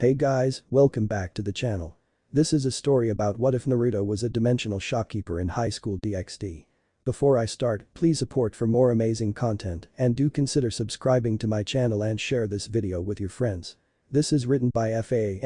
Hey guys, welcome back to the channel. This is a story about what if Naruto was a dimensional shopkeeper in high school DxD. Before I start, please support for more amazing content and do consider subscribing to my channel and share this video with your friends. This is written by FanFiction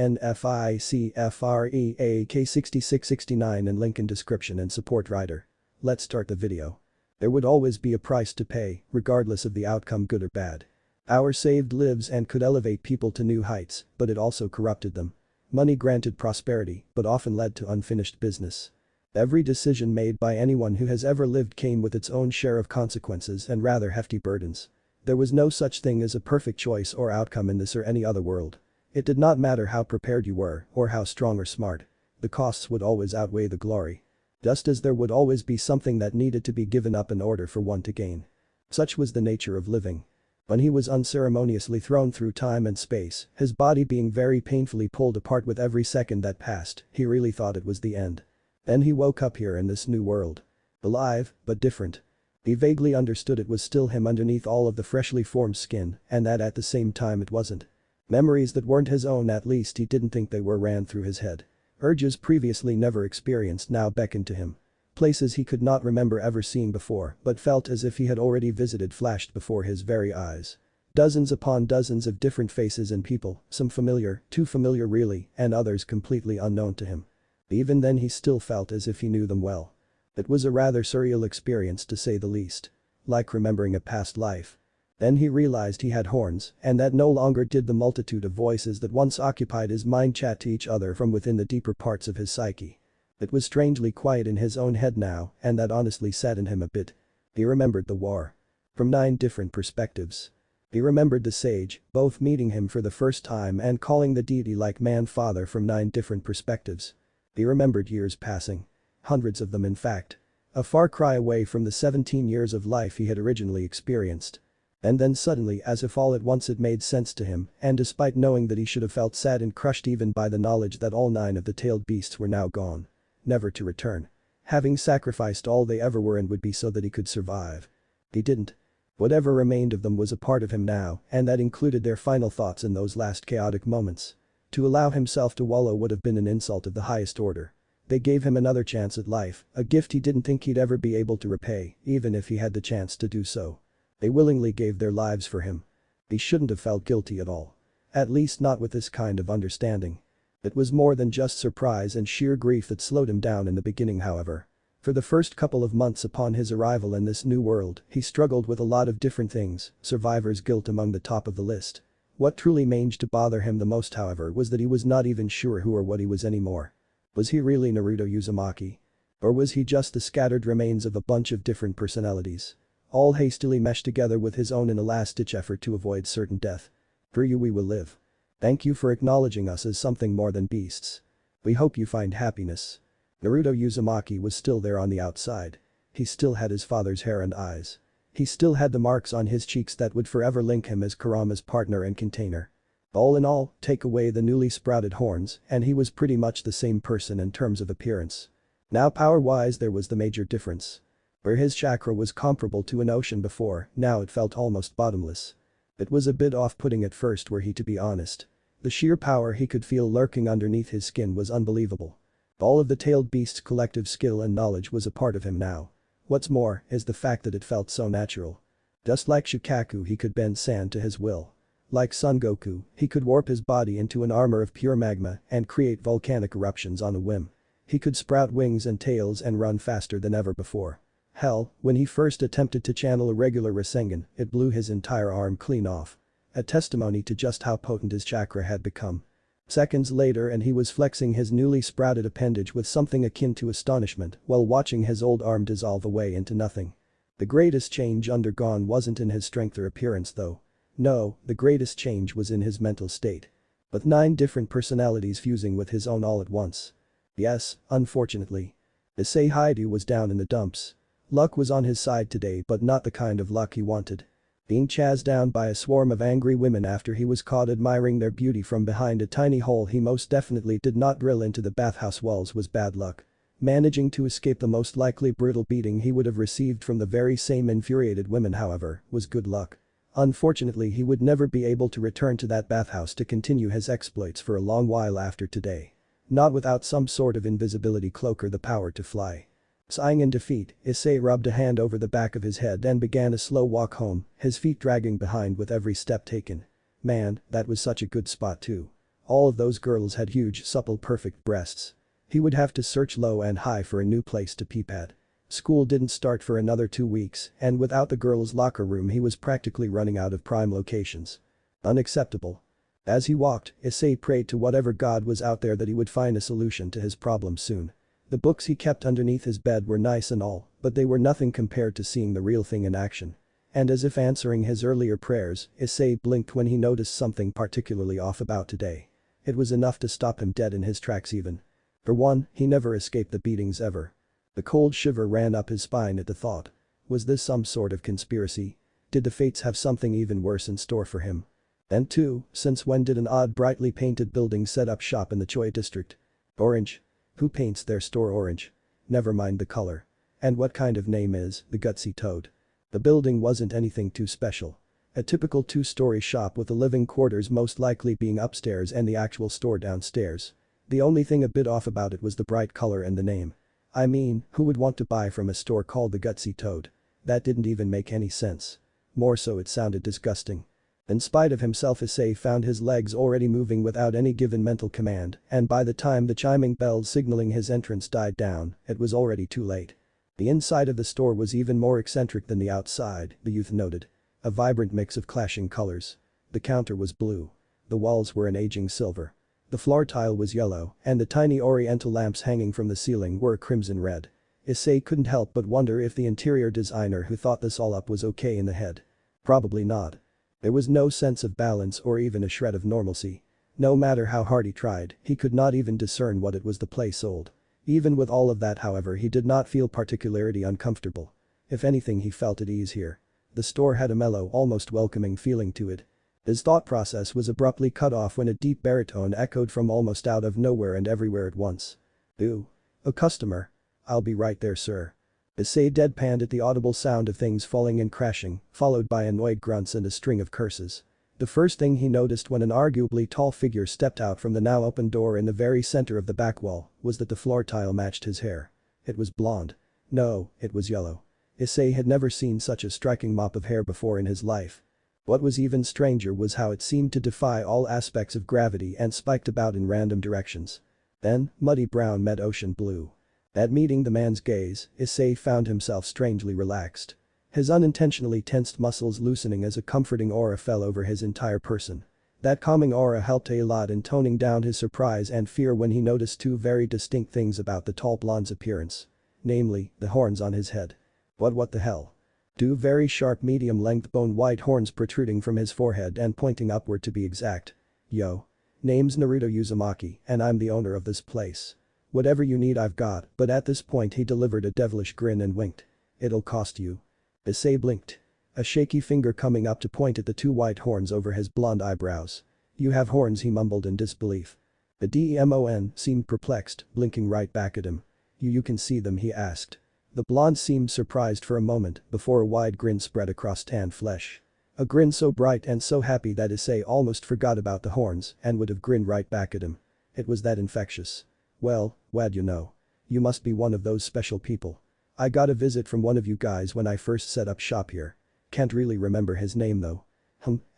and link in description and support writer. Let's start the video. There would always be a price to pay, regardless of the outcome good or bad. Power saved lives and could elevate people to new heights, but it also corrupted them. Money granted prosperity, but often led to unfinished business. Every decision made by anyone who has ever lived came with its own share of consequences and rather hefty burdens. There was no such thing as a perfect choice or outcome in this or any other world. It did not matter how prepared you were or how strong or smart. The costs would always outweigh the glory. Just as there would always be something that needed to be given up in order for one to gain. Such was the nature of living. When he was unceremoniously thrown through time and space, his body being very painfully pulled apart with every second that passed, he really thought it was the end. Then he woke up here in this new world. Alive, but different. He vaguely understood it was still him underneath all of the freshly formed skin, and that at the same time it wasn't. Memories that weren't his own, at least he didn't think they were, ran through his head. Urges previously never experienced now beckoned to him. Places he could not remember ever seeing before but felt as if he had already visited flashed before his very eyes. Dozens upon dozens of different faces and people, some familiar, too familiar really, and others completely unknown to him. Even then he still felt as if he knew them well. It was a rather surreal experience to say the least. Like remembering a past life. Then he realized he had horns and that no longer did the multitude of voices that once occupied his mind chat to each other from within the deeper parts of his psyche. It was strangely quiet in his own head now, and that honestly saddened him a bit. He remembered the war. From 9 different perspectives. He remembered the sage, both meeting him for the first time and calling the deity like man father from 9 different perspectives. He remembered years passing. Hundreds of them in fact. A far cry away from the 17 years of life he had originally experienced. And then suddenly, as if all at once it made sense to him, and despite knowing that he should have felt sad and crushed even by the knowledge that all 9 of the tailed beasts were now gone. Never to return. Having sacrificed all they ever were and would be so that he could survive. He didn't. Whatever remained of them was a part of him now, and that included their final thoughts in those last chaotic moments. To allow himself to wallow would have been an insult of the highest order. They gave him another chance at life, a gift he didn't think he'd ever be able to repay, even if he had the chance to do so. They willingly gave their lives for him. He shouldn't have felt guilty at all. At least not with this kind of understanding. It was more than just surprise and sheer grief that slowed him down in the beginning, however. For the first couple of months upon his arrival in this new world, he struggled with a lot of different things, survivor's guilt among the top of the list. What truly managed to bother him the most, however, was that he was not even sure who or what he was anymore. Was he really Naruto Uzumaki? Or was he just the scattered remains of a bunch of different personalities? All hastily meshed together with his own in a last-ditch effort to avoid certain death. For you we will live. Thank you for acknowledging us as something more than beasts. We hope you find happiness. Naruto Uzumaki was still there on the outside. He still had his father's hair and eyes. He still had the marks on his cheeks that would forever link him as Kurama's partner and container. All in all, take away the newly sprouted horns and he was pretty much the same person in terms of appearance. Now power-wise there was the major difference. Where his chakra was comparable to an ocean before, now it felt almost bottomless. It was a bit off-putting at first were he to be honest. The sheer power he could feel lurking underneath his skin was unbelievable. All of the tailed beast's collective skill and knowledge was a part of him now. What's more is the fact that it felt so natural. Just like Shukaku, he could bend sand to his will. Like Son Goku, he could warp his body into an armor of pure magma and create volcanic eruptions on a whim. He could sprout wings and tails and run faster than ever before. Hell, when he first attempted to channel a regular Rasengan, it blew his entire arm clean off. A testimony to just how potent his chakra had become. Seconds later and he was flexing his newly sprouted appendage with something akin to astonishment while watching his old arm dissolve away into nothing. The greatest change undergone wasn't in his strength or appearance though. No, the greatest change was in his mental state. With 9 different personalities fusing with his own all at once. Yes, unfortunately. Issei Haidu was down in the dumps. Luck was on his side today but not the kind of luck he wanted. Being chased down by a swarm of angry women after he was caught admiring their beauty from behind a tiny hole he most definitely did not drill into the bathhouse walls was bad luck. Managing to escape the most likely brutal beating he would have received from the very same infuriated women, however, was good luck. Unfortunately, he would never be able to return to that bathhouse to continue his exploits for a long while after today. Not without some sort of invisibility cloak or the power to fly. Sighing in defeat, Issei rubbed a hand over the back of his head and began a slow walk home, his feet dragging behind with every step taken. Man, that was such a good spot too. All of those girls had huge, supple, perfect breasts. He would have to search low and high for a new place to peep at. School didn't start for another 2 weeks, and without the girls' locker room he was practically running out of prime locations. Unacceptable. As he walked, Issei prayed to whatever god was out there that he would find a solution to his problems soon. The books he kept underneath his bed were nice and all, but they were nothing compared to seeing the real thing in action. And as if answering his earlier prayers, Issei blinked when he noticed something particularly off about today. It was enough to stop him dead in his tracks even. For one, he never escaped the beatings ever. The cold shiver ran up his spine at the thought. Was this some sort of conspiracy? Did the fates have something even worse in store for him? And two, since when did an odd brightly painted building set up shop in the Choi district? Orange? Who paints their store orange? Never mind the color. And what kind of name is the Gutsy Toad? The building wasn't anything too special. A typical 2-story shop with the living quarters most likely being upstairs and the actual store downstairs. The only thing a bit off about it was the bright color and the name. I mean, who would want to buy from a store called the Gutsy Toad? That didn't even make any sense. More so it sounded disgusting. In spite of himself, Issei found his legs already moving without any given mental command, and by the time the chiming bells signaling his entrance died down, it was already too late. The inside of the store was even more eccentric than the outside, the youth noted. A vibrant mix of clashing colors. The counter was blue. The walls were an aging silver. The floor tile was yellow, and the tiny oriental lamps hanging from the ceiling were crimson red. Issei couldn't help but wonder if the interior designer who thought this all up was okay in the head. Probably not. There was no sense of balance or even a shred of normalcy. No matter how hard he tried, he could not even discern what it was the place sold. Even with all of that, however, he did not feel particularly uncomfortable. If anything, he felt at ease here. The store had a mellow, almost welcoming feeling to it. His thought process was abruptly cut off when a deep baritone echoed from almost out of nowhere and everywhere at once. "Ooh. A customer. I'll be right there, sir." Issei deadpanned at the audible sound of things falling and crashing, followed by annoyed grunts and a string of curses. The first thing he noticed when an arguably tall figure stepped out from the now open door in the very center of the back wall was that the floor tile matched his hair. It was blonde. No, it was yellow. Issei had never seen such a striking mop of hair before in his life. What was even stranger was how it seemed to defy all aspects of gravity and spiked about in random directions. Then, muddy brown met ocean blue. At meeting the man's gaze, Issei found himself strangely relaxed. His unintentionally tensed muscles loosening as a comforting aura fell over his entire person. That calming aura helped a lot in toning down his surprise and fear when he noticed two very distinct things about the tall blonde's appearance. Namely, the horns on his head. What the hell? Two very sharp medium-length bone-white horns protruding from his forehead and pointing upward to be exact. Yo. Name's Naruto Uzumaki, and I'm the owner of this place. Whatever you need I've got, but at this point he delivered a devilish grin and winked. It'll cost you. Issei blinked. A shaky finger coming up to point at the two white horns over his blonde eyebrows. You have horns, he mumbled in disbelief. The demon seemed perplexed, blinking right back at him. You can see them, he asked. The blonde seemed surprised for a moment before a wide grin spread across tan flesh. A grin so bright and so happy that Issei almost forgot about the horns and would have grinned right back at him. It was that infectious. Well, wha'd you know? You must be one of those special people. I got a visit from one of you guys when I first set up shop here. Can't really remember his name though.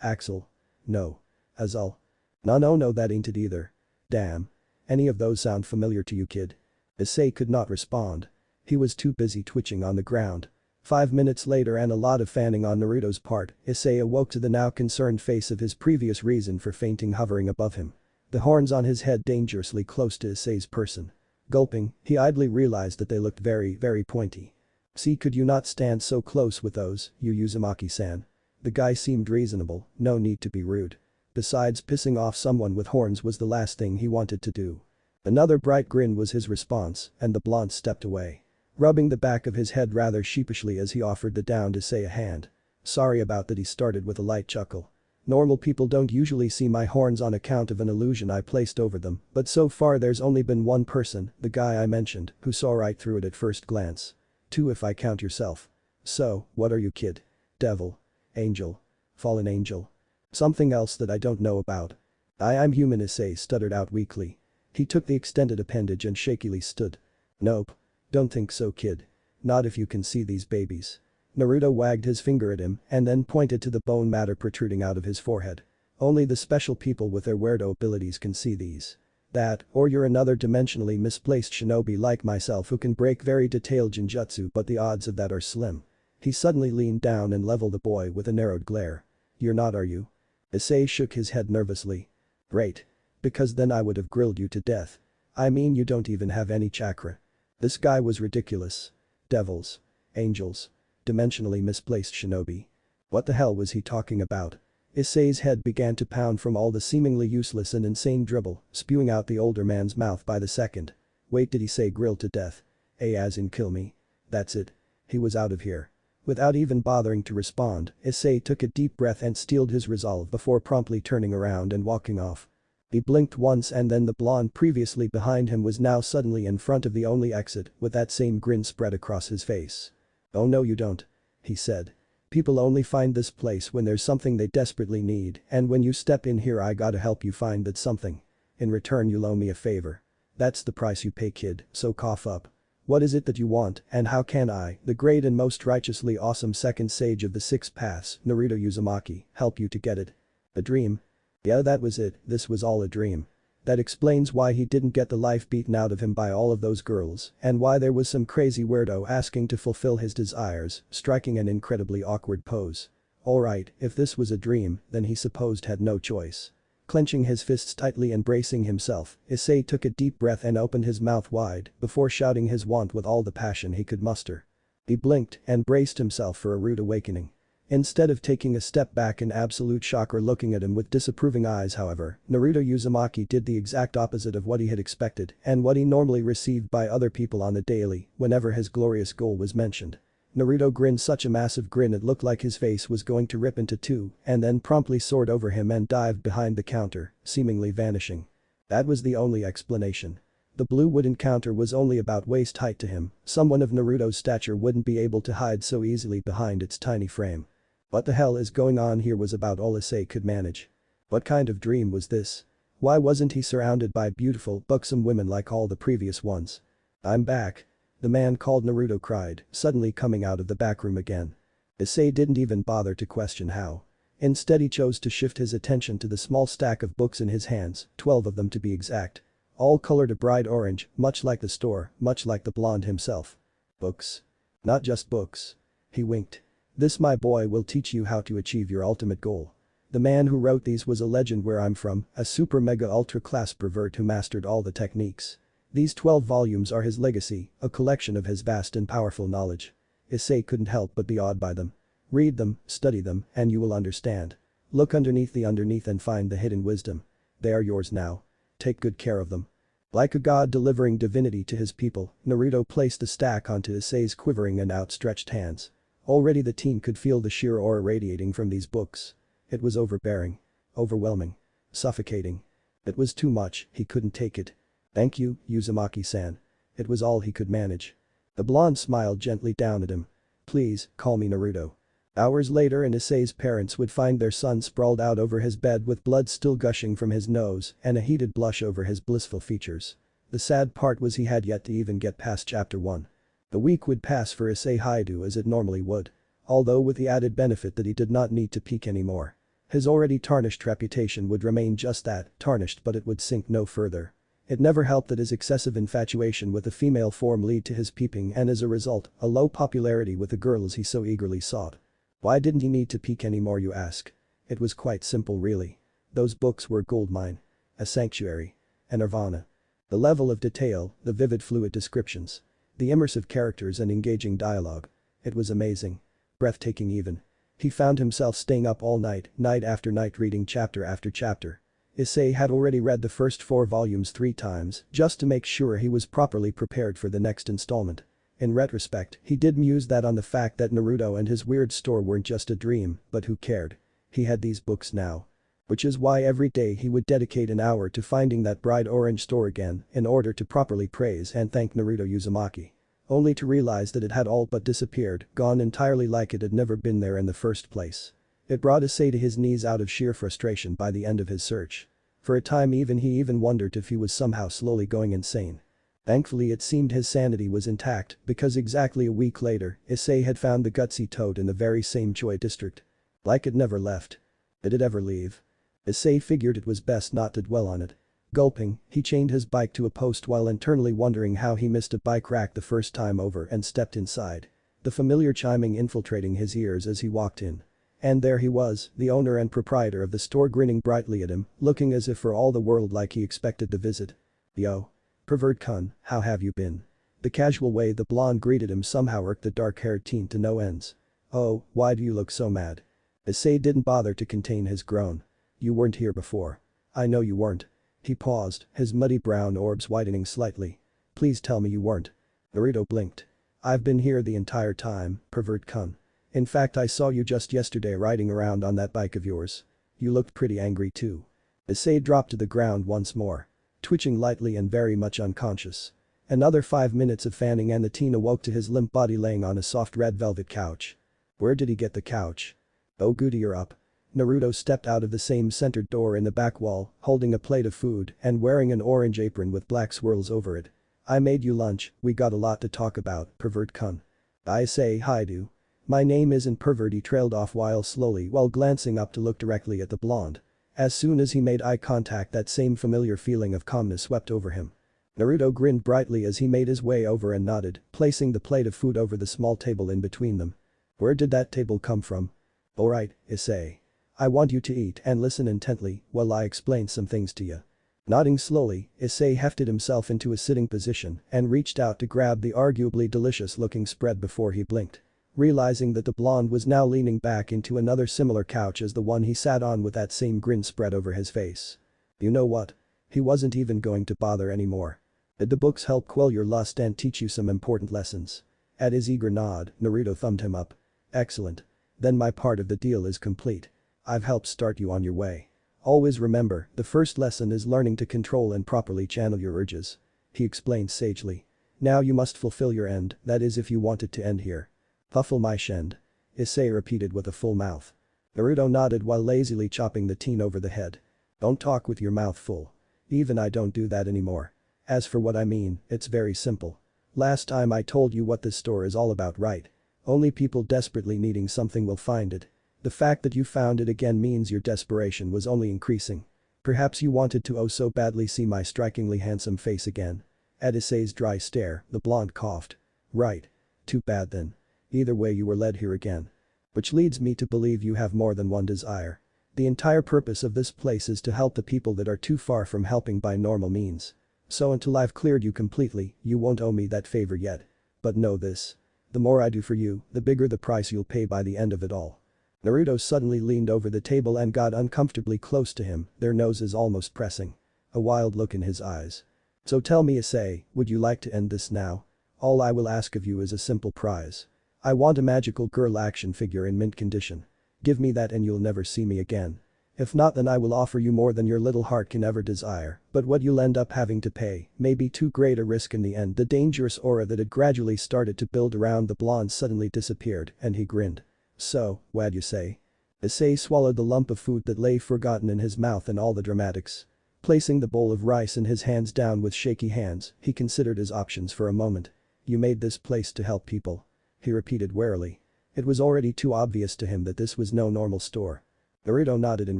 Axel. No. Azal. No, that ain't it either. Damn. Any of those sound familiar to you, kid? Issei could not respond. He was too busy twitching on the ground. 5 minutes later and a lot of fanning on Naruto's part, Issei awoke to the now concerned face of his previous reason for fainting hovering above him. The horns on his head dangerously close to Issei's person. Gulping, he idly realized that they looked very, very pointy. See, could you not stand so close with those, you Uzumaki-san? The guy seemed reasonable, no need to be rude. Besides, pissing off someone with horns was the last thing he wanted to do. Another bright grin was his response, and the blonde stepped away. Rubbing the back of his head rather sheepishly as he offered the downed Issei a hand. Sorry about that, he started with a light chuckle. Normal people don't usually see my horns on account of an illusion I placed over them, but so far there's only been one person, the guy I mentioned, who saw right through it at first glance. Two if I count yourself. So, what are you, kid? Devil? Angel? Fallen angel. Something else that I don't know about. I'm human, Issei stuttered out weakly. He took the extended appendage and shakily stood. Nope. Don't think so, kid. Not if you can see these babies. Naruto wagged his finger at him and then pointed to the bone matter protruding out of his forehead. Only the special people with their weirdo abilities can see these. That, or you're another dimensionally misplaced shinobi like myself who can break very detailed genjutsu, but the odds of that are slim. He suddenly leaned down and leveled the boy with a narrowed glare. You're not, are you? Issei shook his head nervously. Great. Because then I would have grilled you to death. I mean, you don't even have any chakra. This guy was ridiculous. Devils. Angels. Dimensionally misplaced shinobi. What the hell was he talking about? Issei's head began to pound from all the seemingly useless and insane dribble, spewing out the older man's mouth by the second. Wait, did he say grill to death? As in kill me? That's it. He was out of here. Without even bothering to respond, Issei took a deep breath and steeled his resolve before promptly turning around and walking off. He blinked once and then the blonde previously behind him was now suddenly in front of the only exit with that same grin spread across his face. Oh no you don't. He said. People only find this place when there's something they desperately need, and when you step in here I gotta help you find that something. In return you'll owe me a favor. That's the price you pay, kid, so cough up. What is it that you want, and how can I, the great and most righteously awesome second sage of the six paths, Naruto Uzumaki, help you to get it? A dream? Yeah, that was it, this was all a dream. That explains why he didn't get the life beaten out of him by all of those girls, and why there was some crazy weirdo asking to fulfill his desires, striking an incredibly awkward pose. Alright, if this was a dream, then he supposed had no choice. Clenching his fists tightly and bracing himself, Issei took a deep breath and opened his mouth wide before shouting his want with all the passion he could muster. He blinked and braced himself for a rude awakening. Instead of taking a step back in absolute shock or looking at him with disapproving eyes, however, Naruto Uzumaki did the exact opposite of what he had expected and what he normally received by other people on the daily whenever his glorious goal was mentioned. Naruto grinned such a massive grin it looked like his face was going to rip into two and then promptly soared over him and dived behind the counter, seemingly vanishing. That was the only explanation. The blue wooden counter was only about waist height to him, someone of Naruto's stature wouldn't be able to hide so easily behind its tiny frame. What the hell is going on here was about all Issei could manage. What kind of dream was this? Why wasn't he surrounded by beautiful, buxom women like all the previous ones? I'm back. The man called Naruto cried, suddenly coming out of the back room again. Issei didn't even bother to question how. Instead he chose to shift his attention to the small stack of books in his hands, 12 of them to be exact. All colored a bright orange, much like the store, much like the blonde himself. Books. Not just books. He winked. This, my boy, will teach you how to achieve your ultimate goal. The man who wrote these was a legend where I'm from, a super mega ultra class pervert who mastered all the techniques. These 12 volumes are his legacy, a collection of his vast and powerful knowledge. Issei couldn't help but be awed by them. Read them, study them, and you will understand. Look underneath and find the hidden wisdom. They are yours now. Take good care of them. Like a god delivering divinity to his people, Naruto placed the stack onto Issei's quivering and outstretched hands. Already the teen could feel the sheer aura radiating from these books. It was overbearing. Overwhelming. Suffocating. It was too much, he couldn't take it. Thank you, Uzumaki-san. It was all he could manage. The blonde smiled gently down at him. Please, call me Naruto. Hours later and Issei's parents would find their son sprawled out over his bed with blood still gushing from his nose and a heated blush over his blissful features. The sad part was he had yet to even get past chapter 1. The week would pass for Issei Haidu as it normally would. Although with the added benefit that he did not need to peek anymore. His already tarnished reputation would remain just that, tarnished, but it would sink no further. It never helped that his excessive infatuation with the female form lead to his peeping and as a result, a low popularity with the girls he so eagerly sought. Why didn't he need to peek anymore, you ask? It was quite simple really. Those books were a goldmine. A sanctuary. A nirvana. The level of detail, the vivid fluid descriptions. The immersive characters and engaging dialogue. It was amazing. Breathtaking even. He found himself staying up all night after night reading chapter after chapter. Issei had already read the first 4 volumes 3 times just to make sure he was properly prepared for the next installment. In retrospect, he did muse that on the fact that Naruto and his weird store weren't just a dream, but who cared? He had these books now. Which is why every day he would dedicate an hour to finding that bright orange store again in order to properly praise and thank Naruto Uzumaki. Only to realize that it had all but disappeared, gone entirely like it had never been there in the first place. It brought Issei to his knees out of sheer frustration by the end of his search. For a time he even wondered if he was somehow slowly going insane. Thankfully it seemed his sanity was intact because exactly a week later, Issei had found the gutsy toad in the very same Choi district. Like it never left. Did it ever leave? Issei figured it was best not to dwell on it. Gulping, he chained his bike to a post while internally wondering how he missed a bike rack the first time over and stepped inside. The familiar chiming infiltrating his ears as he walked in. And there he was, the owner and proprietor of the store grinning brightly at him, looking as if for all the world like he expected to visit. Yo. Pervert kun, how have you been? The casual way the blonde greeted him somehow irked the dark-haired teen to no ends. Oh, why do you look so mad? Issei didn't bother to contain his groan. You weren't here before. I know you weren't. He paused, his muddy brown orbs widening slightly. Please tell me you weren't. Naruto blinked. I've been here the entire time, pervert kun. In fact I saw you just yesterday riding around on that bike of yours. You looked pretty angry too. Issei dropped to the ground once more. Twitching lightly and very much unconscious. Another 5 minutes of fanning and the teen awoke to his limp body laying on a soft red velvet couch. Where did he get the couch? Oh goody, you're up. Naruto stepped out of the same centered door in the back wall, holding a plate of food and wearing an orange apron with black swirls over it. I made you lunch, we got a lot to talk about, pervert kun. I say hi do. My name isn't pervert, he trailed off while glancing up to look directly at the blonde. As soon as he made eye contact that same familiar feeling of calmness swept over him. Naruto grinned brightly as he made his way over and nodded, placing the plate of food over the small table in between them. Where did that table come from? Alright, Issei. I want you to eat and listen intently while I explain some things to you. Nodding slowly, Issei hefted himself into a sitting position and reached out to grab the arguably delicious-looking spread before he blinked. Realizing that the blonde was now leaning back into another similar couch as the one he sat on with that same grin spread over his face. You know what? He wasn't even going to bother anymore. Did the books help quell your lust and teach you some important lessons? At his eager nod, Naruto thumbed him up. Excellent. Then my part of the deal is complete. I've helped start you on your way. Always remember, the first lesson is learning to control and properly channel your urges. He explained sagely. Now you must fulfill your end, that is if you want it to end here. Fulfill my shend. Issei repeated with a full mouth. Naruto nodded while lazily chopping the teen over the head. Don't talk with your mouth full. Even I don't do that anymore. As for what I mean, it's very simple. Last time I told you what this store is all about, right? Only people desperately needing something will find it. The fact that you found it again means your desperation was only increasing. Perhaps you wanted to so badly see my strikingly handsome face again. At Issei's dry stare, the blonde coughed. Right. Too bad then. Either way you were led here again. Which leads me to believe you have more than one desire. The entire purpose of this place is to help the people that are too far from helping by normal means. So until I've cleared you completely, you won't owe me that favor yet. But know this. The more I do for you, the bigger the price you'll pay by the end of it all. Naruto suddenly leaned over the table and got uncomfortably close to him, their noses almost pressing. A wild look in his eyes. So tell me, Issei, would you like to end this now? All I will ask of you is a simple prize. I want a magical girl action figure in mint condition. Give me that and you'll never see me again. If not, then I will offer you more than your little heart can ever desire, but what you'll end up having to pay may be too great a risk in the end. The dangerous aura that had gradually started to build around the blonde suddenly disappeared and he grinned. So, what'd you say? Issei swallowed the lump of food that lay forgotten in his mouth in all the dramatics. Placing the bowl of rice in his hands down with shaky hands, he considered his options for a moment. You made this place to help people. He repeated warily. It was already too obvious to him that this was no normal store. Naruto nodded in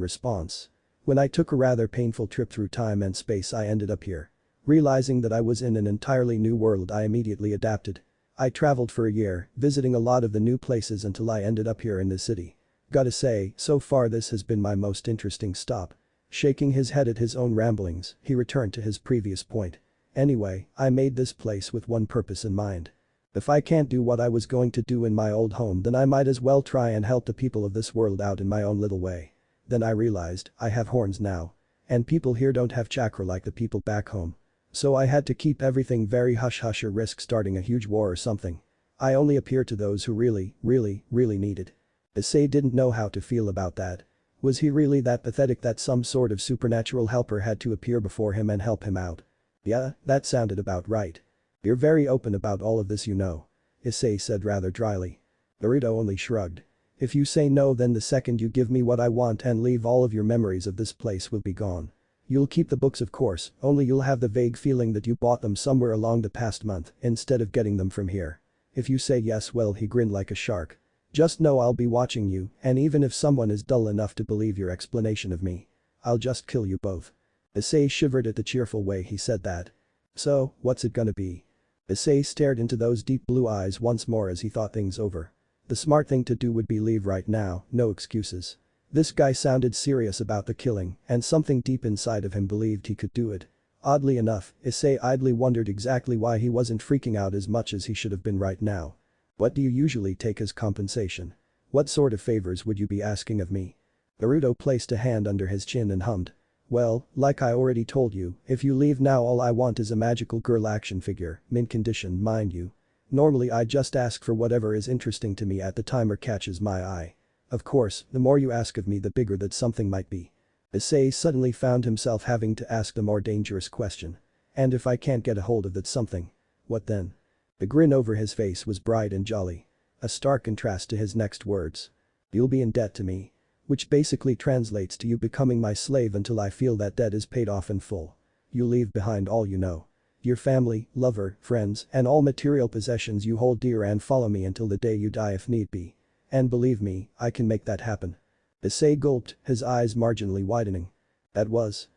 response. When I took a rather painful trip through time and space I ended up here. Realizing that I was in an entirely new world I immediately adapted. I traveled for a year, visiting a lot of the new places until I ended up here in this city. Gotta say, so far this has been my most interesting stop. Shaking his head at his own ramblings, he returned to his previous point. Anyway, I made this place with one purpose in mind. If I can't do what I was going to do in my old home, then I might as well try and help the people of this world out in my own little way. Then I realized, I have horns now. And people here don't have chakra like the people back home. So I had to keep everything very hush-hush or risk starting a huge war or something. I only appear to those who really need it. Issei didn't know how to feel about that. Was he really that pathetic that some sort of supernatural helper had to appear before him and help him out? Yeah, that sounded about right. You're very open about all of this, you know. Issei said rather dryly. Naruto only shrugged. If you say no, then the second you give me what I want and leave, all of your memories of this place will be gone. You'll keep the books, of course, only you'll have the vague feeling that you bought them somewhere along the past month instead of getting them from here. If you say yes, well, he grinned like a shark. Just know I'll be watching you, and even if someone is dull enough to believe your explanation of me, I'll just kill you both. Issei shivered at the cheerful way he said that. So, what's it gonna be? Issei stared into those deep blue eyes once more as he thought things over. The smart thing to do would be leave right now, no excuses. This guy sounded serious about the killing, and something deep inside of him believed he could do it. Oddly enough, Issei idly wondered exactly why he wasn't freaking out as much as he should have been right now. What do you usually take as compensation? What sort of favors would you be asking of me? Naruto placed a hand under his chin and hummed. Well, like I already told you, if you leave now, all I want is a magical girl action figure, mint condition, mind you. Normally I just ask for whatever is interesting to me at the time or catches my eye. Of course, the more you ask of me, the bigger that something might be. Issei suddenly found himself having to ask the more dangerous question. And if I can't get a hold of that something? What then? The grin over his face was bright and jolly. A stark contrast to his next words. You'll be in debt to me. Which basically translates to you becoming my slave until I feel that debt is paid off in full. You leave behind all you know. Your family, lover, friends, and all material possessions you hold dear, and follow me until the day you die if need be. And believe me, I can make that happen. Issei gulped, his eyes marginally widening. That was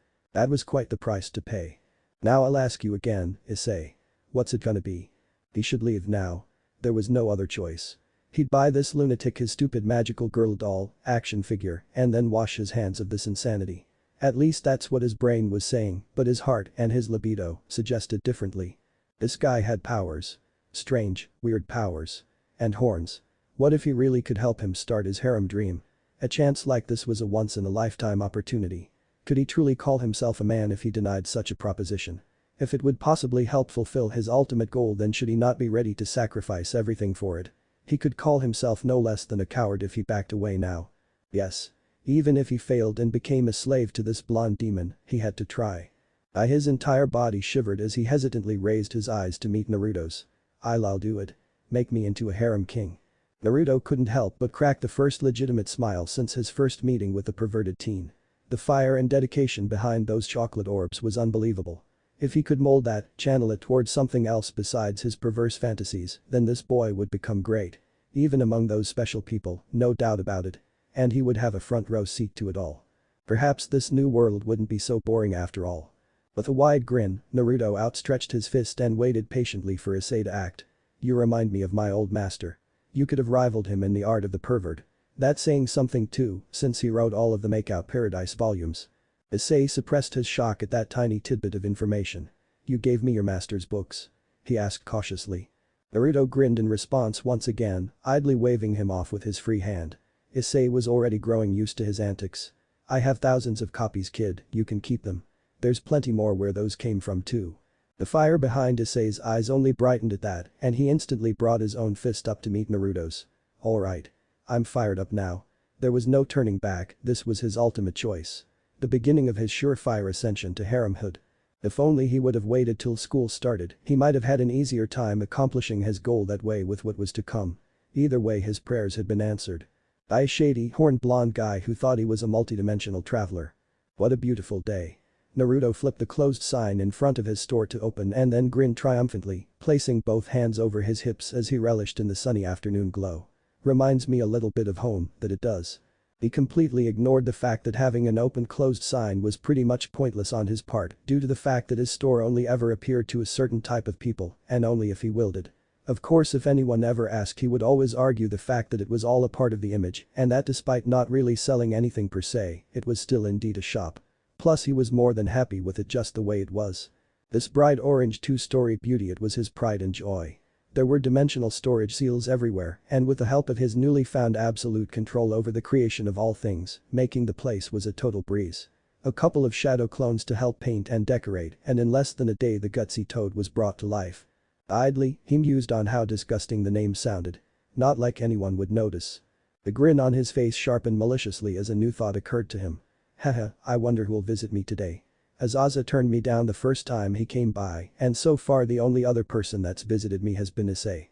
quite the price to pay. Now I'll ask you again, Issei. What's it gonna be? He should leave now. There was no other choice. He'd buy this lunatic his stupid magical girl doll, action figure, and then wash his hands of this insanity. At least that's what his brain was saying, but his heart and his libido suggested differently. This guy had powers. Strange, weird powers. And horns. What if he really could help him start his harem dream? A chance like this was a once-in-a-lifetime opportunity. Could he truly call himself a man if he denied such a proposition? If it would possibly help fulfill his ultimate goal, then should he not be ready to sacrifice everything for it? He could call himself no less than a coward if he backed away now. Yes. Even if he failed and became a slave to this blonde demon, he had to try. His entire body shivered as he hesitantly raised his eyes to meet Naruto's. I'll do it. Make me into a harem king. Naruto couldn't help but crack the first legitimate smile since his first meeting with the perverted teen. The fire and dedication behind those chocolate orbs was unbelievable. If he could mold that, channel it towards something else besides his perverse fantasies, then this boy would become great. Even among those special people, no doubt about it. And he would have a front row seat to it all. Perhaps this new world wouldn't be so boring after all. With a wide grin, Naruto outstretched his fist and waited patiently for Issei to act. You remind me of my old master. You could have rivaled him in the art of the pervert. That's saying something too, since he wrote all of the Makeout Paradise volumes. Issei suppressed his shock at that tiny tidbit of information. You gave me your master's books? He asked cautiously. Naruto grinned in response once again, idly waving him off with his free hand. Issei was already growing used to his antics. I have thousands of copies, kid, you can keep them. There's plenty more where those came from too. The fire behind Issei's eyes only brightened at that, and he instantly brought his own fist up to meet Naruto's. Alright. I'm fired up now. There was no turning back, this was his ultimate choice. The beginning of his surefire ascension to haremhood. If only he would have waited till school started, he might have had an easier time accomplishing his goal that way with what was to come. Either way, his prayers had been answered. A shady, horned blonde guy who thought he was a multidimensional traveler. What a beautiful day. Naruto flipped the closed sign in front of his store to open and then grinned triumphantly, placing both hands over his hips as he relished in the sunny afternoon glow. Reminds me a little bit of home, that it does. He completely ignored the fact that having an open-closed sign was pretty much pointless on his part due to the fact that his store only ever appeared to a certain type of people and only if he willed it. Of course, if anyone ever asked, he would always argue the fact that it was all a part of the image and that despite not really selling anything per se, it was still indeed a shop. Plus he was more than happy with it just the way it was. This bright orange two-story beauty, it was his pride and joy. There were dimensional storage seals everywhere, and with the help of his newly found absolute control over the creation of all things, making the place was a total breeze. A couple of shadow clones to help paint and decorate, and in less than a day the gutsy toad was brought to life. Idly, he mused on how disgusting the name sounded. Not like anyone would notice. The grin on his face sharpened maliciously as a new thought occurred to him. Haha, I wonder who'll visit me today. Azaza turned me down the first time he came by, and so far the only other person that's visited me has been Issei.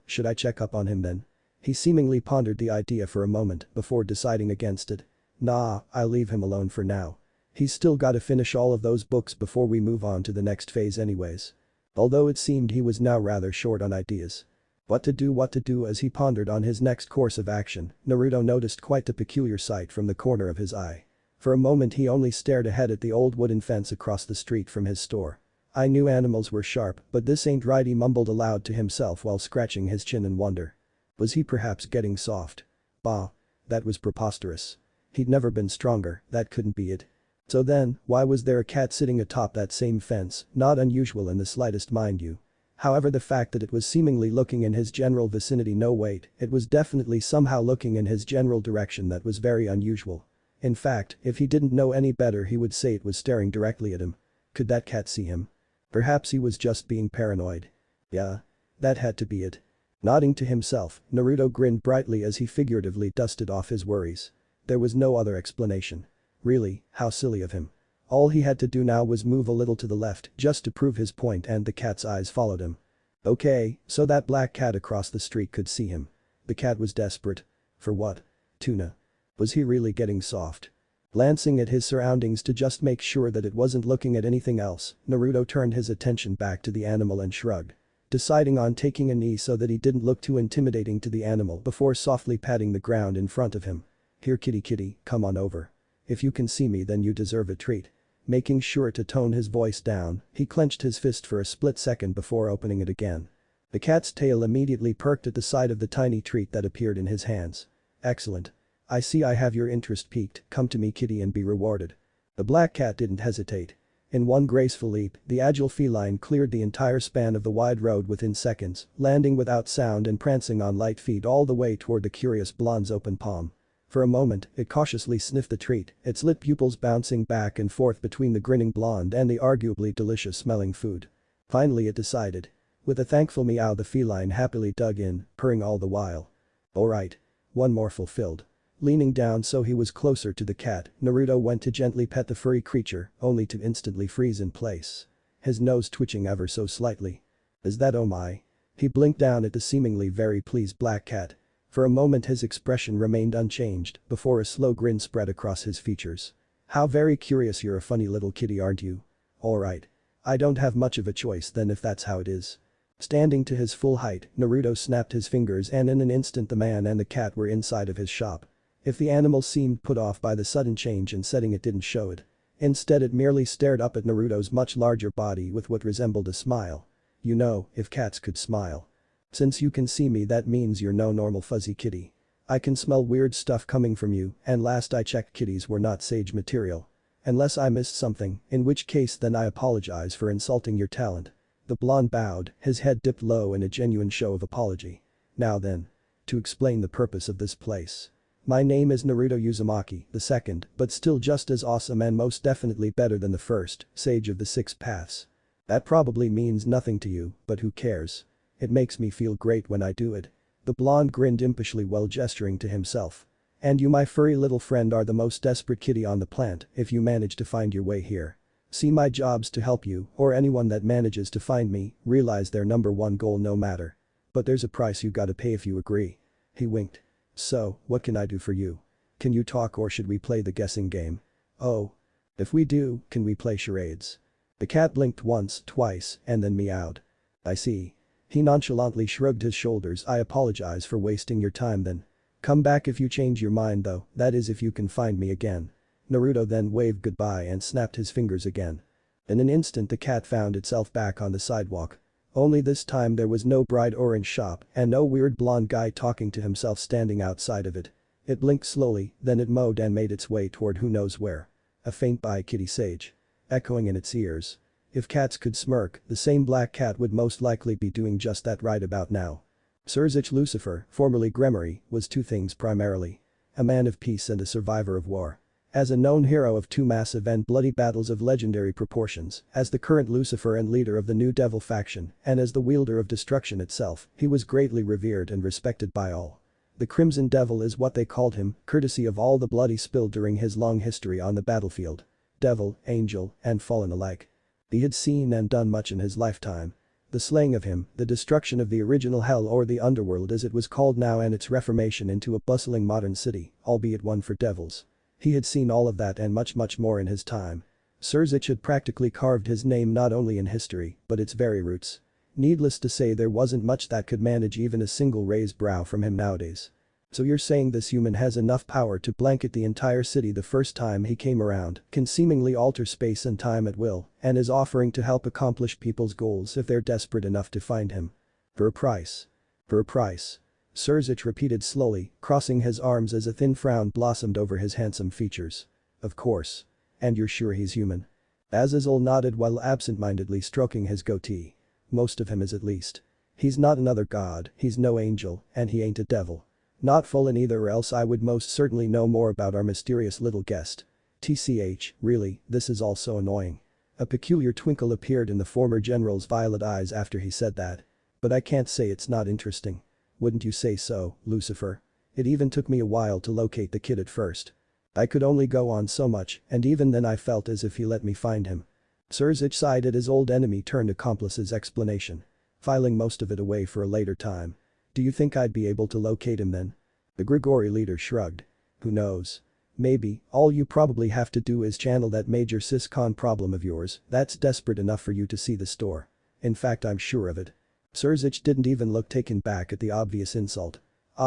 Should I check up on him then? He seemingly pondered the idea for a moment before deciding against it. Nah, I'll leave him alone for now. He's still gotta finish all of those books before we move on to the next phase anyways. Although it seemed he was now rather short on ideas. What to do as he pondered on his next course of action, Naruto noticed quite a peculiar sight from the corner of his eye. For a moment he only stared ahead at the old wooden fence across the street from his store. I knew animals were sharp, but this ain't right, he mumbled aloud to himself while scratching his chin in wonder. Was he perhaps getting soft? Bah. That was preposterous. He'd never been stronger, that couldn't be it. So then, why was there a cat sitting atop that same fence? Not unusual in the slightest, mind you. However, the fact that it was seemingly looking in his general vicinity, no wait, it was definitely somehow looking in his general direction, that was very unusual. In fact, if he didn't know any better he would say it was staring directly at him. Could that cat see him? Perhaps he was just being paranoid. Yeah. That had to be it. Nodding to himself, Naruto grinned brightly as he figuratively dusted off his worries. There was no other explanation. Really, how silly of him. All he had to do now was move a little to the left just to prove his point, and the cat's eyes followed him. Okay, so that black cat across the street could see him. The cat was desperate. For what? Tuna. Was he really getting soft? Glancing at his surroundings to just make sure that it wasn't looking at anything else, Naruto turned his attention back to the animal and shrugged. Deciding on taking a knee so that he didn't look too intimidating to the animal before softly patting the ground in front of him. Here kitty, come on over. If you can see me then you deserve a treat. Making sure to tone his voice down, he clenched his fist for a split second before opening it again. The cat's tail immediately perked at the sight of the tiny treat that appeared in his hands. Excellent. I see I have your interest piqued, come to me kitty and be rewarded. The black cat didn't hesitate. In one graceful leap, the agile feline cleared the entire span of the wide road within seconds, landing without sound and prancing on light feet all the way toward the curious blonde's open palm. For a moment, it cautiously sniffed the treat, its lit pupils bouncing back and forth between the grinning blonde and the arguably delicious-smelling food. Finally it decided. With a thankful meow the feline happily dug in, purring all the while. Alright. One more fulfilled. Leaning down so he was closer to the cat, Naruto went to gently pet the furry creature, only to instantly freeze in place. His nose twitching ever so slightly. Is that oh my? He blinked down at the seemingly very pleased black cat. For a moment his expression remained unchanged before a slow grin spread across his features. How very curious, you're a funny little kitty, aren't you? Alright. I don't have much of a choice then if that's how it is. Standing to his full height, Naruto snapped his fingers and in an instant the man and the cat were inside of his shop. If the animal seemed put off by the sudden change in setting, it didn't show it. Instead it merely stared up at Naruto's much larger body with what resembled a smile. You know, if cats could smile. Since you can see me that means you're no normal fuzzy kitty. I can smell weird stuff coming from you, and last I checked kitties were not sage material. Unless I missed something, in which case then I apologize for insulting your talent. The blonde bowed, his head dipped low in a genuine show of apology. Now then. To explain the purpose of this place. My name is Naruto Uzumaki, the second, but still just as awesome and most definitely better than the first, sage of the six paths. That probably means nothing to you, but who cares? It makes me feel great when I do it. The blonde grinned impishly while gesturing to himself. And you, my furry little friend, are the most desperate kitty on the planet if you manage to find your way here. See, my job's to help you, or anyone that manages to find me, realize their number one goal no matter. But there's a price you gotta pay if you agree. He winked. So, what can I do for you? Can you talk or should we play the guessing game? Oh. If we do, can we play charades? The cat blinked once, twice, and then meowed. I see. He nonchalantly shrugged his shoulders. I apologize for wasting your time then. Come back if you change your mind though, that is if you can find me again. Naruto then waved goodbye and snapped his fingers again. In an instant the cat found itself back on the sidewalk. Only this time there was no bright orange shop and no weird blonde guy talking to himself standing outside of it. It blinked slowly, then it mowed and made its way toward who knows where. A faint "bye kitty sage" echoing in its ears. If cats could smirk, the same black cat would most likely be doing just that right about now. Surzich Lucifer, formerly Gremory, was two things primarily. A man of peace and a survivor of war. As a known hero of two massive and bloody battles of legendary proportions, as the current Lucifer and leader of the New Devil faction, and as the wielder of destruction itself, he was greatly revered and respected by all. The Crimson Devil is what they called him, courtesy of all the blood he spilled during his long history on the battlefield. Devil, angel, and fallen alike. He had seen and done much in his lifetime. The slaying of him, the destruction of the original hell or the underworld as it was called now and its reformation into a bustling modern city, albeit one for devils. He had seen all of that and much more in his time. Sirzich had practically carved his name not only in history, but its very roots. Needless to say there wasn't much that could manage even a single raised brow from him nowadays. So you're saying this human has enough power to blanket the entire city the first time he came around, can seemingly alter space and time at will, and is offering to help accomplish people's goals if they're desperate enough to find him. For a price. For a price. Sirzich repeated slowly, crossing his arms as a thin frown blossomed over his handsome features. Of course. And you're sure he's human? Azazel nodded while absent-mindedly stroking his goatee. Most of him is at least. He's not another god, he's no angel, and he ain't a devil. Not fallen either or else I would most certainly know more about our mysterious little guest. TCH, really, this is all so annoying. A peculiar twinkle appeared in the former general's violet eyes after he said that. But I can't say it's not interesting. Wouldn't you say so, Lucifer? It even took me a while to locate the kid at first. I could only go on so much, and even then I felt as if he let me find him. Sirzich sighed at his old enemy turned accomplice's explanation. Filing most of it away for a later time. Do you think I'd be able to locate him then? The Grigori leader shrugged. Who knows? Maybe, all you probably have to do is channel that major syscon problem of yours, that's desperate enough for you to see the store. In fact I'm sure of it. Sirzich didn't even look taken back at the obvious insult.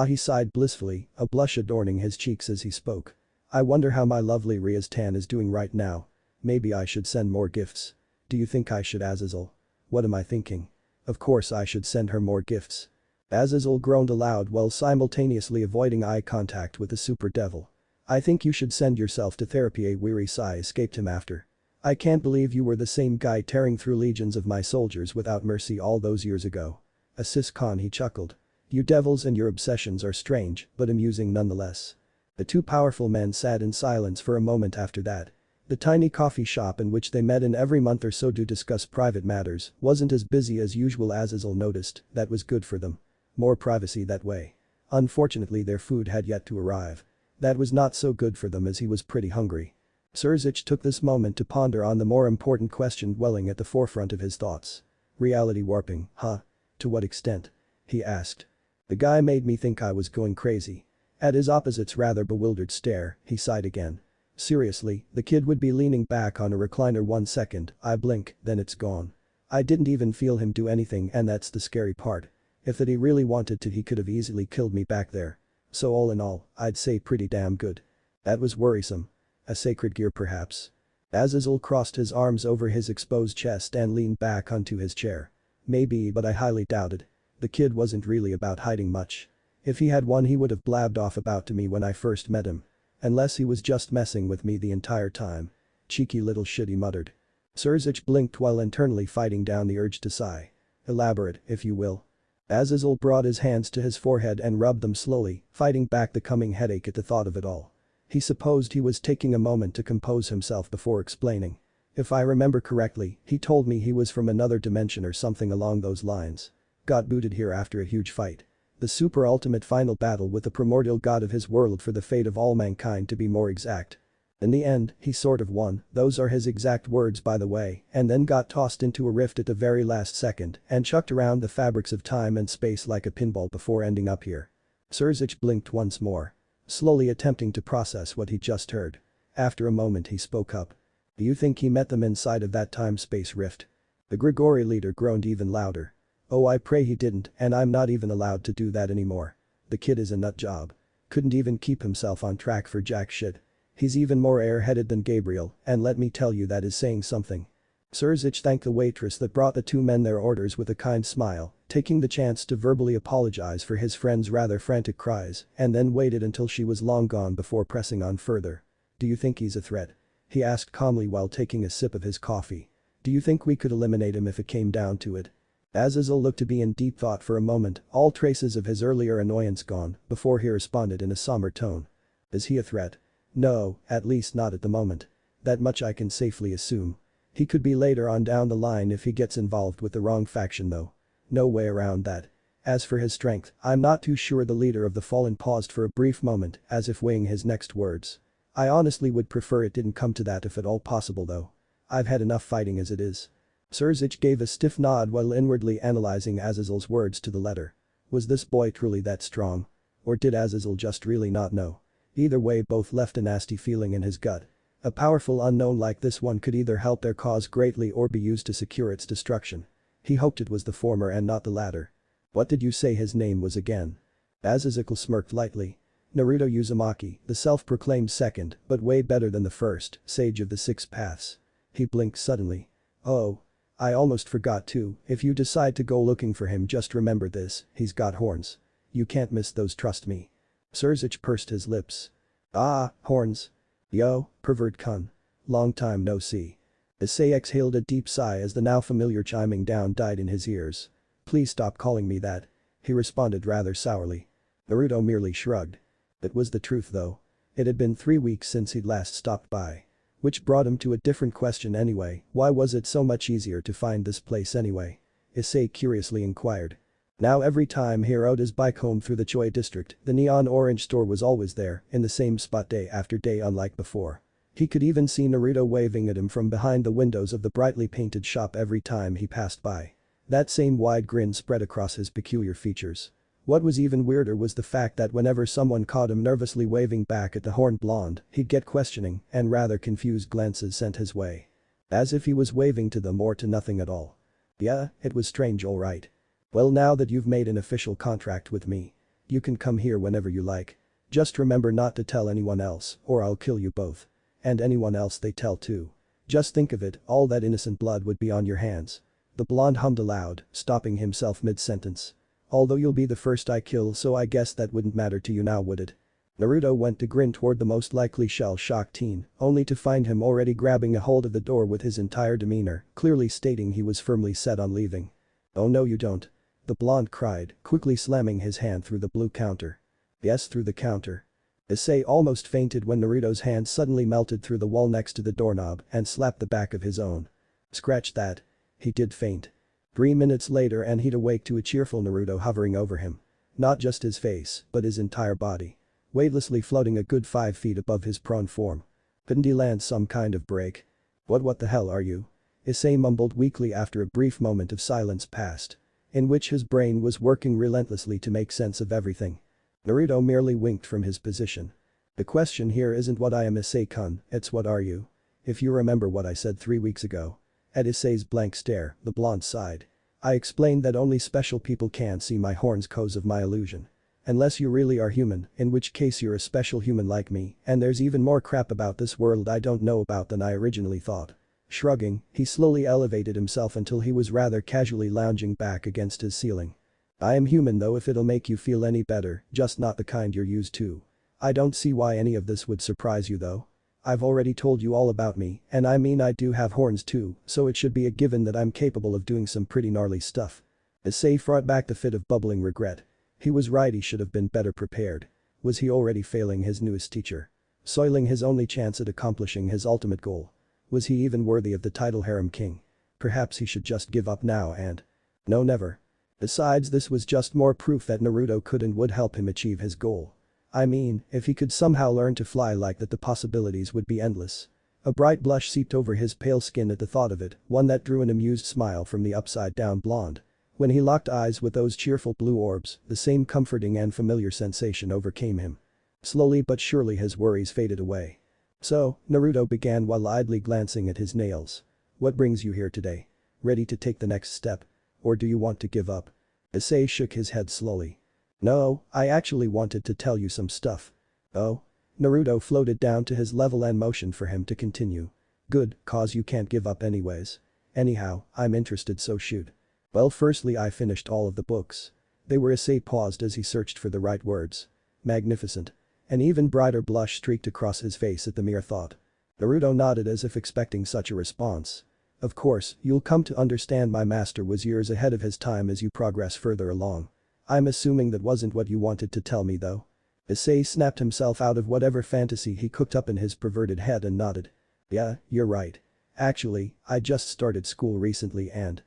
He sighed blissfully, a blush adorning his cheeks as he spoke. I wonder how my lovely Rias Tan is doing right now. Maybe I should send more gifts. Do you think I should, Azazel? What am I thinking? Of course I should send her more gifts. Azazel groaned aloud while simultaneously avoiding eye contact with the super devil. I think you should send yourself to therapy. A weary sigh escaped him after. I can't believe you were the same guy tearing through legions of my soldiers without mercy all those years ago. A syscon, he chuckled. You devils and your obsessions are strange, but amusing nonetheless. The two powerful men sat in silence for a moment after that. The tiny coffee shop in which they met in every month or so to discuss private matters wasn't as busy as usual. Azazel noticed. That was good for them. More privacy that way. Unfortunately their food had yet to arrive. That was not so good for them as he was pretty hungry. Sirzich took this moment to ponder on the more important question dwelling at the forefront of his thoughts. Reality warping, huh? To what extent? He asked. The guy made me think I was going crazy. At his opposite's rather bewildered stare, he sighed again. Seriously, the kid would be leaning back on a recliner 1 second, I blink, then it's gone. I didn't even feel him do anything and that's the scary part. If that he really wanted to he could have easily killed me back there. So all in all, I'd say pretty damn good. That was worrisome. A sacred gear perhaps. Azazel crossed his arms over his exposed chest and leaned back onto his chair. Maybe but I highly doubt it. The kid wasn't really about hiding much. If he had one he would have blabbed off about to me when I first met him. Unless he was just messing with me the entire time. Cheeky little shit, he muttered. Sirzich blinked while internally fighting down the urge to sigh. Elaborate, if you will. Azazel brought his hands to his forehead and rubbed them slowly, fighting back the coming headache at the thought of it all. He supposed he was taking a moment to compose himself before explaining. If I remember correctly, he told me he was from another dimension or something along those lines. Got booted here after a huge fight. The super ultimate final battle with the primordial god of his world for the fate of all mankind to be more exact. In the end, he sort of won, those are his exact words by the way, and then got tossed into a rift at the very last second and chucked around the fabrics of time and space like a pinball before ending up here. Sirzich blinked once more. Slowly attempting to process what he just heard. After a moment he spoke up. Do you think he met them inside of that time-space rift? The Grigori leader groaned even louder. Oh, I pray he didn't, and I'm not even allowed to do that anymore. The kid is a nut job. Couldn't even keep himself on track for jack shit. He's even more airheaded than Gabriel, and let me tell you that is saying something. Sirzich thanked the waitress that brought the two men their orders with a kind smile, taking the chance to verbally apologize for his friend's rather frantic cries, and then waited until she was long gone before pressing on further. Do you think he's a threat? He asked calmly while taking a sip of his coffee. Do you think we could eliminate him if it came down to it? Azazel looked to be in deep thought for a moment, all traces of his earlier annoyance gone, before he responded in a somber tone. Is he a threat? No, at least not at the moment. That much I can safely assume. He could be later on down the line if he gets involved with the wrong faction though. No way around that. As for his strength, I'm not too sure. The leader of the Fallen paused for a brief moment, as if weighing his next words. I honestly would prefer it didn't come to that if at all possible though. I've had enough fighting as it is. Surzic gave a stiff nod while inwardly analyzing Azazel's words to the letter. Was this boy truly that strong? Or did Azazel just really not know? Either way, both left a nasty feeling in his gut. A powerful unknown like this one could either help their cause greatly or be used to secure its destruction. He hoped it was the former and not the latter. What did you say his name was again? Azazel smirked lightly. Naruto Uzumaki, the self-proclaimed second, but way better than the first, sage of the six paths. He blinked suddenly. Oh. I almost forgot too, if you decide to go looking for him, just remember this, he's got horns. You can't miss those, trust me. Surzic pursed his lips. Ah, horns. Yo, pervert kun. Long time no see. Issei exhaled a deep sigh as the now familiar chiming down died in his ears. Please stop calling me that. He responded rather sourly. Naruto merely shrugged. It was the truth though. It had been 3 weeks since he'd last stopped by. Which brought him to a different question anyway, why was it so much easier to find this place anyway? Issei curiously inquired. Now every time he rode his bike home through the Choi district, the neon orange store was always there, in the same spot day after day unlike before. He could even see Naruto waving at him from behind the windows of the brightly painted shop every time he passed by. That same wide grin spread across his peculiar features. What was even weirder was the fact that whenever someone caught him nervously waving back at the horned blonde, he'd get questioning and rather confused glances sent his way. As if he was waving to them or to nothing at all. Yeah, it was strange, alright. Well, now that you've made an official contract with me, you can come here whenever you like. Just remember not to tell anyone else or I'll kill you both. And anyone else they tell too. Just think of it, all that innocent blood would be on your hands. The blonde hummed aloud, stopping himself mid-sentence. Although you'll be the first I kill, so I guess that wouldn't matter to you now, would it? Naruto went to grin toward the most likely shell-shocked teen, only to find him already grabbing a hold of the door with his entire demeanor, clearly stating he was firmly set on leaving. Oh no you don't. The blonde cried, quickly slamming his hand through the blue counter. Yes, through the counter. Issei almost fainted when Naruto's hand suddenly melted through the wall next to the doorknob and slapped the back of his own. Scratch that. He did faint. 3 minutes later and he'd awake to a cheerful Naruto hovering over him. Not just his face, but his entire body. Weightlessly floating a good 5 feet above his prone form. Couldn't he land some kind of break? What the hell are you? Issei mumbled weakly after a brief moment of silence passed. In which his brain was working relentlessly to make sense of everything. Naruto merely winked from his position. The question here isn't what I am, Issei-kun, it's what are you? If you remember what I said 3 weeks ago. At Issei's blank stare, the blonde sighed. I explained that only special people can see my horns cause of my illusion. Unless you really are human, in which case you're a special human like me, and there's even more crap about this world I don't know about than I originally thought. Shrugging, he slowly elevated himself until he was rather casually lounging back against his ceiling. I am human though, if it'll make you feel any better, just not the kind you're used to. I don't see why any of this would surprise you though. I've already told you all about me, and I mean I do have horns too, so it should be a given that I'm capable of doing some pretty gnarly stuff. Issei fought back the fit of bubbling regret. He was right, he should have been better prepared. Was he already failing his newest teacher? Soiling his only chance at accomplishing his ultimate goal? Was he even worthy of the title Harem King? Perhaps he should just give up now and… No, never. Besides, this was just more proof that Naruto could and would help him achieve his goal. I mean, if he could somehow learn to fly like that, the possibilities would be endless. A bright blush seeped over his pale skin at the thought of it, one that drew an amused smile from the upside-down blonde. When he locked eyes with those cheerful blue orbs, the same comforting and familiar sensation overcame him. Slowly but surely his worries faded away. So, Naruto began while idly glancing at his nails. What brings you here today? Ready to take the next step? Or do you want to give up? Issei shook his head slowly. No, I actually wanted to tell you some stuff. Oh? Naruto floated down to his level and motioned for him to continue. Good, cause you can't give up anyways. Anyhow, I'm interested, so shoot. Well, firstly I finished all of the books. They were… Issei paused as he searched for the right words. Magnificent. An even brighter blush streaked across his face at the mere thought. Naruto nodded as if expecting such a response. Of course, you'll come to understand my master was years ahead of his time as you progress further along. I'm assuming that wasn't what you wanted to tell me though. Issei snapped himself out of whatever fantasy he cooked up in his perverted head and nodded. Yeah, you're right. Actually, I just started school recently and…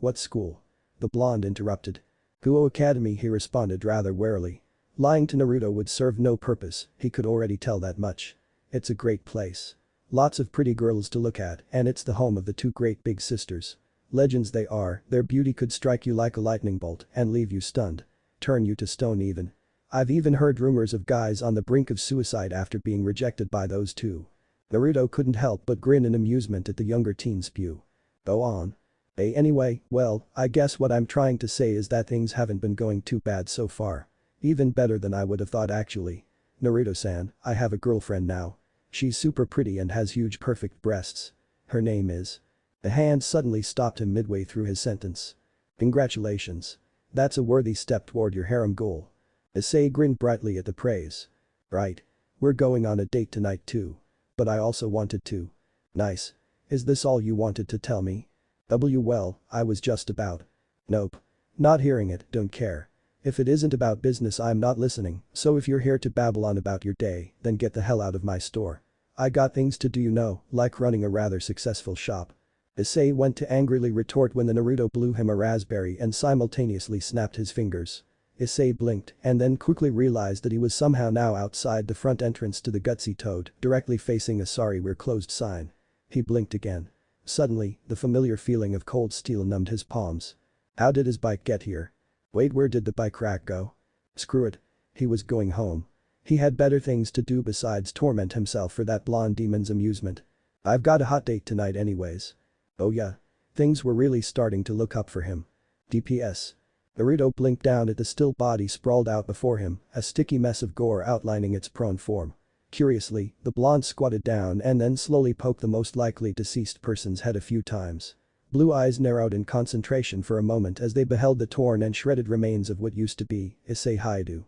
What school? The blonde interrupted. Guo Academy, he responded rather warily. Lying to Naruto would serve no purpose, he could already tell that much. It's a great place. Lots of pretty girls to look at, and it's the home of the two great big sisters. Legends they are, their beauty could strike you like a lightning bolt and leave you stunned. Turn you to stone even. I've even heard rumors of guys on the brink of suicide after being rejected by those two. Naruto couldn't help but grin in amusement at the younger teen's spew. Go on. Anyway, well, I guess what I'm trying to say is that things haven't been going too bad so far. Even better than I would have thought actually. Naruto-san, I have a girlfriend now. She's super pretty and has huge perfect breasts. Her name is. A hand suddenly stopped him midway through his sentence. Congratulations. That's a worthy step toward your harem goal. Issei grinned brightly at the praise. Right. We're going on a date tonight too. But I also wanted to. Nice. Is this all you wanted to tell me? Well, I was just about. Nope. Not hearing it, don't care. If it isn't about business I'm not listening, so if you're here to babble on about your day, then get the hell out of my store. I got things to do like running a rather successful shop. Issei went to angrily retort when the Naruto blew him a raspberry and simultaneously snapped his fingers. Issei blinked and then quickly realized that he was somehow now outside the front entrance to the Gutsy Toad, directly facing a "Sorry we're closed" sign. He blinked again. Suddenly, the familiar feeling of cold steel numbed his palms. How did his bike get here? Wait, where did the bike rack go? Screw it. He was going home. He had better things to do besides torment himself for that blonde demon's amusement. I've got a hot date tonight anyways. Oh yeah. Things were really starting to look up for him. DPS. Naruto blinked down at the still body sprawled out before him, a sticky mess of gore outlining its prone form. Curiously, the blonde squatted down and then slowly poked the most likely deceased person's head a few times. Blue eyes narrowed in concentration for a moment as they beheld the torn and shredded remains of what used to be Issei Haidu.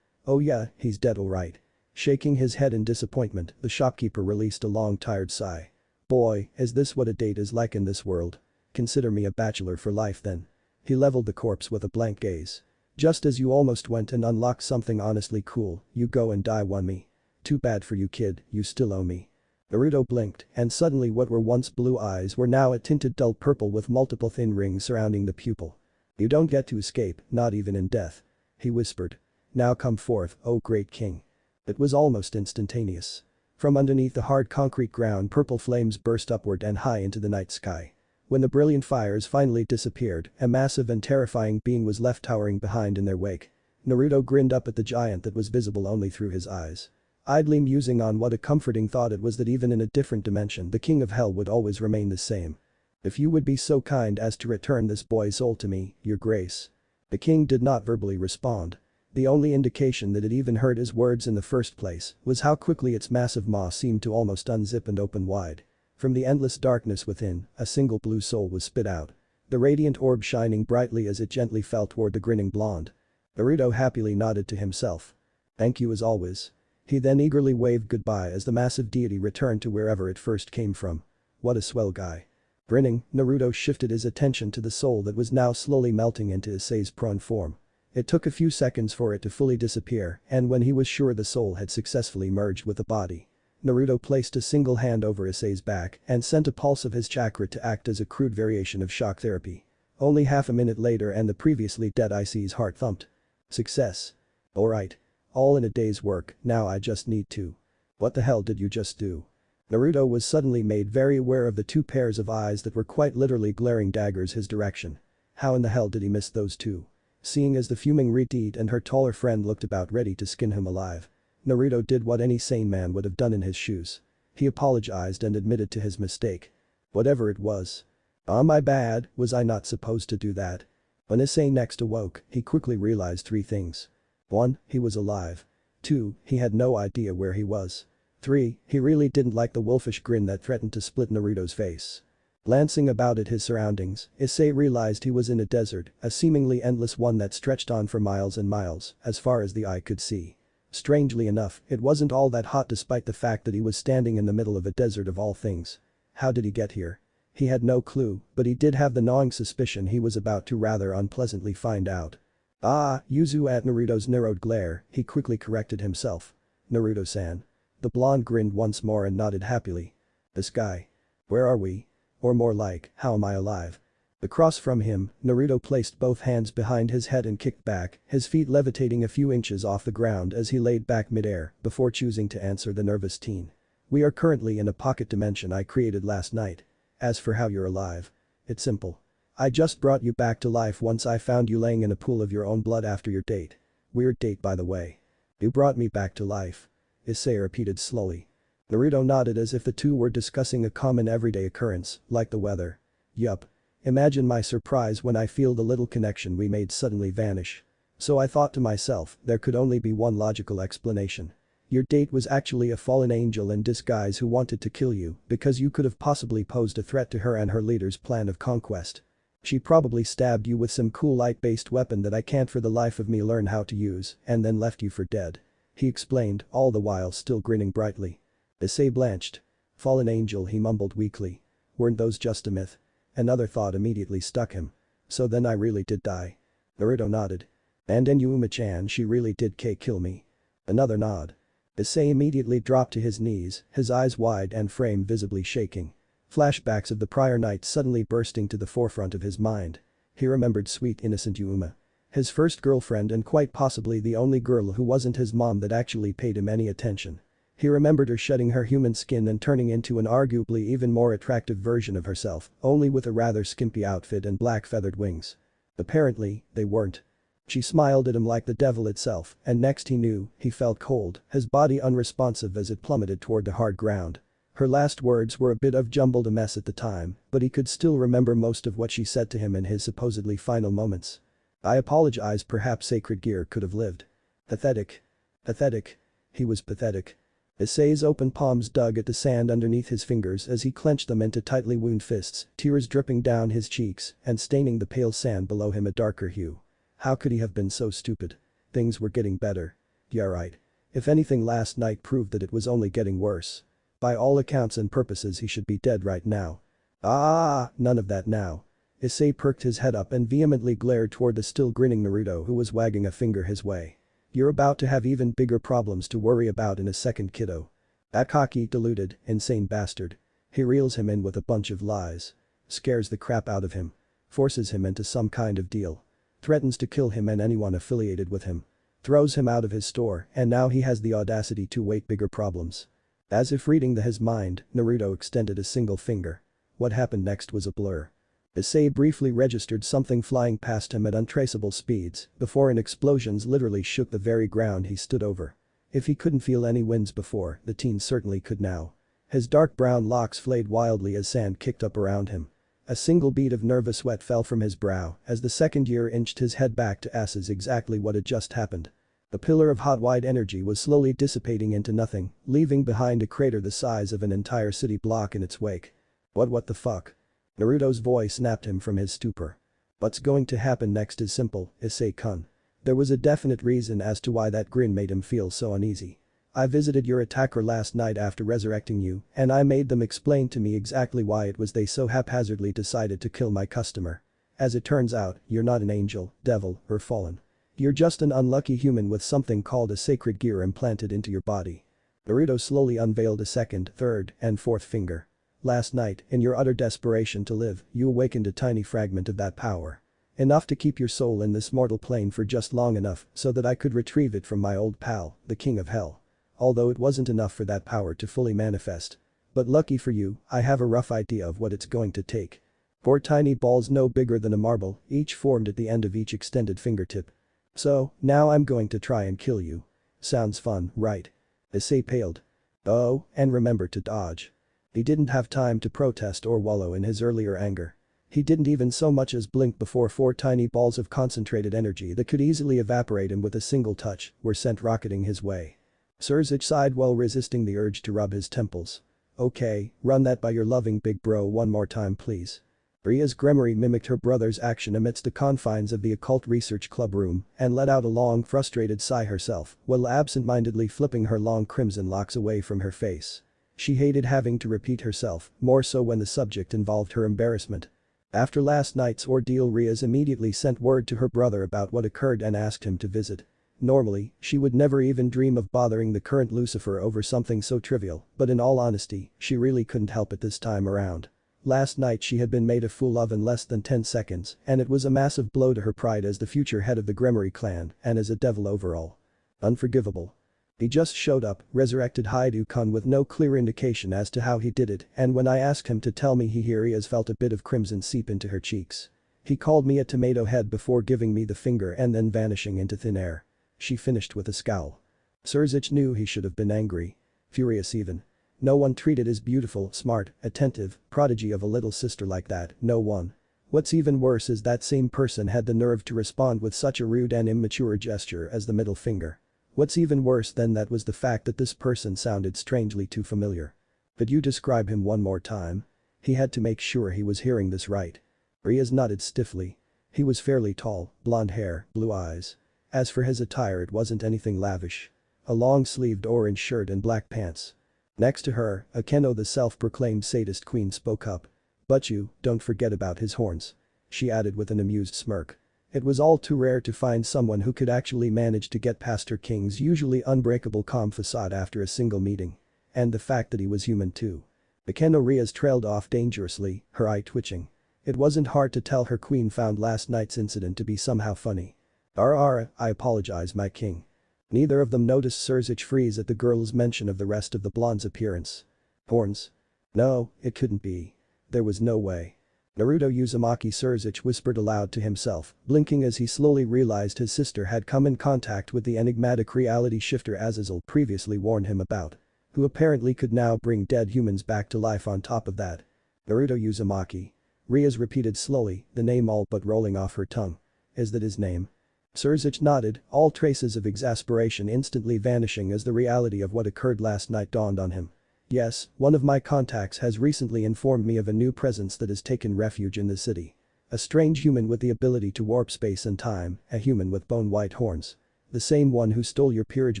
Oh yeah, he's dead alright. Shaking his head in disappointment, the shopkeeper released a long tired sigh. Boy, is this what a date is like in this world. Consider me a bachelor for life then. He leveled the corpse with a blank gaze. Just as you almost went and unlocked something honestly cool, you go and die one me. Too bad for you kid, you still owe me. Naruto blinked, and suddenly what were once blue eyes were now a tinted dull purple with multiple thin rings surrounding the pupil. You don't get to escape, not even in death. He whispered. Now come forth, O great king. It was almost instantaneous. From underneath the hard concrete ground purple flames burst upward and high into the night sky. When the brilliant fires finally disappeared, a massive and terrifying being was left towering behind in their wake. Naruto grinned up at the giant that was visible only through his eyes. Idly musing on what a comforting thought it was that even in a different dimension the king of hell would always remain the same. If you would be so kind as to return this boy's soul to me, your grace. The king did not verbally respond. The only indication that it even heard his words in the first place was how quickly its massive maw seemed to almost unzip and open wide. From the endless darkness within, a single blue soul was spit out. The radiant orb shining brightly as it gently fell toward the grinning blonde. Naruto happily nodded to himself. Thank you as always. He then eagerly waved goodbye as the massive deity returned to wherever it first came from. What a swell guy. Grinning, Naruto shifted his attention to the soul that was now slowly melting into Issei's prone form. It took a few seconds for it to fully disappear, and when he was sure the soul had successfully merged with the body, Naruto placed a single hand over Issei's back and sent a pulse of his chakra to act as a crude variation of shock therapy. Only half a minute later and the previously dead Issei's heart thumped. Success. Alright. All in a day's work, now I just need to. What the hell did you just do? Naruto was suddenly made very aware of the two pairs of eyes that were quite literally glaring daggers his direction. How in the hell did he miss those two? Seeing as the fuming Reteed and her taller friend looked about ready to skin him alive, Naruto did what any sane man would have done in his shoes. He apologized and admitted to his mistake. Whatever it was. My bad, was I not supposed to do that? When Issei next awoke, he quickly realized three things. 1. He was alive. 2. He had no idea where he was. 3. He really didn't like the wolfish grin that threatened to split Naruto's face. Glancing about at his surroundings, Issei realized he was in a desert, a seemingly endless one that stretched on for miles and miles, as far as the eye could see. Strangely enough, it wasn't all that hot despite the fact that he was standing in the middle of a desert of all things. How did he get here? He had no clue, but he did have the gnawing suspicion he was about to rather unpleasantly find out. Yuzu at Naruto's narrowed glare, he quickly corrected himself. Naruto-san. The blonde grinned once more and nodded happily. This guy. Where are we? Or more like, how am I alive? Across from him, Naruto placed both hands behind his head and kicked back, his feet levitating a few inches off the ground as he laid back midair before choosing to answer the nervous teen. We are currently in a pocket dimension I created last night. As for how you're alive. It's simple. I just brought you back to life once I found you laying in a pool of your own blood after your date. Weird date by the way. You brought me back to life. Issei repeated slowly. Naruto nodded as if the two were discussing a common everyday occurrence, like the weather. Yup. Imagine my surprise when I feel the little connection we made suddenly vanish. So I thought to myself, there could only be one logical explanation. Your date was actually a fallen angel in disguise who wanted to kill you because you could have possibly posed a threat to her and her leader's plan of conquest. She probably stabbed you with some cool light-based weapon that I can't for the life of me learn how to use and then left you for dead. He explained, all the while still grinning brightly. Issei blanched. Fallen angel, he mumbled weakly. Weren't those just a myth? Another thought immediately stuck him. So then I really did die. Naruto nodded. And Enuma-chan, she really did kill me. Another nod. Issei immediately dropped to his knees, his eyes wide and frame visibly shaking. Flashbacks of the prior night suddenly bursting to the forefront of his mind. He remembered sweet innocent Yuma. His first girlfriend and quite possibly the only girl who wasn't his mom that actually paid him any attention. He remembered her shedding her human skin and turning into an arguably even more attractive version of herself, only with a rather skimpy outfit and black feathered wings. Apparently, they weren't. She smiled at him like the devil itself, and next he knew, he felt cold, his body unresponsive as it plummeted toward the hard ground. Her last words were a bit of jumbled a mess at the time, but he could still remember most of what she said to him in his supposedly final moments. I apologize, perhaps sacred gear could have lived. Pathetic. Pathetic. He was pathetic. Issei's open palms dug at the sand underneath his fingers as he clenched them into tightly wound fists, tears dripping down his cheeks and staining the pale sand below him a darker hue. How could he have been so stupid? Things were getting better. Yeah right. If anything last night proved that it was only getting worse. By all accounts and purposes he should be dead right now. Ah, none of that now. Issei perked his head up and vehemently glared toward the still grinning Naruto who was wagging a finger his way. You're about to have even bigger problems to worry about in a second, kiddo. That cocky, deluded, insane bastard. He reels him in with a bunch of lies. Scares the crap out of him. Forces him into some kind of deal. Threatens to kill him and anyone affiliated with him. Throws him out of his store and now he has the audacity to wait bigger problems. As if reading his mind, Naruto extended a single finger. What happened next was a blur. Issei briefly registered something flying past him at untraceable speeds before an explosion literally shook the very ground he stood over. If he couldn't feel any winds before, the teen certainly could now. His dark brown locks flayed wildly as sand kicked up around him. A single bead of nervous sweat fell from his brow as the second year inched his head back to ask exactly what had just happened. The pillar of hot white energy was slowly dissipating into nothing, leaving behind a crater the size of an entire city block in its wake. What the fuck? Naruto's voice snapped him from his stupor. What's going to happen next is simple, Issei-kun. There was a definite reason as to why that grin made him feel so uneasy. I visited your attacker last night after resurrecting you, and I made them explain to me exactly why it was they so haphazardly decided to kill my customer. As it turns out, you're not an angel, devil, or fallen. You're just an unlucky human with something called a sacred gear implanted into your body. Naruto slowly unveiled a second, third, and fourth finger. Last night, in your utter desperation to live, you awakened a tiny fragment of that power. Enough to keep your soul in this mortal plane for just long enough so that I could retrieve it from my old pal, the King of Hell. Although it wasn't enough for that power to fully manifest. But lucky for you, I have a rough idea of what it's going to take. 4 tiny balls no bigger than a marble, each formed at the end of each extended fingertip. So, now I'm going to try and kill you. Sounds fun, right? Issei paled. Oh, and remember to dodge. He didn't have time to protest or wallow in his earlier anger. He didn't even so much as blink before 4 tiny balls of concentrated energy that could easily evaporate him with a single touch were sent rocketing his way. Surzic sighed while resisting the urge to rub his temples. Okay, run that by your loving big bro one more time please. Rias Gremory mimicked her brother's action amidst the confines of the occult research club room and let out a long frustrated sigh herself while absent-mindedly flipping her long crimson locks away from her face. She hated having to repeat herself, more so when the subject involved her embarrassment. After last night's ordeal, Rias immediately sent word to her brother about what occurred and asked him to visit. Normally, she would never even dream of bothering the current Lucifer over something so trivial, but in all honesty, she really couldn't help it this time around. Last night she had been made a fool of in less than 10 seconds, and it was a massive blow to her pride as the future head of the Gremory clan and as a devil overall. Unforgivable. He just showed up, resurrected Haidu-kun with no clear indication as to how he did it, and when I asked him to tell me he Rias felt a bit of crimson seep into her cheeks. He called me a tomato head before giving me the finger and then vanishing into thin air. She finished with a scowl. Surzic knew he should have been angry. Furious even. No one treated his beautiful, smart, attentive, prodigy of a little sister like that, no one. What's even worse is that same person had the nerve to respond with such a rude and immature gesture as the middle finger. What's even worse than that was the fact that this person sounded strangely too familiar. Could you describe him one more time? He had to make sure he was hearing this right. Rias nodded stiffly. He was fairly tall, blonde hair, blue eyes. As for his attire, it wasn't anything lavish. A long-sleeved orange shirt and black pants. Next to her, Akeno, the self-proclaimed sadist queen, spoke up. "But you, don't forget about his horns," she added with an amused smirk. It was all too rare to find someone who could actually manage to get past her king's usually unbreakable calm facade after a single meeting. And the fact that he was human too. Akeno Rias trailed off dangerously, her eye twitching. It wasn't hard to tell her queen found last night's incident to be somehow funny. I apologize, my king." Neither of them noticed Surzic freeze at the girl's mention of the rest of the blonde's appearance. Horns? No, it couldn't be. There was no way. Naruto Uzumaki, Surzic whispered aloud to himself, blinking as he slowly realized his sister had come in contact with the enigmatic reality shifter Azazel previously warned him about. Who apparently could now bring dead humans back to life on top of that. Naruto Uzumaki. Rias repeated slowly, the name all but rolling off her tongue. Is that his name? Surzic nodded, all traces of exasperation instantly vanishing as the reality of what occurred last night dawned on him. Yes, one of my contacts has recently informed me of a new presence that has taken refuge in the city. A strange human with the ability to warp space and time, a human with bone-white horns. The same one who stole your peerage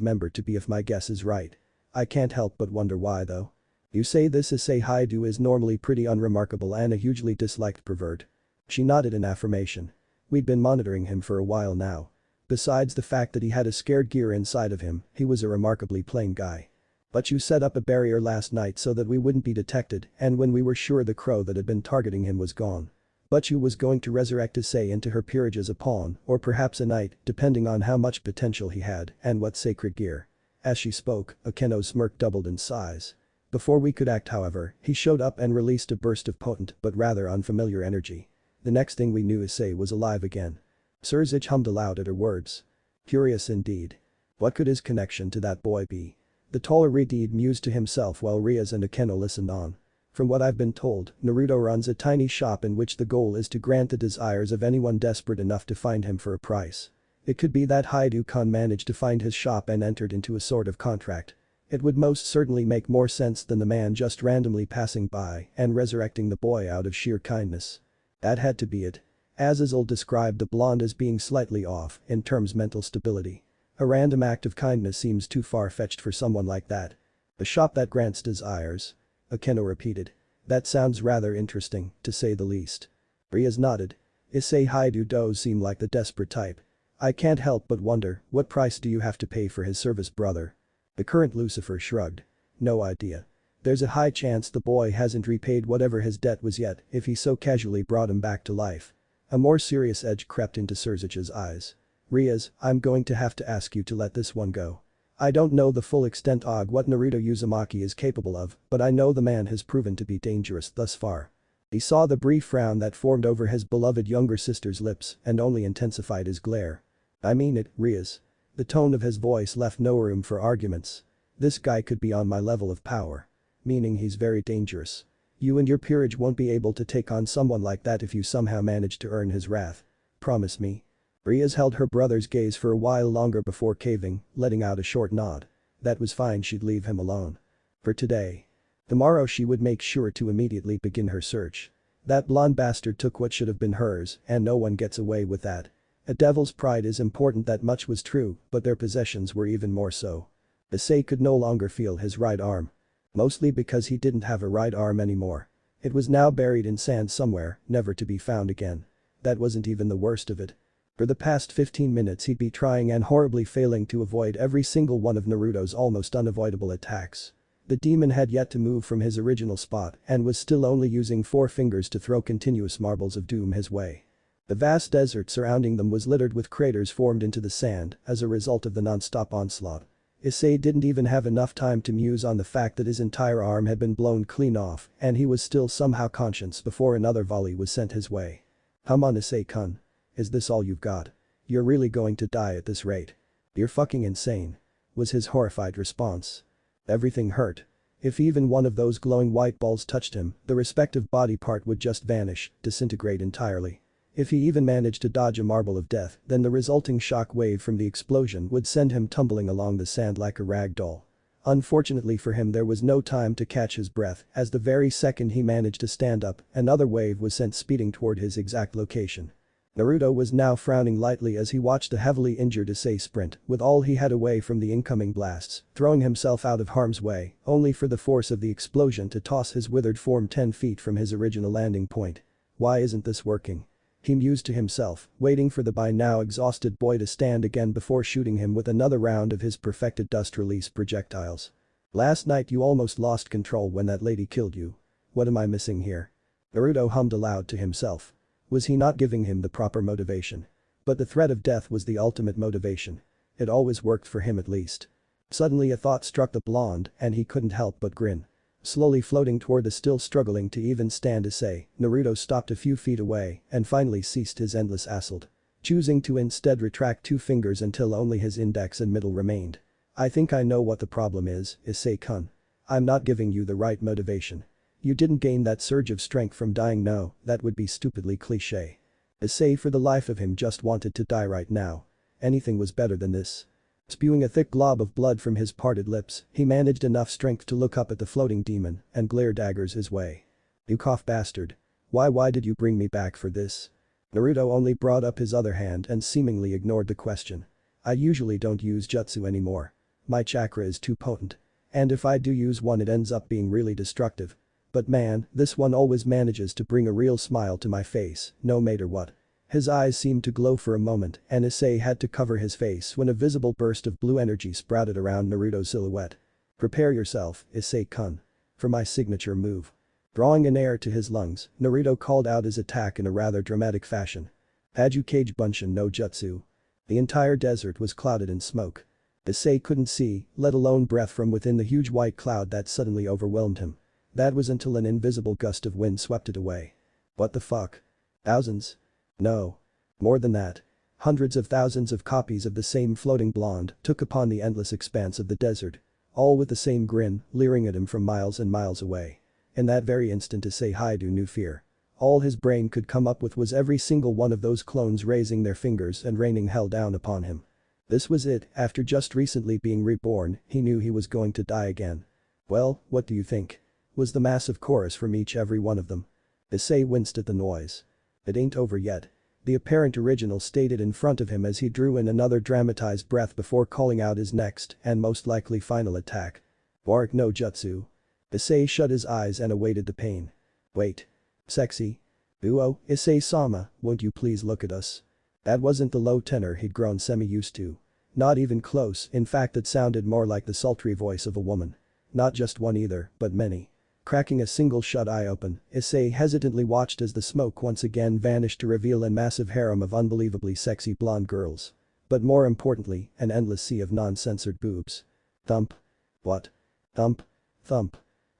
member to be, if my guess is right. I can't help but wonder why though. You say this Issei Haidu is normally pretty unremarkable and a hugely disliked pervert. She nodded in affirmation. We'd been monitoring him for a while now. Besides the fact that he had a scared gear inside of him, he was a remarkably plain guy. But you set up a barrier last night so that we wouldn't be detected, and when we were sure the crow that had been targeting him was gone. Butchu was going to resurrect Issei into her peerage as a pawn, or perhaps a knight, depending on how much potential he had and what sacred gear. As she spoke, Akeno's smirk doubled in size. Before we could act, however, he showed up and released a burst of potent but rather unfamiliar energy. The next thing we knew, Issei was alive again. Surzic hummed aloud at her words. Curious indeed. What could his connection to that boy be? The taller Redeed mused to himself while Rias and Akeno listened on. From what I've been told, Naruto runs a tiny shop in which the goal is to grant the desires of anyone desperate enough to find him for a price. It could be that Haidu-kun managed to find his shop and entered into a sort of contract. It would most certainly make more sense than the man just randomly passing by and resurrecting the boy out of sheer kindness. That had to be it. Azazel described the blonde as being slightly off in terms of mental stability. A random act of kindness seems too far-fetched for someone like that. A shop that grants desires. Akeno repeated. That sounds rather interesting, to say the least. Rias nodded. Issei Haidu does seem like the desperate type. I can't help but wonder, what price do you have to pay for his service, brother? The current Lucifer shrugged. No idea. There's a high chance the boy hasn't repaid whatever his debt was yet if he so casually brought him back to life. A more serious edge crept into Surzic's eyes. Rias, I'm going to have to ask you to let this one go. I don't know the full extent of what Naruto Uzumaki is capable of, but I know the man has proven to be dangerous thus far. He saw the brief frown that formed over his beloved younger sister's lips and only intensified his glare. I mean it, Rias. The tone of his voice left no room for arguments. This guy could be on my level of power. Meaning he's very dangerous. You and your peerage won't be able to take on someone like that if you somehow manage to earn his wrath. Promise me. Rias held her brother's gaze for a while longer before caving, letting out a short nod. That was fine, she'd leave him alone. For today. Tomorrow she would make sure to immediately begin her search. That blonde bastard took what should have been hers, and no one gets away with that. A devil's pride is important, that much was true, but their possessions were even more so. Issei could no longer feel his right arm. Mostly because he didn't have a right arm anymore. It was now buried in sand somewhere, never to be found again. That wasn't even the worst of it. For the past 15 minutes he'd be trying and horribly failing to avoid every single one of Naruto's almost unavoidable attacks. The demon had yet to move from his original spot and was still only using 4 fingers to throw continuous marbles of doom his way. The vast desert surrounding them was littered with craters formed into the sand as a result of the non-stop onslaught. Issei didn't even have enough time to muse on the fact that his entire arm had been blown clean off and he was still somehow conscious before another volley was sent his way. Come on Issei-kun. Is this all you've got? You're really going to die at this rate. You're fucking insane. Was his horrified response. Everything hurt. If even one of those glowing white balls touched him, the respective body part would just vanish, disintegrate entirely. If he even managed to dodge a marble of death, then the resulting shock wave from the explosion would send him tumbling along the sand like a rag doll. Unfortunately for him there was no time to catch his breath as the very second he managed to stand up, another wave was sent speeding toward his exact location. Naruto was now frowning lightly as he watched the heavily injured Issei sprint with all he had away from the incoming blasts, throwing himself out of harm's way, only for the force of the explosion to toss his withered form 10 feet from his original landing point. Why isn't this working? He mused to himself, waiting for the by now exhausted boy to stand again before shooting him with another round of his perfected dust release projectiles. Last night you almost lost control when that lady killed you. What am I missing here? Naruto hummed aloud to himself. Was he not giving him the proper motivation? But the threat of death was the ultimate motivation. It always worked for him at least. Suddenly a thought struck the blonde and he couldn't help but grin. Slowly floating toward the still struggling to even stand Issei, Naruto stopped a few feet away and finally ceased his endless assault. Choosing to instead retract 2 fingers until only his index and middle remained. I think I know what the problem is, Issei-kun. I'm not giving you the right motivation. You didn't gain that surge of strength from dying. No, that would be stupidly cliché. Issei for the life of him just wanted to die right now. Anything was better than this. Spewing a thick glob of blood from his parted lips, he managed enough strength to look up at the floating demon and glare daggers his way. You cough bastard. Why did you bring me back for this? Naruto only brought up his other hand and seemingly ignored the question. I usually don't use jutsu anymore. My chakra is too potent. And if I do use one it ends up being really destructive. But man, this one always manages to bring a real smile to my face, no matter what. His eyes seemed to glow for a moment and Issei had to cover his face when a visible burst of blue energy sprouted around Naruto's silhouette. Prepare yourself, Issei-kun. For my signature move. Drawing an air to his lungs, Naruto called out his attack in a rather dramatic fashion. Hajukage Bunshin no Jutsu. The entire desert was clouded in smoke. Issei couldn't see, let alone breath from within the huge white cloud that suddenly overwhelmed him. That was until an invisible gust of wind swept it away. What the fuck? Thousands? No. More than that. Hundreds of thousands of copies of the same floating blonde took upon the endless expanse of the desert. All with the same grin, leering at him from miles and miles away. In that very instant Issei Haidu knew fear. All his brain could come up with was every single one of those clones raising their fingers and raining hell down upon him. This was it, after just recently being reborn, he knew he was going to die again. Well, what do you think? Was the massive chorus from every one of them. Issei winced at the noise. It ain't over yet. The apparent original stated in front of him as he drew in another dramatized breath before calling out his next and most likely final attack. Bark no Jutsu. Issei shut his eyes and awaited the pain. Wait. Sexy. Uo, Issei-sama, won't you please look at us? That wasn't the low tenor he'd grown semi-used to. Not even close, in fact it sounded more like the sultry voice of a woman. Not just one either, but many. Cracking a single shut eye open, Issei hesitantly watched as the smoke once again vanished to reveal a massive harem of unbelievably sexy blonde girls. But more importantly, an endless sea of non-censored boobs. Thump. What? Thump. Thump.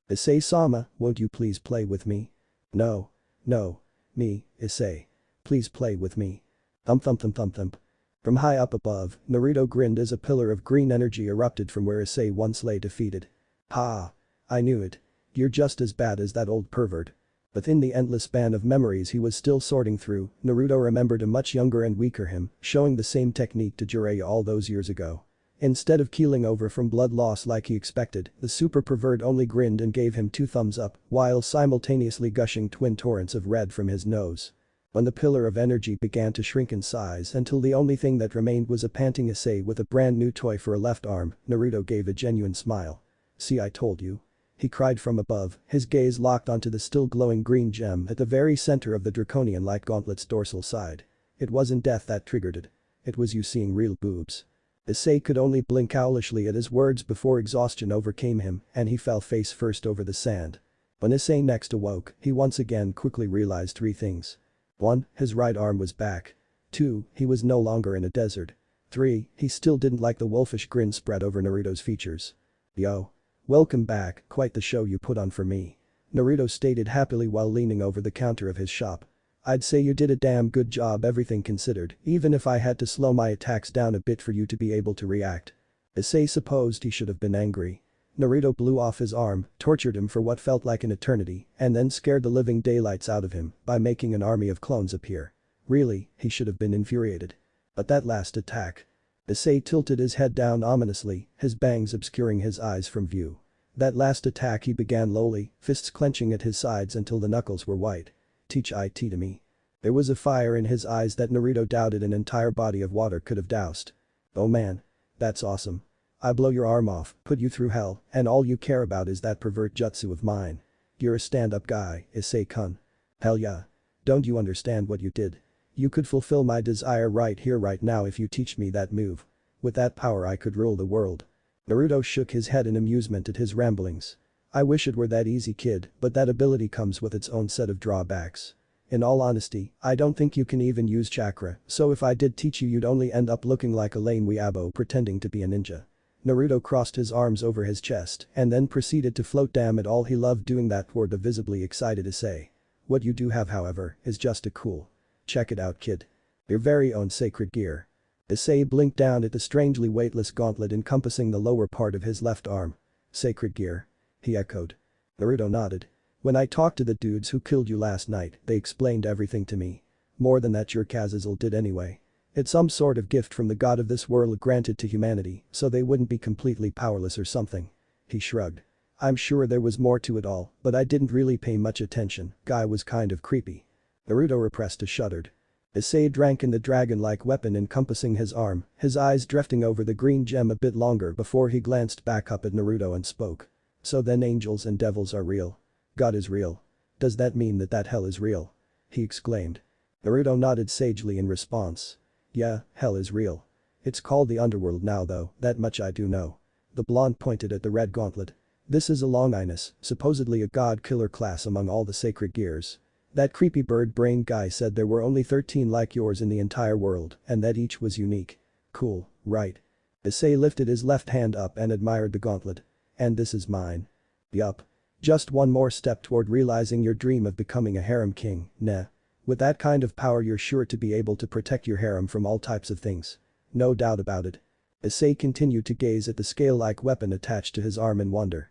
Issei-sama, won't you please play with me? No. No. Me, Issei. Please play with me. Thump thump thump thump thump. From high up above, Naruto grinned as a pillar of green energy erupted from where Issei once lay defeated. Ha! I knew it. You're just as bad as that old pervert. Within the endless span of memories he was still sorting through, Naruto remembered a much younger and weaker him, showing the same technique to Jiraiya all those years ago. Instead of keeling over from blood loss like he expected, the super pervert only grinned and gave him 2 thumbs up, while simultaneously gushing twin torrents of red from his nose. When the pillar of energy began to shrink in size until the only thing that remained was a panting Issei with a brand new toy for a left arm, Naruto gave a genuine smile. See, I told you. He cried from above, his gaze locked onto the still glowing green gem at the very center of the draconian-like gauntlet's dorsal side. It wasn't death that triggered it. It was you seeing real boobs. Issei could only blink owlishly at his words before exhaustion overcame him and he fell face first over the sand. When Issei next awoke, he once again quickly realized 3 things. 1. His right arm was back. 2. He was no longer in a desert. 3. He still didn't like the wolfish grin spread over Naruto's features. Yo. Welcome back, quite the show you put on for me. Naruto stated happily while leaning over the counter of his shop. I'd say you did a damn good job everything considered, even if I had to slow my attacks down a bit for you to be able to react. Issei supposed he should have been angry. Naruto blew off his arm, tortured him for what felt like an eternity, and then scared the living daylights out of him by making an army of clones appear. Really, he should have been infuriated. But that last attack. Issei tilted his head down ominously, his bangs obscuring his eyes from view. That last attack he began lowly, fists clenching at his sides until the knuckles were white. Teach it to me. There was a fire in his eyes that Naruto doubted an entire body of water could have doused. Oh man. That's awesome. I blow your arm off, put you through hell, and all you care about is that pervert jutsu of mine. You're a stand-up guy, Issei-kun. Hell yeah. Don't you understand what you did? You could fulfill my desire right here right now if you teach me that move. With that power I could rule the world. Naruto shook his head in amusement at his ramblings. I wish it were that easy kid, but that ability comes with its own set of drawbacks. In all honesty, I don't think you can even use chakra, so if I did teach you you'd only end up looking like a lame weeaboo pretending to be a ninja. Naruto crossed his arms over his chest and then proceeded to float. Damn it, all he loved doing that toward the visibly excited Issei. What you do have however, is just a cool. Check it out kid. Your very own sacred gear. Issei blinked down at the strangely weightless gauntlet encompassing the lower part of his left arm. Sacred gear? He echoed. Naruto nodded. When I talked to the dudes who killed you last night, they explained everything to me. More than that your Kazazel did anyway. It's some sort of gift from the god of this world granted to humanity, so they wouldn't be completely powerless or something. He shrugged. I'm sure there was more to it all, but I didn't really pay much attention, guy was kind of creepy. Naruto repressed a shuddered. Issei drank in the dragon-like weapon encompassing his arm, his eyes drifting over the green gem a bit longer before he glanced back up at Naruto and spoke. So then angels and devils are real. God is real. Does that mean that hell is real? He exclaimed. Naruto nodded sagely in response. Yeah, hell is real. It's called the underworld now though, that much I do know. The blonde pointed at the red gauntlet. This is a Longinus, supposedly a god-killer class among all the sacred gears. That creepy bird-brained guy said there were only 13 like yours in the entire world, and that each was unique. Cool, right? Issei lifted his left hand up and admired the gauntlet. And this is mine. Yup. Just one more step toward realizing your dream of becoming a harem king, nah. With that kind of power you're sure to be able to protect your harem from all types of things. No doubt about it. Issei continued to gaze at the scale-like weapon attached to his arm in wonder.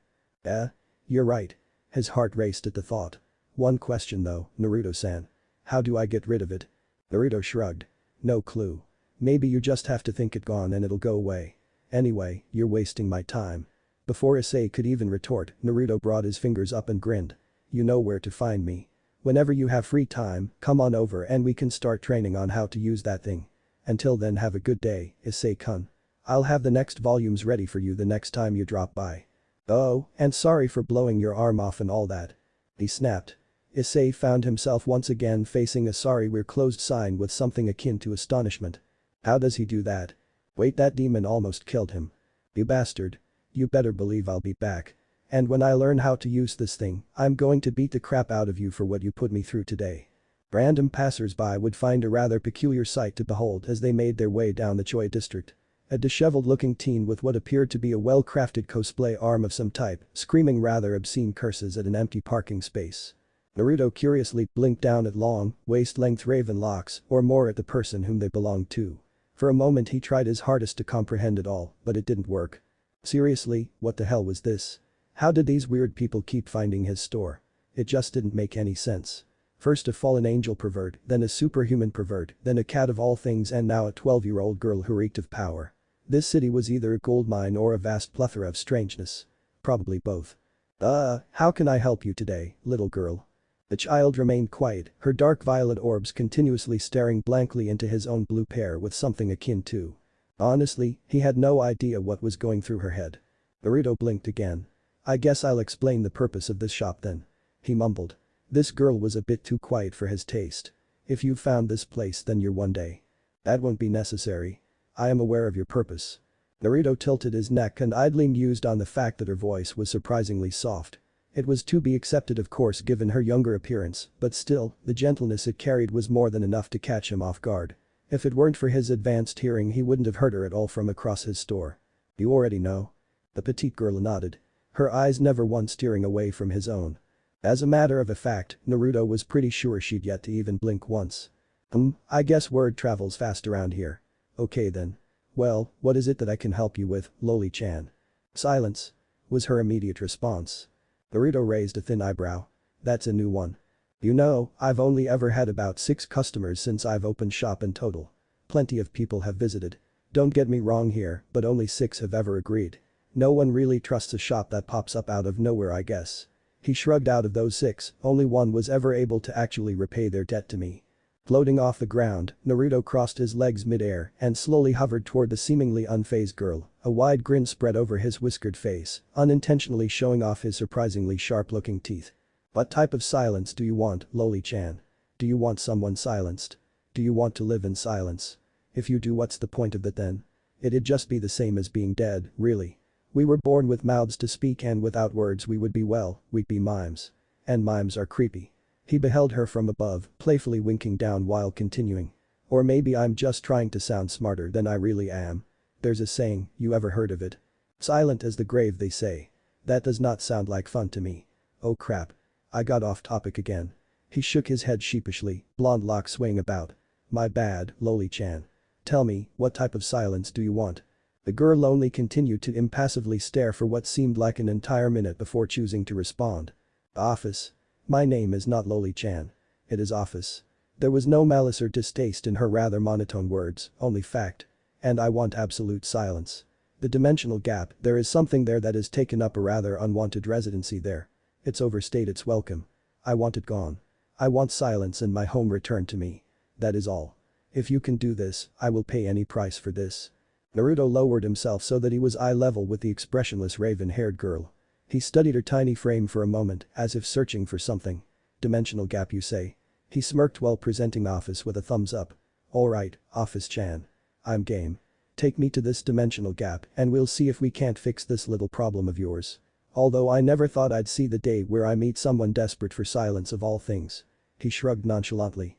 You're right. His heart raced at the thought. One question though, Naruto-san. How do I get rid of it? Naruto shrugged. No clue. Maybe you just have to think it gone and it'll go away. Anyway, you're wasting my time. Before Issei could even retort, Naruto brought his fingers up and grinned. You know where to find me. Whenever you have free time, come on over and we can start training on how to use that thing. Until then have a good day, Issei-kun. I'll have the next volumes ready for you the next time you drop by. Oh, and sorry for blowing your arm off and all that. He snapped. Issei found himself once again facing a sorry we're closed sign with something akin to astonishment. How does he do that? Wait, that demon almost killed him. You bastard. You better believe I'll be back. And when I learn how to use this thing, I'm going to beat the crap out of you for what you put me through today. Random passers-by would find a rather peculiar sight to behold as they made their way down the Choi district. A disheveled-looking teen with what appeared to be a well-crafted cosplay arm of some type, screaming rather obscene curses at an empty parking space. Naruto curiously blinked down at long, waist-length raven locks, or more at the person whom they belonged to. For a moment he tried his hardest to comprehend it all, but it didn't work. Seriously, what the hell was this? How did these weird people keep finding his store? It just didn't make any sense. First a fallen angel pervert, then a superhuman pervert, then a cat of all things and now a 12-year-old girl who reeked of power. This city was either a goldmine or a vast plethora of strangeness. Probably both. How can I help you today, little girl? The child remained quiet, her dark violet orbs continuously staring blankly into his own blue pair with something akin to. Honestly, he had no idea what was going through her head. Naruto blinked again. I guess I'll explain the purpose of this shop then. He mumbled. This girl was a bit too quiet for his taste. If you found this place then you're one day. That won't be necessary. I am aware of your purpose. Naruto tilted his neck and idly mused on the fact that her voice was surprisingly soft. It was to be accepted of course given her younger appearance, but still, the gentleness it carried was more than enough to catch him off guard. If it weren't for his advanced hearing he wouldn't have heard her at all from across his store. You already know? The petite girl nodded. Her eyes never once steering away from his own. As a matter of fact, Naruto was pretty sure she'd yet to even blink once. I guess word travels fast around here. Okay then. Well, what is it that I can help you with, Loli-chan? Silence. Was her immediate response. Naruto raised a thin eyebrow. That's a new one. You know, I've only ever had about 6 customers since I've opened shop in total. Plenty of people have visited. Don't get me wrong here, but only 6 have ever agreed. No one really trusts a shop that pops up out of nowhere, I guess. He shrugged. Out of those 6, only one was ever able to actually repay their debt to me. Floating off the ground, Naruto crossed his legs mid-air and slowly hovered toward the seemingly unfazed girl, a wide grin spread over his whiskered face, unintentionally showing off his surprisingly sharp-looking teeth. What type of silence do you want, Loli-chan? Do you want someone silenced? Do you want to live in silence? If you do, what's the point of it then? It'd just be the same as being dead, really. We were born with mouths to speak and without words we'd be mimes. And mimes are creepy. He beheld her from above, playfully winking down while continuing. Or maybe I'm just trying to sound smarter than I really am. There's a saying, you ever heard of it? Silent as the grave, they say. That does not sound like fun to me. Oh crap. I got off topic again. He shook his head sheepishly, blonde locks swaying about. My bad, Loli-chan. Tell me, what type of silence do you want? The girl only continued to impassively stare for what seemed like an entire minute before choosing to respond. Office. My name is not Loli-chan. It is Office. There was no malice or distaste in her rather monotone words, only fact. And I want absolute silence. The dimensional gap, there is something there that has taken up a rather unwanted residency there. It's overstayed its welcome. I want it gone. I want silence and my home returned to me. That is all. If you can do this, I will pay any price for this. Naruto lowered himself so that he was eye level with the expressionless raven-haired girl. He studied her tiny frame for a moment, as if searching for something. Dimensional gap, you say? He smirked while presenting Office with a thumbs up. Alright, Office-chan. I'm game. Take me to this dimensional gap and we'll see if we can't fix this little problem of yours. Although I never thought I'd see the day where I meet someone desperate for silence of all things. He shrugged nonchalantly.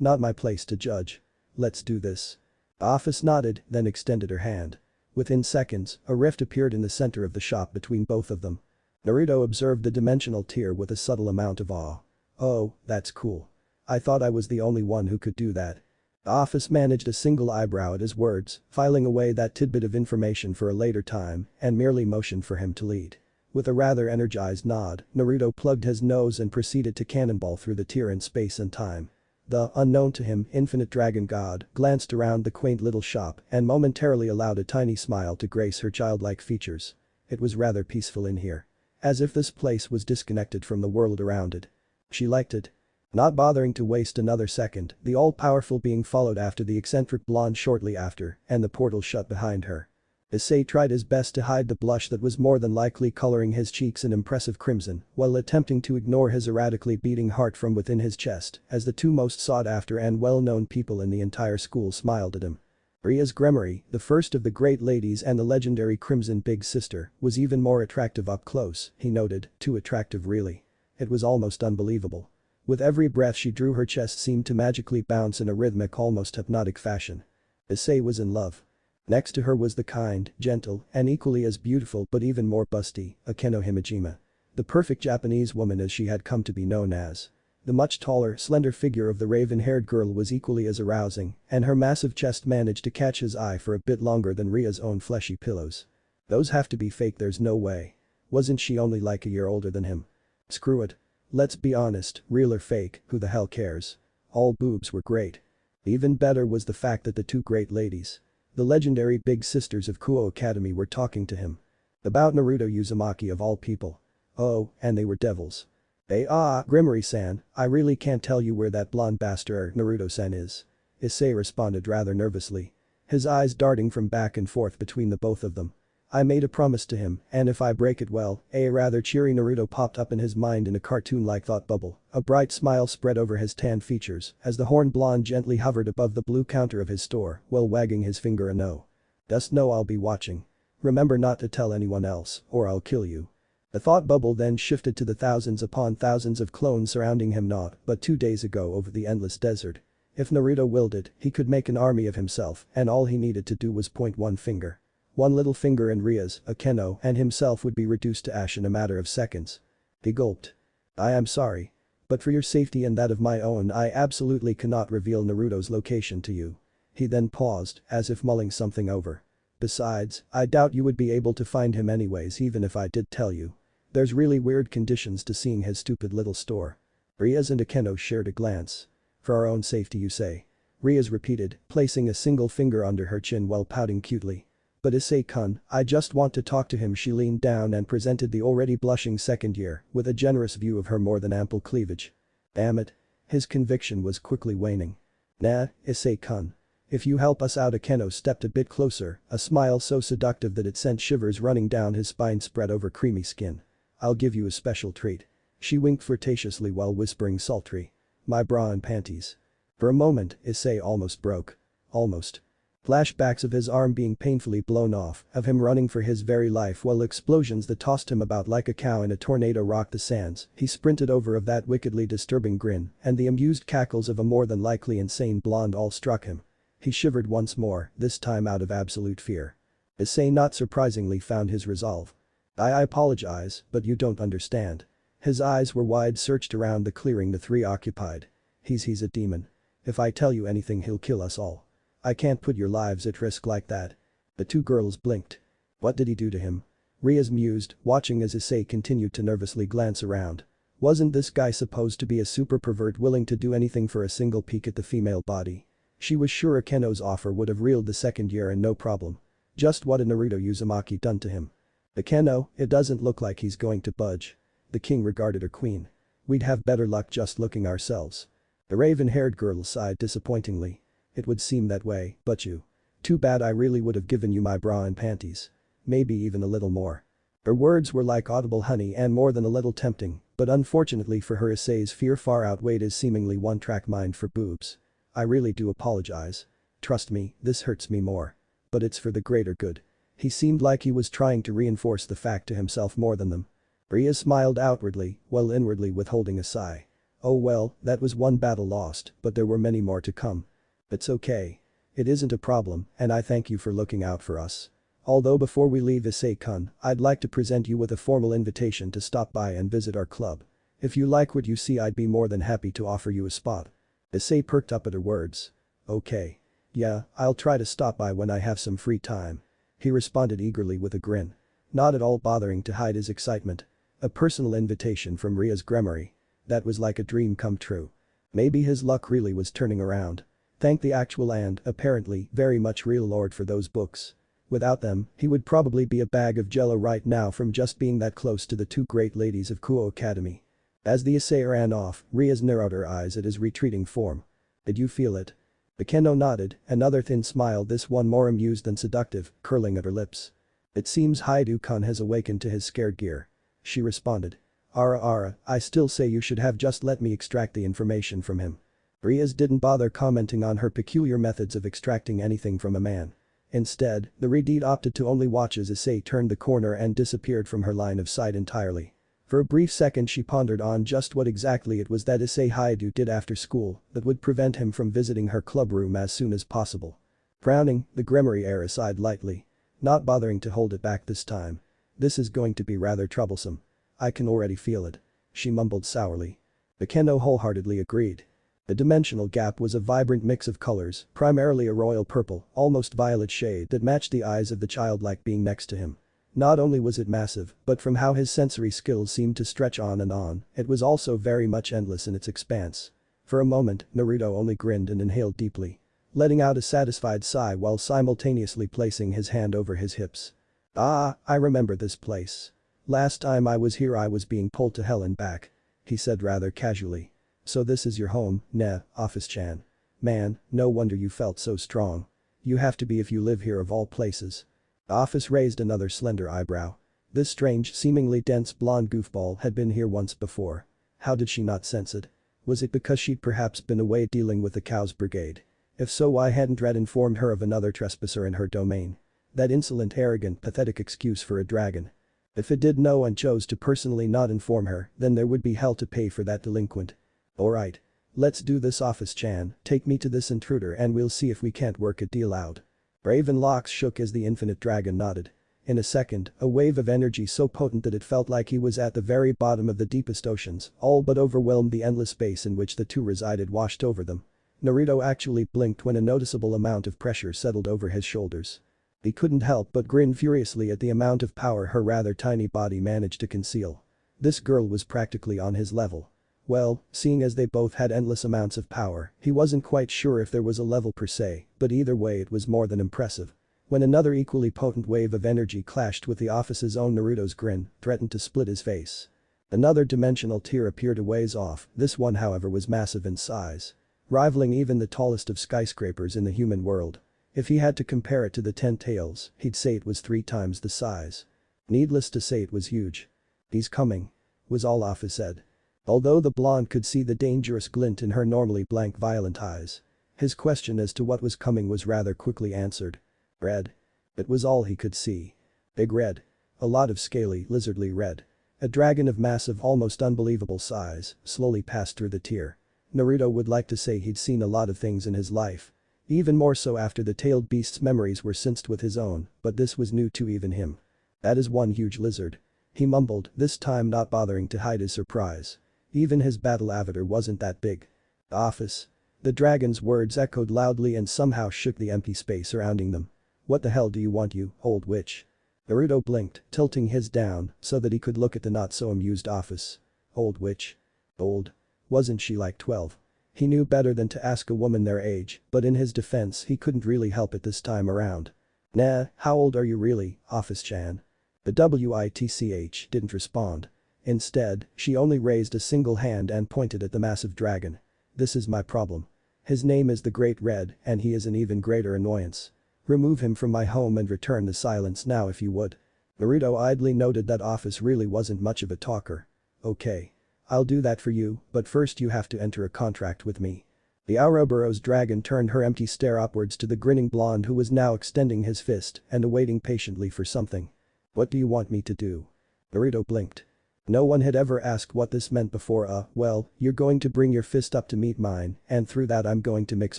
Not my place to judge. Let's do this. Office nodded, then extended her hand. Within seconds, a rift appeared in the center of the shop between both of them. Naruto observed the dimensional tier with a subtle amount of awe. Oh, that's cool. I thought I was the only one who could do that. Office managed a single eyebrow at his words, filing away that tidbit of information for a later time and merely motioned for him to lead. With a rather energized nod, Naruto plugged his nose and proceeded to cannonball through the tier in space and time. The, unknown to him, infinite dragon god glanced around the quaint little shop and momentarily allowed a tiny smile to grace her childlike features. It was rather peaceful in here. As if this place was disconnected from the world around it. She liked it. Not bothering to waste another second, the all-powerful being followed after the eccentric blonde shortly after, and the portal shut behind her. Issei tried his best to hide the blush that was more than likely coloring his cheeks an impressive crimson, while attempting to ignore his erratically beating heart from within his chest, as the 2 most sought-after and well-known people in the entire school smiled at him. Rias Gremory, the first of the great ladies and the legendary Crimson Big Sister, was even more attractive up close, he noted, too attractive really. It was almost unbelievable. With every breath she drew, her chest seemed to magically bounce in a rhythmic, almost hypnotic fashion. Issei was in love. Next to her was the kind, gentle, and equally as beautiful but even more busty, Akeno Himejima. The perfect Japanese woman as she had come to be known as. The much taller, slender figure of the raven-haired girl was equally as arousing, and her massive chest managed to catch his eye for a bit longer than Ria's own fleshy pillows. Those have to be fake, there's no way. Wasn't she only like a year older than him? Screw it. Let's be honest, real or fake, who the hell cares? All boobs were great. Even better was the fact that the 2 great ladies, the legendary big sisters of Kuo Academy, were talking to him. About Naruto Uzumaki of all people. Oh, and they were devils. Gremory-san, I really can't tell you where that blonde bastard Naruto-san is. Issei responded rather nervously. His eyes darting from back and forth between the both of them. I made a promise to him, and if I break it, well, a rather cheery Naruto popped up in his mind in a cartoon-like thought bubble. A bright smile spread over his tanned features as the horned blonde gently hovered above the blue counter of his store while wagging his finger a no. Just know I'll be watching. Remember not to tell anyone else, or I'll kill you. The thought bubble then shifted to the thousands upon thousands of clones surrounding him not but 2 days ago over the endless desert. If Naruto willed it, he could make an army of himself and all he needed to do was point one finger. One little finger and Rias, Akeno and himself would be reduced to ash in a matter of seconds. He gulped. I am sorry. But for your safety and that of my own I absolutely cannot reveal Naruto's location to you. He then paused, as if mulling something over. Besides, I doubt you would be able to find him anyways even if I did tell you. There's really weird conditions to seeing his stupid little store. Rias and Akeno shared a glance. For our own safety you say. Rias repeated, placing a single finger under her chin while pouting cutely. But Issei-kun, I just want to talk to him. She leaned down and presented the already blushing second year with a generous view of her more than ample cleavage. Damn it. His conviction was quickly waning. Nah, Issei-kun. If you help us out. Akeno stepped a bit closer, a smile so seductive that it sent shivers running down his spine spread over creamy skin. I'll give you a special treat. She winked flirtatiously while whispering sultry. My bra and panties. For a moment, Issei almost broke. Almost. Flashbacks of his arm being painfully blown off, of him running for his very life while explosions that tossed him about like a cow in a tornado rocked the sands, he sprinted over of that wickedly disturbing grin, and the amused cackles of a more than likely insane blonde all struck him. He shivered once more, this time out of absolute fear. Issei not surprisingly found his resolve. I apologize, but you don't understand. His eyes were wide searched around the clearing the three occupied. He's a demon. If I tell you anything he'll kill us all. I can't put your lives at risk like that. The two girls blinked. What did he do to him? Rias mused, watching as Issei continued to nervously glance around. Wasn't this guy supposed to be a super pervert willing to do anything for a single peek at the female body? She was sure Akeno's offer would have reeled the second year and no problem. Just what a Naruto Uzumaki done to him. Akeno, it doesn't look like he's going to budge. The king regarded her queen. We'd have better luck just looking ourselves. The raven-haired girl sighed disappointingly. It would seem that way, but you. Too bad. I really would have given you my bra and panties. Maybe even a little more. Her words were like audible honey and more than a little tempting, but unfortunately for her Issei's fear far outweighed his seemingly one-track mind for boobs. I really do apologize. Trust me, this hurts me more. But it's for the greater good. He seemed like he was trying to reinforce the fact to himself more than them. Rias smiled outwardly, while inwardly withholding a sigh. Oh well, that was one battle lost, but there were many more to come. It's okay. It isn't a problem, and I thank you for looking out for us. Although before we leave Issei-kun, I'd like to present you with a formal invitation to stop by and visit our club. If you like what you see I'd be more than happy to offer you a spot. Issei perked up at her words. Okay. Yeah, I'll try to stop by when I have some free time. He responded eagerly with a grin. Not at all bothering to hide his excitement. A personal invitation from Rias Gremory. That was like a dream come true. Maybe his luck really was turning around. Thank the actual and, apparently, very much real Lord for those books. Without them, he would probably be a bag of jello right now from just being that close to the two great ladies of Kuo Academy. As the Issei ran off, Rias narrowed her eyes at his retreating form. Did you feel it? Akeno nodded, another thin smile, this one more amused than seductive, curling at her lips. It seems Haidu-kun has awakened to his scared gear. She responded. Ara, I still say you should have just let me extract the information from him. Rias didn't bother commenting on her peculiar methods of extracting anything from a man. Instead, the Redeed opted to only watch as Issei turned the corner and disappeared from her line of sight entirely. For a brief second she pondered on just what exactly it was that Issei Haidu did after school that would prevent him from visiting her club room as soon as possible. Frowning, the Gremory heir sighed lightly. Not bothering to hold it back this time. This is going to be rather troublesome. I can already feel it. She mumbled sourly. Akeno wholeheartedly agreed. The dimensional gap was a vibrant mix of colors, primarily a royal purple, almost violet shade that matched the eyes of the childlike being next to him. Not only was it massive, but from how his sensory skills seemed to stretch on and on, it was also very much endless in its expanse. For a moment, Naruto only grinned and inhaled deeply. Letting out a satisfied sigh while simultaneously placing his hand over his hips. Ah, I remember this place. Last time I was here I was being pulled to hell and back. He said rather casually. So this is your home, nah, Office-chan. Man, no wonder you felt so strong. You have to be if you live here of all places. Office raised another slender eyebrow. This strange, seemingly dense blonde goofball had been here once before. How did she not sense it? Was it because she'd perhaps been away dealing with the Cows Brigade? If so, why hadn't Red informed her of another trespasser in her domain? That insolent, arrogant, pathetic excuse for a dragon. If it did know and chose to personally not inform her, then there would be hell to pay for that delinquent. Alright. Let's do this, Office-chan, take me to this intruder and we'll see if we can't work a deal out. Raven locks shook as the infinite dragon nodded. In a second, a wave of energy so potent that it felt like he was at the very bottom of the deepest oceans, all but overwhelmed the endless space in which the two resided washed over them. Naruto actually blinked when a noticeable amount of pressure settled over his shoulders. He couldn't help but grin furiously at the amount of power her rather tiny body managed to conceal. This girl was practically on his level. Well, seeing as they both had endless amounts of power, he wasn't quite sure if there was a level per se, but either way it was more than impressive. When another equally potent wave of energy clashed with the office's own, Naruto's grin threatened to split his face. Another dimensional tier appeared a ways off, this one however was massive in size. Rivaling even the tallest of skyscrapers in the human world. If he had to compare it to the 10 tails, he'd say it was 3 times the size. Needless to say it was huge. "He's coming," was all Office said. Although the blonde could see the dangerous glint in her normally blank violent eyes. His question as to what was coming was rather quickly answered. Red. It was all he could see. Big red. A lot of scaly, lizardly red. A dragon of massive, almost unbelievable size slowly passed through the tier. Naruto would like to say he'd seen a lot of things in his life. Even more so after the tailed beast's memories were synced with his own, but this was new to even him. "That is one huge lizard," he mumbled, this time not bothering to hide his surprise. Even his battle avatar wasn't that big. "Office." The dragon's words echoed loudly and somehow shook the empty space surrounding them. "What the hell do you want, you old witch?" Naruto blinked, tilting his down so that he could look at the not-so-amused Office. Old witch? Old? Wasn't she like 12? He knew better than to ask a woman their age, but in his defense he couldn't really help it this time around. "Nah, how old are you really, Office-chan?" The WITCH didn't respond. Instead, she only raised a single hand and pointed at the massive dragon. "This is my problem. His name is the Great Red and he is an even greater annoyance. Remove him from my home and return the silence now if you would." Naruto idly noted that Office really wasn't much of a talker. "Okay. I'll do that for you, but first you have to enter a contract with me." The Ouroboros dragon turned her empty stare upwards to the grinning blonde who was now extending his fist and awaiting patiently for something. "What do you want me to do?" Naruto blinked. No one had ever asked what this meant before. Well, you're going to bring your fist up to meet mine and through that I'm going to mix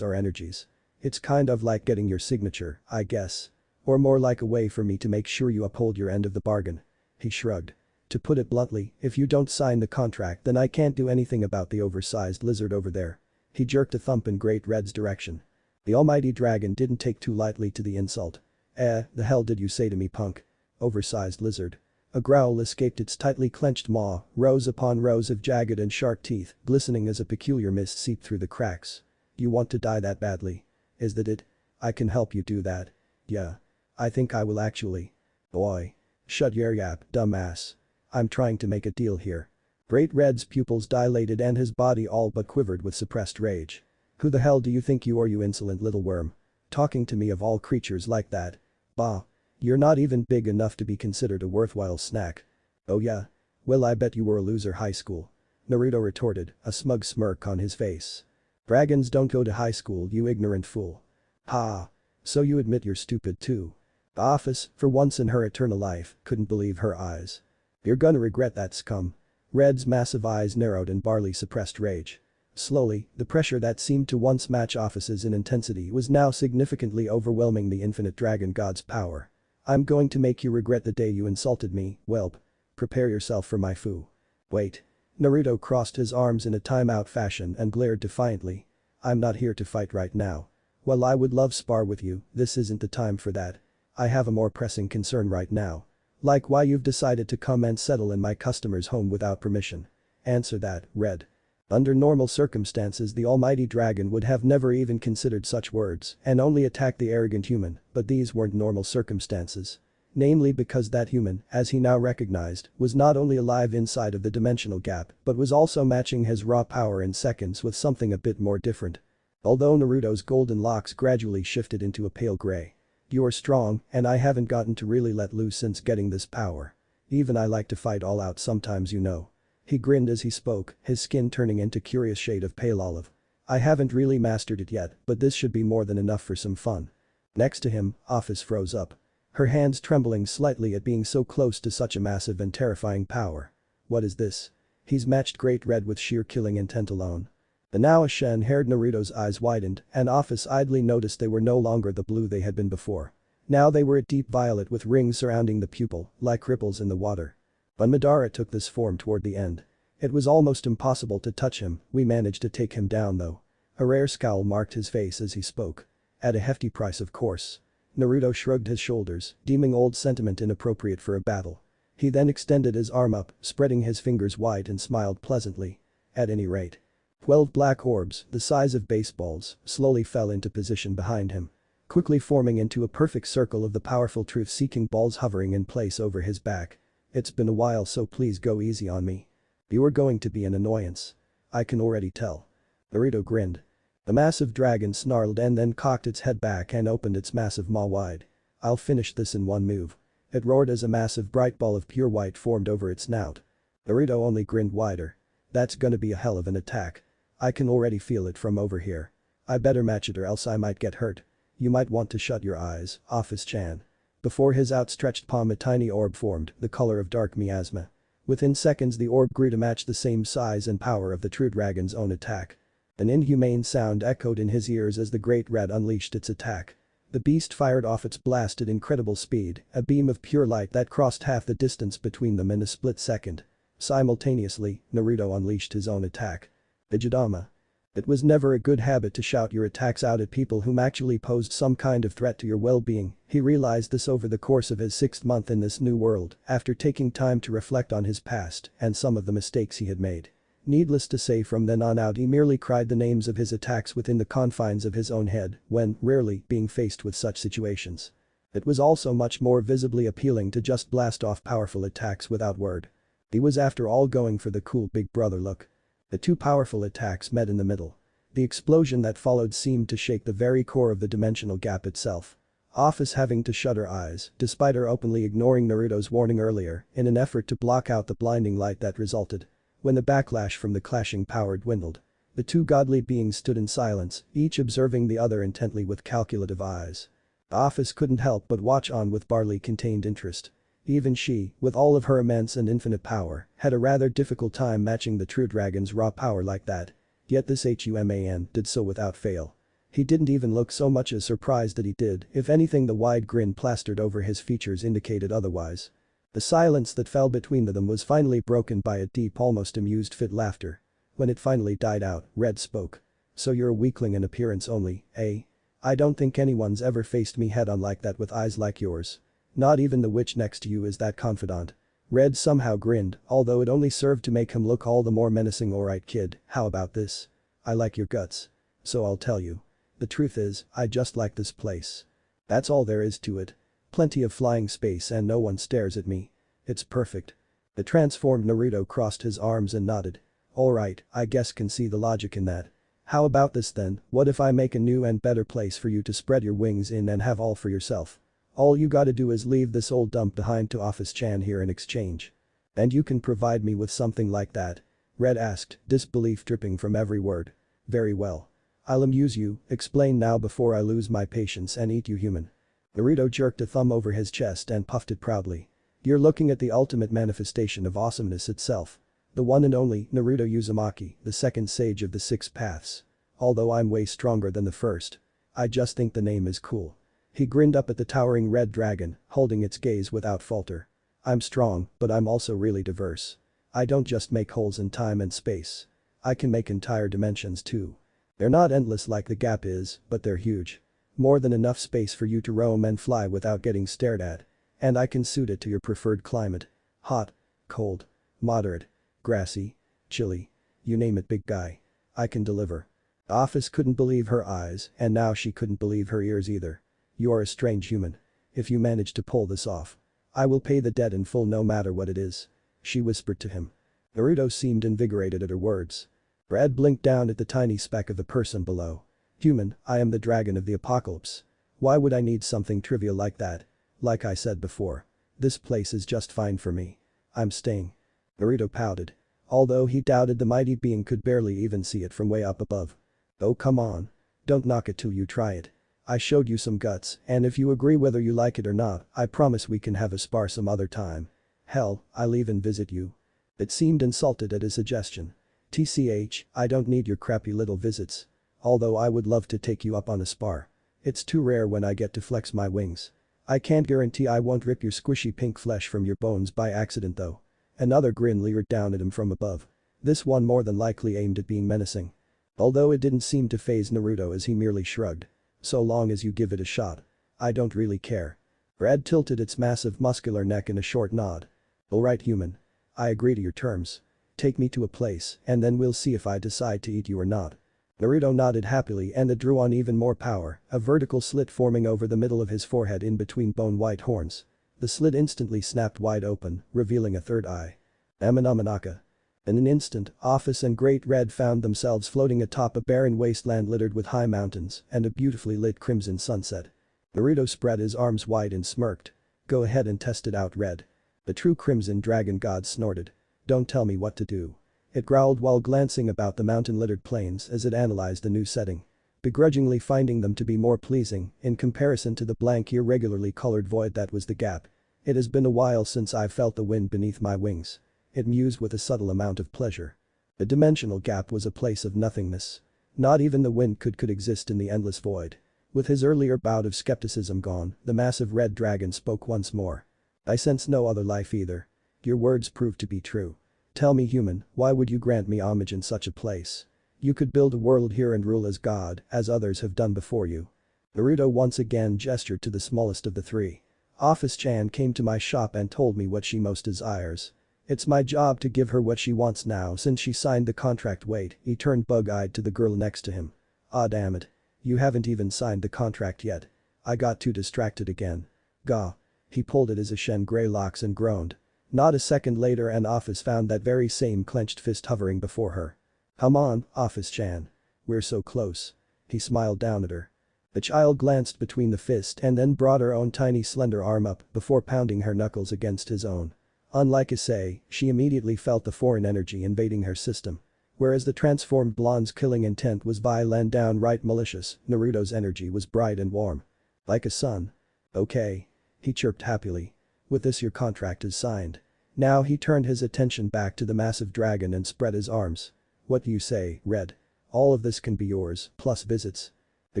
our energies. It's kind of like getting your signature, I guess. Or more like a way for me to make sure you uphold your end of the bargain." He shrugged. "To put it bluntly, if you don't sign the contract then I can't do anything about the oversized lizard over there." He jerked a thumb in Great Red's direction. The almighty dragon didn't take too lightly to the insult. The hell did you say to me, punk? Oversized lizard." A growl escaped its tightly clenched maw, rows upon rows of jagged and sharp teeth, glistening as a peculiar mist seeped through the cracks. "You want to die that badly? Is that it? I can help you do that. Yeah. I think I will actually." "Boy. Shut your yap, dumbass. I'm trying to make a deal here." Great Red's pupils dilated and his body all but quivered with suppressed rage. "Who the hell do you think you are, you insolent little worm? Talking to me of all creatures like that? Bah. You're not even big enough to be considered a worthwhile snack." "Oh yeah? Well I bet you were a loser high school." Naruto retorted, a smug smirk on his face. "Dragons don't go to high school, you ignorant fool." "Ha. So you admit you're stupid too." The Office, for once in her eternal life, couldn't believe her eyes. "You're gonna regret that, scum." Red's massive eyes narrowed in barely suppressed rage. Slowly, the pressure that seemed to once match Office's in intensity was now significantly overwhelming the infinite dragon god's power. "I'm going to make you regret the day you insulted me, whelp. Prepare yourself for my foo." "Wait." Naruto crossed his arms in a timeout fashion and glared defiantly. "I'm not here to fight right now. While I would love spar with you, this isn't the time for that. I have a more pressing concern right now. Like why you've decided to come and settle in my customer's home without permission. Answer that, Red." Under normal circumstances the almighty dragon would have never even considered such words and only attacked the arrogant human, but these weren't normal circumstances. Namely because that human, as he now recognized, was not only alive inside of the dimensional gap but was also matching his raw power in seconds with something a bit more different. Although Naruto's golden locks gradually shifted into a pale gray. "You are strong and I haven't gotten to really let loose since getting this power. Even I like to fight all out sometimes, you know." He grinned as he spoke, his skin turning into curious shade of pale olive. "I haven't really mastered it yet, but this should be more than enough for some fun." Next to him, Office froze up. Her hands trembling slightly at being so close to such a massive and terrifying power. "What is this?" He's matched Great Red with sheer killing intent alone. The now ashen-haired Naruto's eyes widened, and Office idly noticed they were no longer the blue they had been before. Now they were a deep violet with rings surrounding the pupil, like ripples in the water. When Madara took this form toward the end. It was almost impossible to touch him, we managed to take him down though. A rare scowl marked his face as he spoke. At a hefty price of course. Naruto shrugged his shoulders, deeming old sentiment inappropriate for a battle. He then extended his arm up, spreading his fingers wide and smiled pleasantly. At any rate. 12 black orbs, the size of baseballs, slowly fell into position behind him. Quickly forming into a perfect circle of the powerful truth-seeking balls hovering in place over his back. It's been a while, so please go easy on me. You are going to be an annoyance. I can already tell. Naruto grinned. The massive dragon snarled and then cocked its head back and opened its massive maw wide. I'll finish this in one move. It roared as a massive bright ball of pure white formed over its snout. Naruto only grinned wider. That's gonna be a hell of an attack. I can already feel it from over here. I better match it or else I might get hurt. You might want to shut your eyes, Office-chan. Before his outstretched palm a tiny orb formed, the color of dark miasma. Within seconds the orb grew to match the same size and power of the true dragon's own attack. An inhumane sound echoed in his ears as the great rat unleashed its attack. The beast fired off its blast at incredible speed, a beam of pure light that crossed half the distance between them in a split second. Simultaneously, Naruto unleashed his own attack. Ijidama. It was never a good habit to shout your attacks out at people whom actually posed some kind of threat to your well-being. He realized this over the course of his 6th month in this new world, after taking time to reflect on his past and some of the mistakes he had made. Needless to say, from then on out he merely cried the names of his attacks within the confines of his own head when, rarely, being faced with such situations. It was also much more visibly appealing to just blast off powerful attacks without word. He was after all going for the cool big brother look. The two powerful attacks met in the middle. The explosion that followed seemed to shake the very core of the dimensional gap itself. Office having to shut her eyes, despite her openly ignoring Naruto's warning earlier, in an effort to block out the blinding light that resulted. When the backlash from the clashing power dwindled. The two godly beings stood in silence, each observing the other intently with calculative eyes. Office couldn't help but watch on with barely contained interest. Even she, with all of her immense and infinite power, had a rather difficult time matching the true dragon's raw power like that. Yet this human did so without fail. He didn't even look so much as surprised that he did, if anything the wide grin plastered over his features indicated otherwise. The silence that fell between them was finally broken by a deep, almost amused fit laughter. When it finally died out, Red spoke. So you're a weakling in appearance only, eh? I don't think anyone's ever faced me head on like that with eyes like yours. Not even the witch next to you is that confidant. Red somehow grinned, although it only served to make him look all the more menacing. Alright kid, how about this? I like your guts. So I'll tell you. The truth is, I just like this place. That's all there is to it. Plenty of flying space and no one stares at me. It's perfect. The transformed Naruto crossed his arms and nodded. Alright, I guess can see the logic in that. How about this then, what if I make a new and better place for you to spread your wings in and have all for yourself? All you gotta do is leave this old dump behind to Office-chan here in exchange. And you can provide me with something like that? Red asked, disbelief dripping from every word. Very well. I'll amuse you, explain now before I lose my patience and eat you human. Naruto jerked a thumb over his chest and puffed it proudly. You're looking at the ultimate manifestation of awesomeness itself. The one and only Naruto Uzumaki, the second sage of the 6 paths. Although I'm way stronger than the first. I just think the name is cool. He grinned up at the towering red dragon, holding its gaze without falter. I'm strong, but I'm also really diverse. I don't just make holes in time and space. I can make entire dimensions too. They're not endless like the gap is, but they're huge. More than enough space for you to roam and fly without getting stared at. And I can suit it to your preferred climate. Hot, cold, moderate, grassy, chilly. You name it, big guy. I can deliver. Office couldn't believe her eyes, and now she couldn't believe her ears either. You are a strange human. If you manage to pull this off. I will pay the debt in full no matter what it is. She whispered to him. Naruto seemed invigorated at her words. Red blinked down at the tiny speck of the person below. Human, I am the dragon of the apocalypse. Why would I need something trivial like that? Like I said before. This place is just fine for me. I'm staying. Naruto pouted. Although he doubted the mighty being could barely even see it from way up above. Oh come on. Don't knock it till you try it. I showed you some guts, and if you agree whether you like it or not, I promise we can have a spar some other time. Hell, I'll even visit you. It seemed insulted at his suggestion. TCH, I don't need your crappy little visits. Although I would love to take you up on a spar. It's too rare when I get to flex my wings. I can't guarantee I won't rip your squishy pink flesh from your bones by accident though. Another grin leered down at him from above. This one more than likely aimed at being menacing. Although it didn't seem to faze Naruto as he merely shrugged. So long as you give it a shot. I don't really care. Red tilted its massive muscular neck in a short nod. Alright human. I agree to your terms. Take me to a place and then we'll see if I decide to eat you or not. Naruto nodded happily and it drew on even more power, a vertical slit forming over the middle of his forehead in between bone-white horns. The slit instantly snapped wide open, revealing a third eye. Amanamanaka. In an instant, Office and Great Red found themselves floating atop a barren wasteland littered with high mountains and a beautifully lit crimson sunset. Naruto spread his arms wide and smirked. Go ahead and test it out, Red. The true crimson dragon god snorted. Don't tell me what to do. It growled while glancing about the mountain-littered plains as it analyzed the new setting. Begrudgingly finding them to be more pleasing in comparison to the blank irregularly colored void that was the gap. It has been a while since I've felt the wind beneath my wings. It mused with a subtle amount of pleasure. The dimensional gap was a place of nothingness. Not even the wind could exist in the endless void. With his earlier bout of skepticism gone, the massive red dragon spoke once more. I sense no other life either. Your words prove to be true. Tell me human, why would you grant me homage in such a place? You could build a world here and rule as god, as others have done before you. Naruto once again gestured to the smallest of the three. Office-chan came to my shop and told me what she most desires. It's my job to give her what she wants now since she signed the contract. Wait, he turned bug-eyed to the girl next to him. Ah damn it. You haven't even signed the contract yet. I got too distracted again. Gah. He pulled at his ashen grey locks and groaned. Not a second later and Office found that very same clenched fist hovering before her. Come on, Office-chan. We're so close. He smiled down at her. The child glanced between the fist and then brought her own tiny slender arm up before pounding her knuckles against his own. Unlike Issei, she immediately felt the foreign energy invading her system. Whereas the transformed blonde's killing intent was vile and downright malicious, Naruto's energy was bright and warm. Like a sun. Okay. He chirped happily. With this your contract is signed. Now he turned his attention back to the massive dragon and spread his arms. What do you say, Red? All of this can be yours, plus visits. The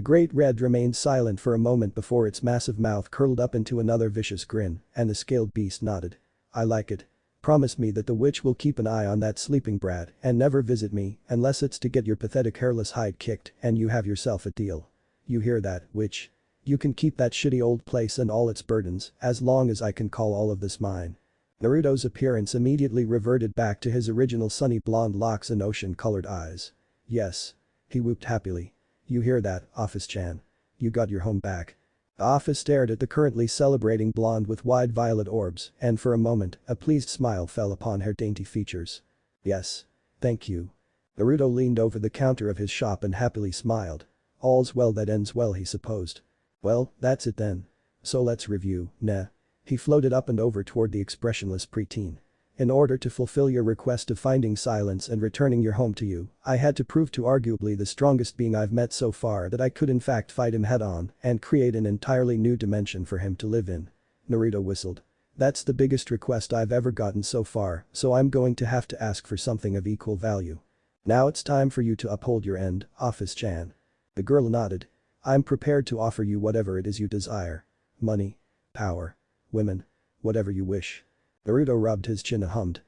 Great Red remained silent for a moment before its massive mouth curled up into another vicious grin, and the scaled beast nodded. I like it. Promise me that the witch will keep an eye on that sleeping brat and never visit me unless it's to get your pathetic hairless hide kicked and you have yourself a deal. You hear that, witch? You can keep that shitty old place and all its burdens as long as I can call all of this mine. Naruto's appearance immediately reverted back to his original sunny blonde locks and ocean-colored eyes. Yes. He whooped happily. You hear that, Office-chan? You got your home back. Office stared at the currently celebrating blonde with wide violet orbs and for a moment, a pleased smile fell upon her dainty features. Yes. Thank you. Naruto leaned over the counter of his shop and happily smiled. All's well that ends well, he supposed. Well, that's it then. So let's review, nah. He floated up and over toward the expressionless preteen. In order to fulfill your request of finding silence and returning your home to you, I had to prove to arguably the strongest being I've met so far that I could in fact fight him head-on and create an entirely new dimension for him to live in. Naruto whistled. That's the biggest request I've ever gotten so far, so I'm going to have to ask for something of equal value. Now it's time for you to uphold your end, Office-chan. The girl nodded. I'm prepared to offer you whatever it is you desire. Money. Power. Women. Whatever you wish. Naruto rubbed his chin and hummed.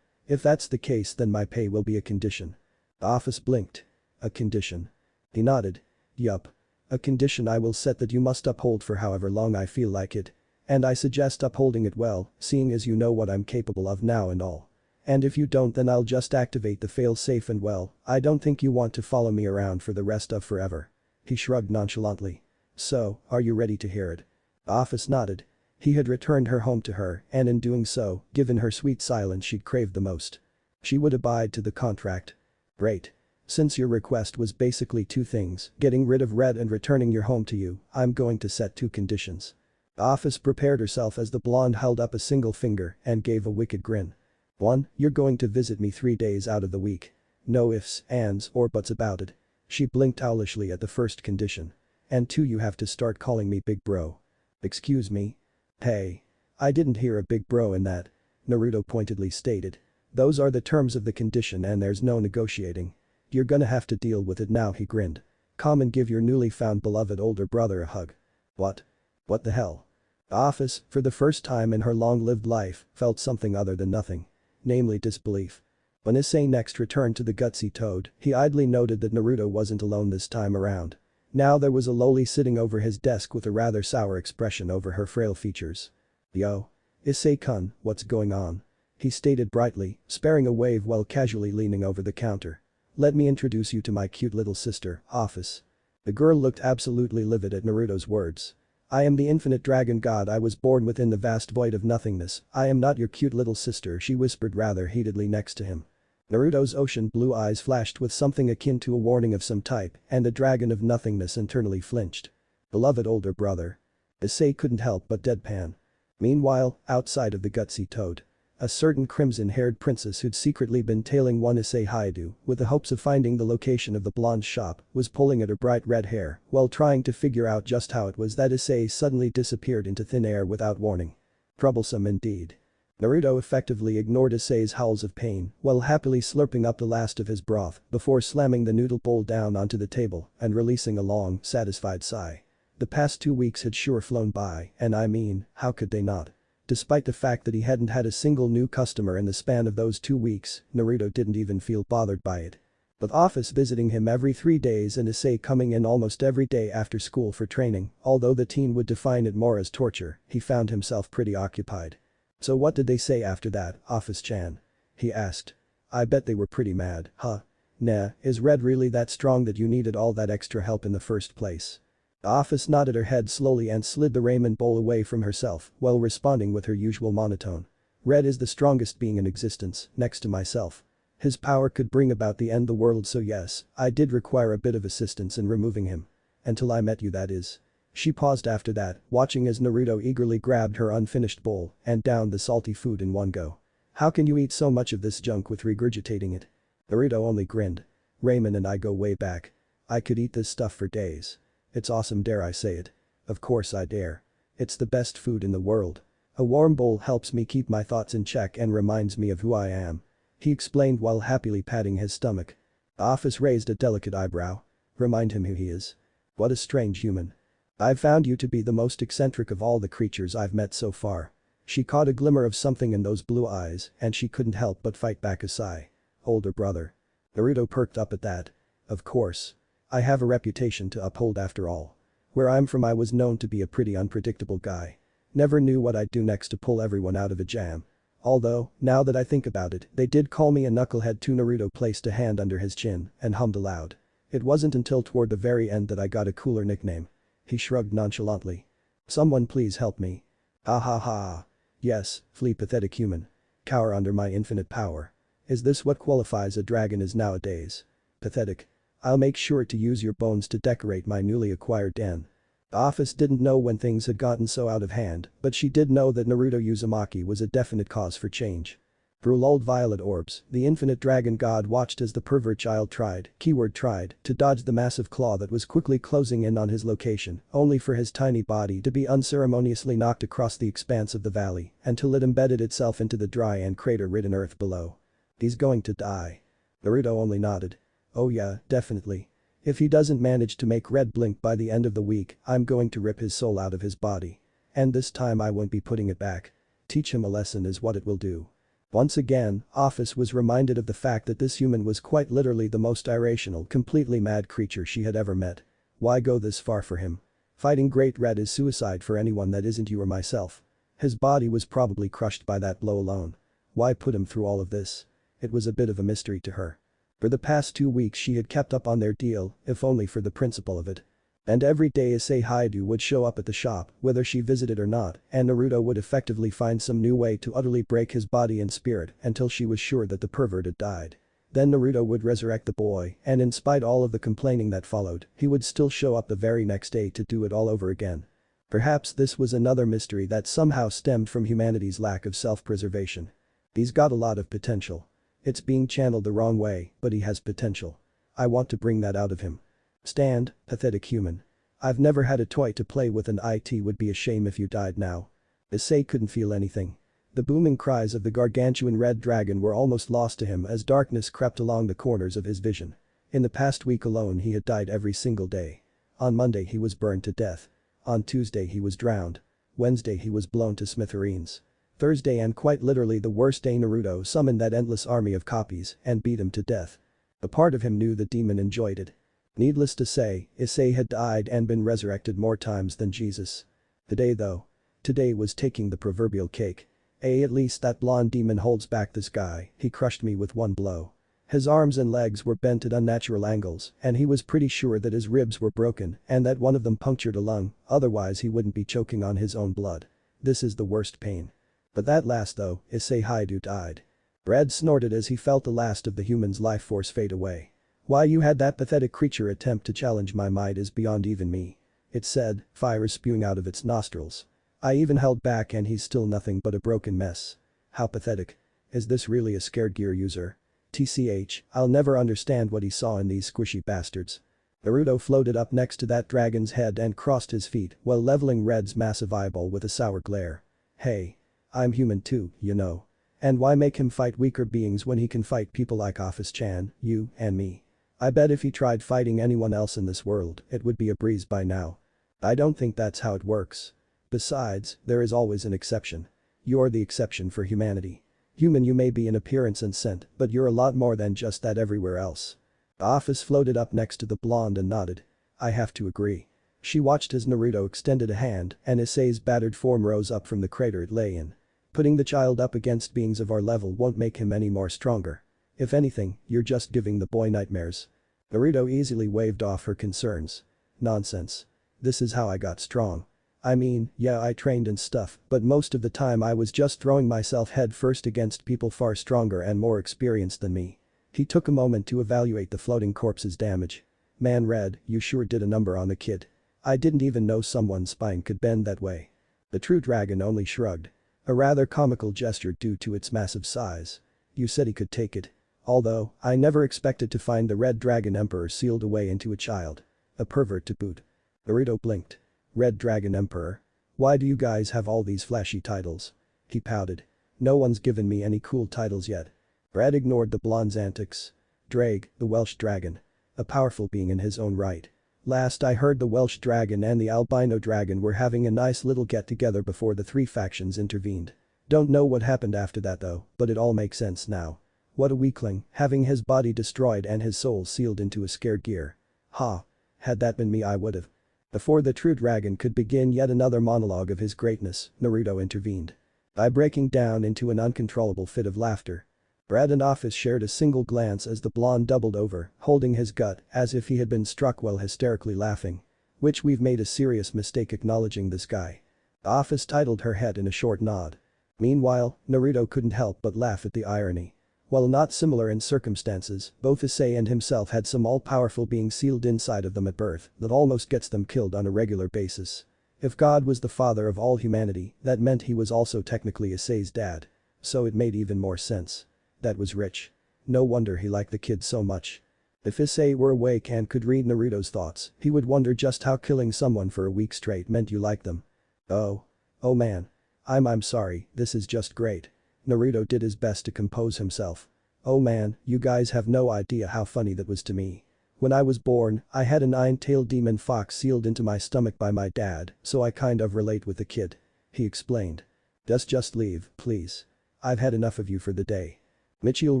If that's the case then my pay will be a condition. The Office blinked. A condition. He nodded. Yup. A condition I will set that you must uphold for however long I feel like it. And I suggest upholding it well, seeing as you know what I'm capable of now and all. And if you don't then I'll just activate the fail-safe and well, I don't think you want to follow me around for the rest of forever. He shrugged nonchalantly. So, are you ready to hear it? The Office nodded. He had returned her home to her and in doing so, given her sweet silence she'd craved the most. She would abide to the contract. Great. Since your request was basically two things, getting rid of Red and returning your home to you, I'm going to set two conditions. The Office prepared herself as the blonde held up a single finger and gave a wicked grin. 1. You're going to visit me 3 days out of the week. No ifs, ands, or buts about it. She blinked owlishly at the first condition. And 2. You have to start calling me big bro. Excuse me? Hey. I didn't hear a big bro in that. Naruto pointedly stated. Those are the terms of the condition and there's no negotiating. You're gonna have to deal with it now, he grinned. Come and give your newly found beloved older brother a hug. What? What the hell? The office, for the first time in her long-lived life, felt something other than nothing. Namely disbelief. When Issei next returned to the gutsy toad, he idly noted that Naruto wasn't alone this time around. Now there was a loli sitting over his desk with a rather sour expression over her frail features. Yo. Issei-kun, what's going on? He stated brightly, sparing a wave while casually leaning over the counter. Let me introduce you to my cute little sister, Office. The girl looked absolutely livid at Naruto's words. I am the infinite dragon god. I was born within the vast void of nothingness. I am not your cute little sister, she whispered rather heatedly next to him. Naruto's ocean blue eyes flashed with something akin to a warning of some type, and the dragon of nothingness internally flinched. Beloved older brother. Issei couldn't help but deadpan. Meanwhile, outside of the gutsy toad. A certain crimson-haired princess who'd secretly been tailing one Issei Haidu with the hopes of finding the location of the blonde's shop was pulling at her bright red hair while trying to figure out just how it was that Issei suddenly disappeared into thin air without warning. Troublesome indeed. Naruto effectively ignored Issei's howls of pain while happily slurping up the last of his broth before slamming the noodle bowl down onto the table and releasing a long, satisfied sigh. The past 2 weeks had sure flown by, and I mean, how could they not? Despite the fact that he hadn't had a single new customer in the span of those 2 weeks, Naruto didn't even feel bothered by it. With Office visiting him every 3 days and Issei coming in almost every day after school for training, although the teen would define it more as torture, he found himself pretty occupied. So what did they say after that, Office-chan? He asked. I bet they were pretty mad, huh? Nah, is Red really that strong that you needed all that extra help in the first place? The Office nodded her head slowly and slid the ramen bowl away from herself while responding with her usual monotone. Red is the strongest being in existence, next to myself. His power could bring about the end of the world, so yes, I did require a bit of assistance in removing him. Until I met you, that is. She paused after that, watching as Naruto eagerly grabbed her unfinished bowl and downed the salty food in one go. How can you eat so much of this junk with regurgitating it? Naruto only grinned. Ramen and I go way back. I could eat this stuff for days. It's awesome, dare I say it. Of course I dare. It's the best food in the world. A warm bowl helps me keep my thoughts in check and reminds me of who I am. He explained while happily patting his stomach. The Office raised a delicate eyebrow. Remind him who he is. What a strange human. I've found you to be the most eccentric of all the creatures I've met so far. She caught a glimmer of something in those blue eyes and she couldn't help but fight back a sigh. Older brother. Naruto perked up at that. Of course. I have a reputation to uphold after all. Where I'm from I was known to be a pretty unpredictable guy. Never knew what I'd do next to pull everyone out of a jam. Although, now that I think about it, they did call me a knucklehead too. Naruto placed a hand under his chin and hummed aloud. It wasn't until toward the very end that I got a cooler nickname. He shrugged nonchalantly. Someone please help me. Ah ha ha. Yes, flee pathetic human. Cower under my infinite power. Is this what qualifies a dragon as nowadays? Pathetic. I'll make sure to use your bones to decorate my newly acquired den. The Office didn't know when things had gotten so out of hand, but she did know that Naruto Uzumaki was a definite cause for change. Through lulled violet orbs, the infinite dragon god watched as the pervert child tried to dodge the massive claw that was quickly closing in on his location, only for his tiny body to be unceremoniously knocked across the expanse of the valley until it embedded itself into the dry and crater-ridden earth below. He's going to die. Naruto only nodded. Oh yeah, definitely. If he doesn't manage to make Red blink by the end of the week, I'm going to rip his soul out of his body. And this time I won't be putting it back. Teach him a lesson is what it will do. Once again, Office was reminded of the fact that this human was quite literally the most irrational, completely mad creature she had ever met. Why go this far for him? Fighting Great Red is suicide for anyone that isn't you or myself. His body was probably crushed by that blow alone. Why put him through all of this? It was a bit of a mystery to her. For the past 2 weeks she had kept up on their deal, if only for the principle of it. And every day Issei Haidu would show up at the shop, whether she visited or not, and Naruto would effectively find some new way to utterly break his body and spirit until she was sure that the pervert had died. Then Naruto would resurrect the boy, and in spite all of the complaining that followed, he would still show up the very next day to do it all over again. Perhaps this was another mystery that somehow stemmed from humanity's lack of self-preservation. He's got a lot of potential. It's being channeled the wrong way, but he has potential. I want to bring that out of him. Stand, pathetic human. I've never had a toy to play with and it would be a shame if you died now. Issei couldn't feel anything. The booming cries of the gargantuan red dragon were almost lost to him as darkness crept along the corners of his vision. In the past week alone he had died every single day. On Monday he was burned to death. On Tuesday he was drowned. Wednesday he was blown to smithereens. Thursday, and quite literally the worst day, Naruto summoned that endless army of copies and beat him to death. A part of him knew the demon enjoyed it. Needless to say, Issei had died and been resurrected more times than Jesus. Today though. Today was taking the proverbial cake. At least that blonde demon holds back this guy, he crushed me with one blow. His arms and legs were bent at unnatural angles and he was pretty sure that his ribs were broken and that one of them punctured a lung, otherwise he wouldn't be choking on his own blood. This is the worst pain. But that last though, Issei Haidu died. Red snorted as he felt the last of the human's life force fade away. Why you had that pathetic creature attempt to challenge my might is beyond even me. It said, fire spewing out of its nostrils. I even held back and he's still nothing but a broken mess. How pathetic. Is this really a scared gear user? TCH, I'll never understand what he saw in these squishy bastards. Naruto floated up next to that dragon's head and crossed his feet while leveling Red's massive eyeball with a sour glare. Hey. I'm human too, you know. And why make him fight weaker beings when he can fight people like Office-chan, you, and me? I bet if he tried fighting anyone else in this world, it would be a breeze by now. I don't think that's how it works. Besides, there is always an exception. You're the exception for humanity. Human you may be in appearance and scent, but you're a lot more than just that everywhere else. Office floated up next to the blonde and nodded. I have to agree. She watched as Naruto extended a hand and Issei's battered form rose up from the crater it lay in. Putting the child up against beings of our level won't make him any more stronger. If anything, you're just giving the boy nightmares. Naruto easily waved off her concerns. Nonsense. This is how I got strong. I mean, yeah, I trained and stuff, but most of the time I was just throwing myself head first against people far stronger and more experienced than me. He took a moment to evaluate the floating corpse's damage. Man Red, you sure did a number on the kid. I didn't even know someone's spine could bend that way. The true dragon only shrugged. A rather comical gesture due to its massive size. You said he could take it. Although, I never expected to find the Red Dragon Emperor sealed away into a child. A pervert to boot. Naruto blinked. Red Dragon Emperor? Why do you guys have all these flashy titles? He pouted. No one's given me any cool titles yet. Red ignored the blonde's antics. Drake, the Welsh dragon. A powerful being in his own right. Last I heard the Welsh dragon and the albino dragon were having a nice little get-together before the three factions intervened. Don't know what happened after that though, but it all makes sense now. What a weakling, having his body destroyed and his soul sealed into a scared gear. Ha. Had that been me I would've. Before the true dragon could begin yet another monologue of his greatness, Naruto intervened. By breaking down into an uncontrollable fit of laughter. Brad and Office shared a single glance as the blonde doubled over, holding his gut as if he had been struck while hysterically laughing. Which we've made a serious mistake acknowledging this guy. Office titled her head in a short nod. Meanwhile, Naruto couldn't help but laugh at the irony. While not similar in circumstances, both Issei and himself had some all-powerful being sealed inside of them at birth that almost gets them killed on a regular basis. If God was the father of all humanity, that meant he was also technically Issei's dad. So it made even more sense. That was rich. No wonder he liked the kid so much. If Issei were awake and could read Naruto's thoughts, he would wonder just how killing someone for a week straight meant you liked them. Oh. Oh man. I'm sorry, this is just great. Naruto did his best to compose himself. Oh man, you guys have no idea how funny that was to me. When I was born, I had a 9-tailed demon fox sealed into my stomach by my dad, so I kind of relate with the kid. He explained. Just leave, please. I've had enough of you for the day. Michiel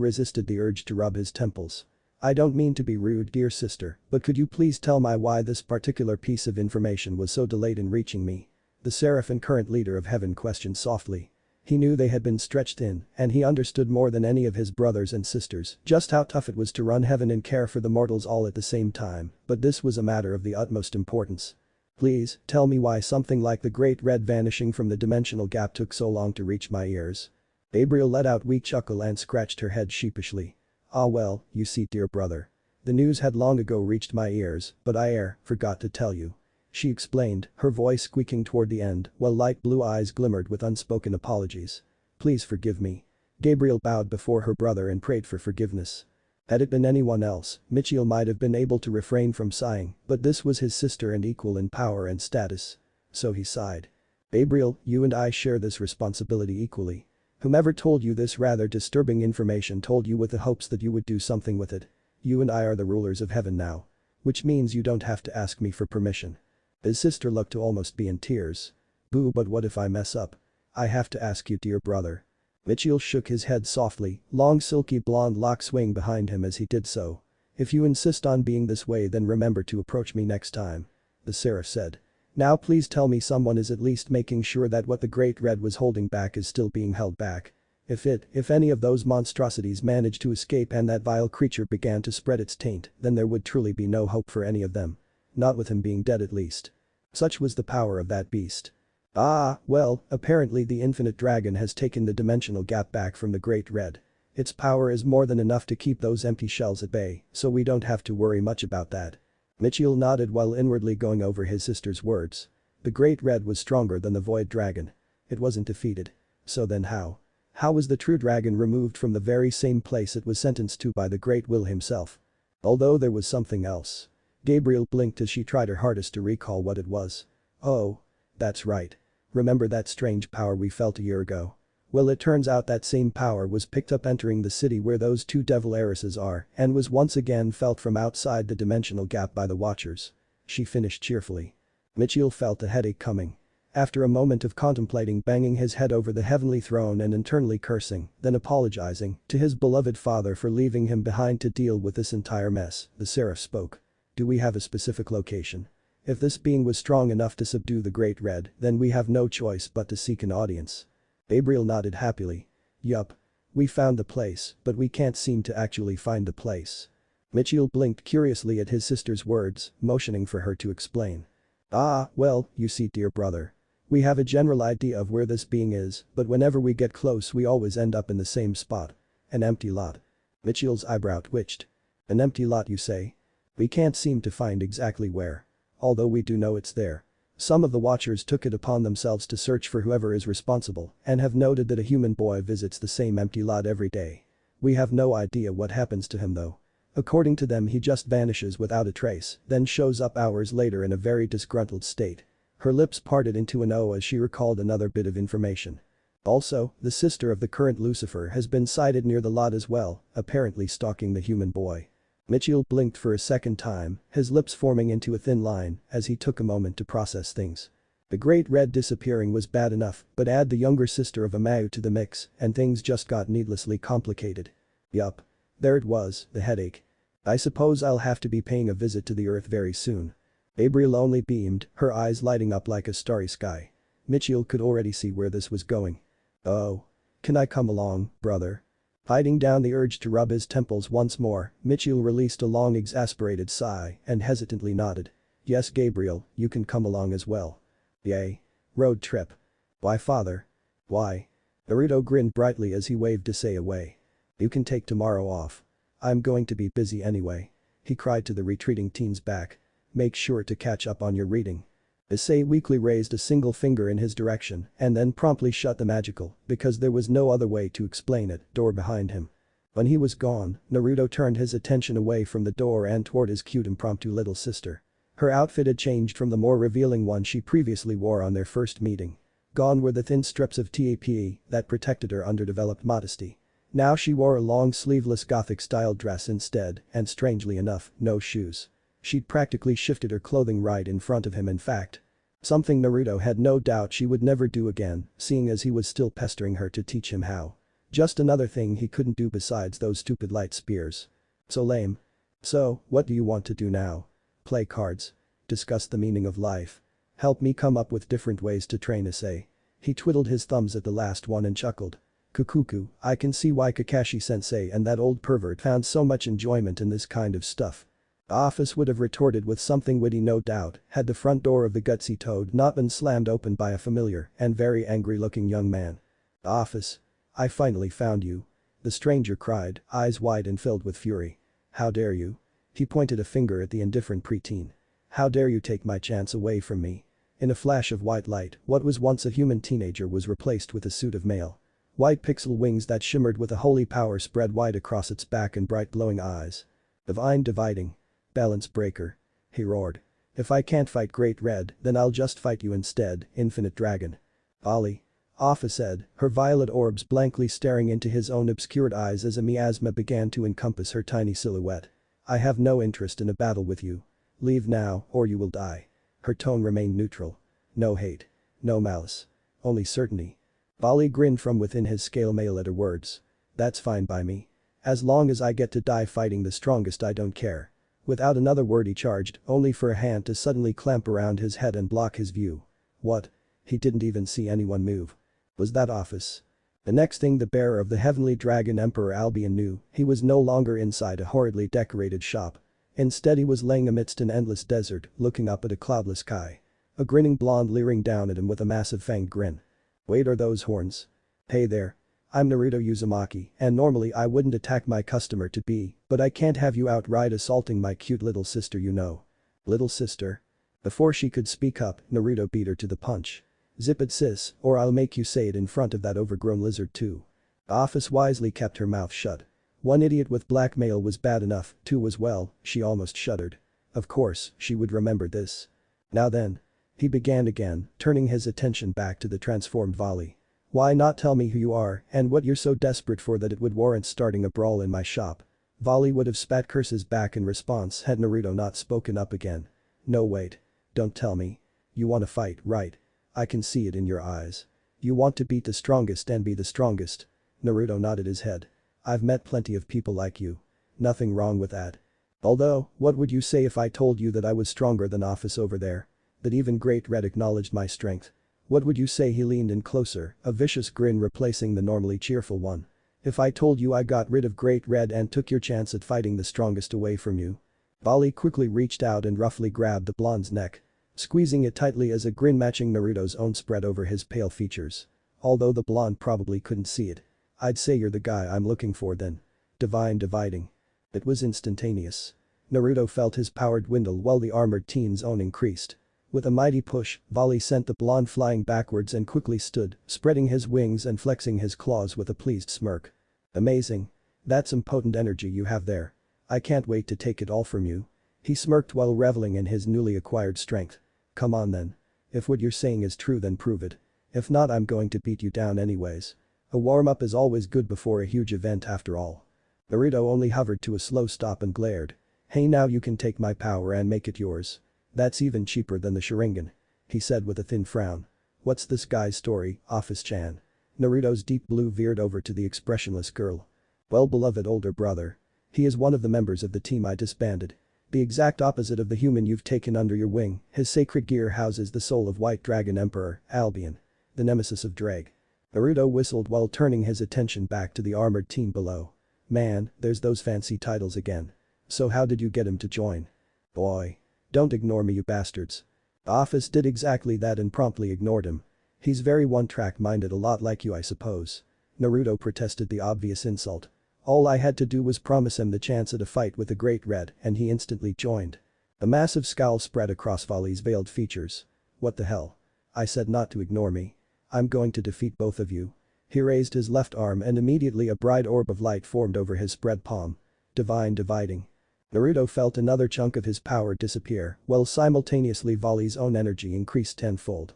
resisted the urge to rub his temples. I don't mean to be rude, dear sister, but could you please tell me why this particular piece of information was so delayed in reaching me? The seraph and current leader of heaven questioned softly. He knew they had been stretched thin, and he understood more than any of his brothers and sisters just how tough it was to run heaven and care for the mortals all at the same time, but this was a matter of the utmost importance. Please, tell me why something like the Great Red vanishing from the dimensional gap took so long to reach my ears. Gabriel let out a weak chuckle and scratched her head sheepishly. Ah well, you see dear brother. The news had long ago reached my ears, but I forgot to tell you. She explained, her voice squeaking toward the end while light blue eyes glimmered with unspoken apologies. Please forgive me. Gabriel bowed before her brother and prayed for forgiveness. Had it been anyone else, Michiel might have been able to refrain from sighing, but this was his sister and equal in power and status. So he sighed. Gabriel, you and I share this responsibility equally. Whomever told you this rather disturbing information told you with the hopes that you would do something with it. You and I are the rulers of heaven now. Which means you don't have to ask me for permission." His sister looked to almost be in tears. "Boo, but what if I mess up? I have to ask you, dear brother." Mitchell shook his head softly, long silky blonde locks swaying behind him as he did so. "If you insist on being this way, then remember to approach me next time," the seraph said. "Now please tell me someone is at least making sure that what the Great Red was holding back is still being held back. If any of those monstrosities managed to escape and that vile creature began to spread its taint, then there would truly be no hope for any of them. Not with him being dead at least." Such was the power of that beast. Well, apparently the infinite dragon has taken the dimensional gap back from the Great Red. Its power is more than enough to keep those empty shells at bay, so we don't have to worry much about that. Mitchell nodded while inwardly going over his sister's words. The Great Red was stronger than the Void Dragon. It wasn't defeated. So then how? How was the true dragon removed from the very same place it was sentenced to by the Great Will himself? Although there was something else. Gabriel blinked as she tried her hardest to recall what it was. "Oh. That's right. Remember that strange power we felt a year ago? Well, it turns out that same power was picked up entering the city where those two devil heiresses are and was once again felt from outside the dimensional gap by the Watchers," she finished cheerfully. Mitchell felt a headache coming. After a moment of contemplating, banging his head over the heavenly throne and internally cursing, then apologizing to his beloved father for leaving him behind to deal with this entire mess, the seraph spoke. "Do we have a specific location? If this being was strong enough to subdue the Great Red, then we have no choice but to seek an audience." Gabriel nodded happily. "Yup. We found the place, but we can't seem to actually find the place." Mitchell blinked curiously at his sister's words, motioning for her to explain. Well, you see, dear brother. We have a general idea of where this being is, but whenever we get close we always end up in the same spot. An empty lot." Mitchell's eyebrow twitched. "An empty lot, you say? We can't seem to find exactly where. Although we do know it's there. Some of the Watchers took it upon themselves to search for whoever is responsible and have noted that a human boy visits the same empty lot every day. We have no idea what happens to him though. According to them, he just vanishes without a trace, then shows up hours later in a very disgruntled state." Her lips parted into an O as she recalled another bit of information. "Also, the sister of the current Lucifer has been sighted near the lot as well, apparently stalking the human boy." Mitchell blinked for a second time, his lips forming into a thin line as he took a moment to process things. The Great Red disappearing was bad enough, but add the younger sister of Amayu to the mix and things just got needlessly complicated. Yup. There it was, the headache. "I suppose I'll have to be paying a visit to the Earth very soon." Gabriel only beamed, her eyes lighting up like a starry sky. Mitchell could already see where this was going. "Oh. Can I come along, brother?" Fighting down the urge to rub his temples once more, Mitchell released a long exasperated sigh and hesitantly nodded. "Yes, Gabriel, you can come along as well." "Yay. Road trip. Why, father? Why?" Naruto grinned brightly as he waved Issei away. "You can take tomorrow off. I'm going to be busy anyway," he cried to the retreating teen's back. "Make sure to catch up on your reading." Issei weakly raised a single finger in his direction and then promptly shut the magical, because there was no other way to explain it, door behind him. When he was gone, Naruto turned his attention away from the door and toward his cute impromptu little sister. Her outfit had changed from the more revealing one she previously wore on their first meeting. Gone were the thin strips of TAPE that protected her underdeveloped modesty. Now she wore a long sleeveless gothic-style dress instead and, strangely enough, no shoes. She'd practically shifted her clothing right in front of him, in fact. Something Naruto had no doubt she would never do again, seeing as he was still pestering her to teach him how. Just another thing he couldn't do besides those stupid light spears. So lame. "So, what do you want to do now? Play cards? Discuss the meaning of life? Help me come up with different ways to train Issei?" He twiddled his thumbs at the last one and chuckled. "Kukuku, I can see why Kakashi-sensei and that old pervert found so much enjoyment in this kind of stuff." The office would have retorted with something witty, no doubt, had the front door of the gutsy toad not been slammed open by a familiar and very angry-looking young man. "The office. I finally found you," the stranger cried, eyes wide and filled with fury. "How dare you?" He pointed a finger at the indifferent preteen. "How dare you take my chance away from me?" In a flash of white light, what was once a human teenager was replaced with a suit of mail. White pixel wings that shimmered with a holy power spread wide across its back and bright glowing eyes. "Divine dividing. Balance breaker," he roared. "If I can't fight Great Red, then I'll just fight you instead, Infinite Dragon." Vali. Offa said, her violet orbs blankly staring into his own obscured eyes as a miasma began to encompass her tiny silhouette. I have no interest in a battle with you. Leave now, or you will die. Her tone remained neutral. No hate. No malice. Only certainty. Vali grinned from within his scale mail at her words. That's fine by me. As long as I get to die fighting the strongest I don't care. Without another word he charged, only for a hand to suddenly clamp around his head and block his view. What? He didn't even see anyone move. Was that Office? The next thing the bearer of the heavenly dragon Emperor Albion knew, he was no longer inside a horridly decorated shop. Instead he was laying amidst an endless desert, looking up at a cloudless sky. A grinning blonde leering down at him with a massive fanged grin. Wait, are those horns? Hey there. I'm Naruto Uzumaki, and normally I wouldn't attack my customer to be, but I can't have you outright assaulting my cute little sister, you know. Little sister? Before she could speak up, Naruto beat her to the punch. Zip it sis, or I'll make you say it in front of that overgrown lizard too. Office wisely kept her mouth shut. One idiot with blackmail was bad enough, two was well, she almost shuddered. Of course, she would remember this. Now then. He began again, turning his attention back to the transformed Vali. Why not tell me who you are and what you're so desperate for that it would warrant starting a brawl in my shop? Vali would have spat curses back in response had Naruto not spoken up again. No wait. Don't tell me. You want to fight, right? I can see it in your eyes. You want to beat the strongest and be the strongest. Naruto nodded his head. I've met plenty of people like you. Nothing wrong with that. Although, what would you say if I told you that I was stronger than Office over there? That even Great Red acknowledged my strength? What would you say? He leaned in closer, a vicious grin replacing the normally cheerful one. If I told you I got rid of Great Red and took your chance at fighting the strongest away from you? Vali quickly reached out and roughly grabbed the blonde's neck. Squeezing it tightly as a grin matching Naruto's own spread over his pale features. Although the blonde probably couldn't see it. I'd say you're the guy I'm looking for then. Divine dividing. It was instantaneous. Naruto felt his power dwindle while the armored teen's own increased. With a mighty push, Vali sent the blonde flying backwards and quickly stood, spreading his wings and flexing his claws with a pleased smirk. Amazing. That's some potent energy you have there. I can't wait to take it all from you. He smirked while reveling in his newly acquired strength. Come on then. If what you're saying is true then prove it. If not I'm going to beat you down anyways. A warm-up is always good before a huge event after all. Naruto only hovered to a slow stop and glared. Hey, now you can take my power and make it yours. That's even cheaper than the Sharingan. He said with a thin frown. What's this guy's story, Office-chan? Naruto's deep blue veered over to the expressionless girl. Well, beloved older brother. He is one of the members of the team I disbanded. The exact opposite of the human you've taken under your wing. His sacred gear houses the soul of White Dragon Emperor, Albion. The nemesis of Drag. Naruto whistled while turning his attention back to the armored team below. Man, there's those fancy titles again. So how did you get him to join? Boy. Don't ignore me, you bastards. Office did exactly that and promptly ignored him. He's very one-track minded, a lot like you I suppose. Naruto protested the obvious insult. All I had to do was promise him the chance at a fight with the Great Red and he instantly joined. A massive scowl spread across Vali's veiled features. What the hell? I said not to ignore me. I'm going to defeat both of you. He raised his left arm and immediately a bright orb of light formed over his spread palm. Divine dividing. Naruto felt another chunk of his power disappear while simultaneously Vali's own energy increased tenfold.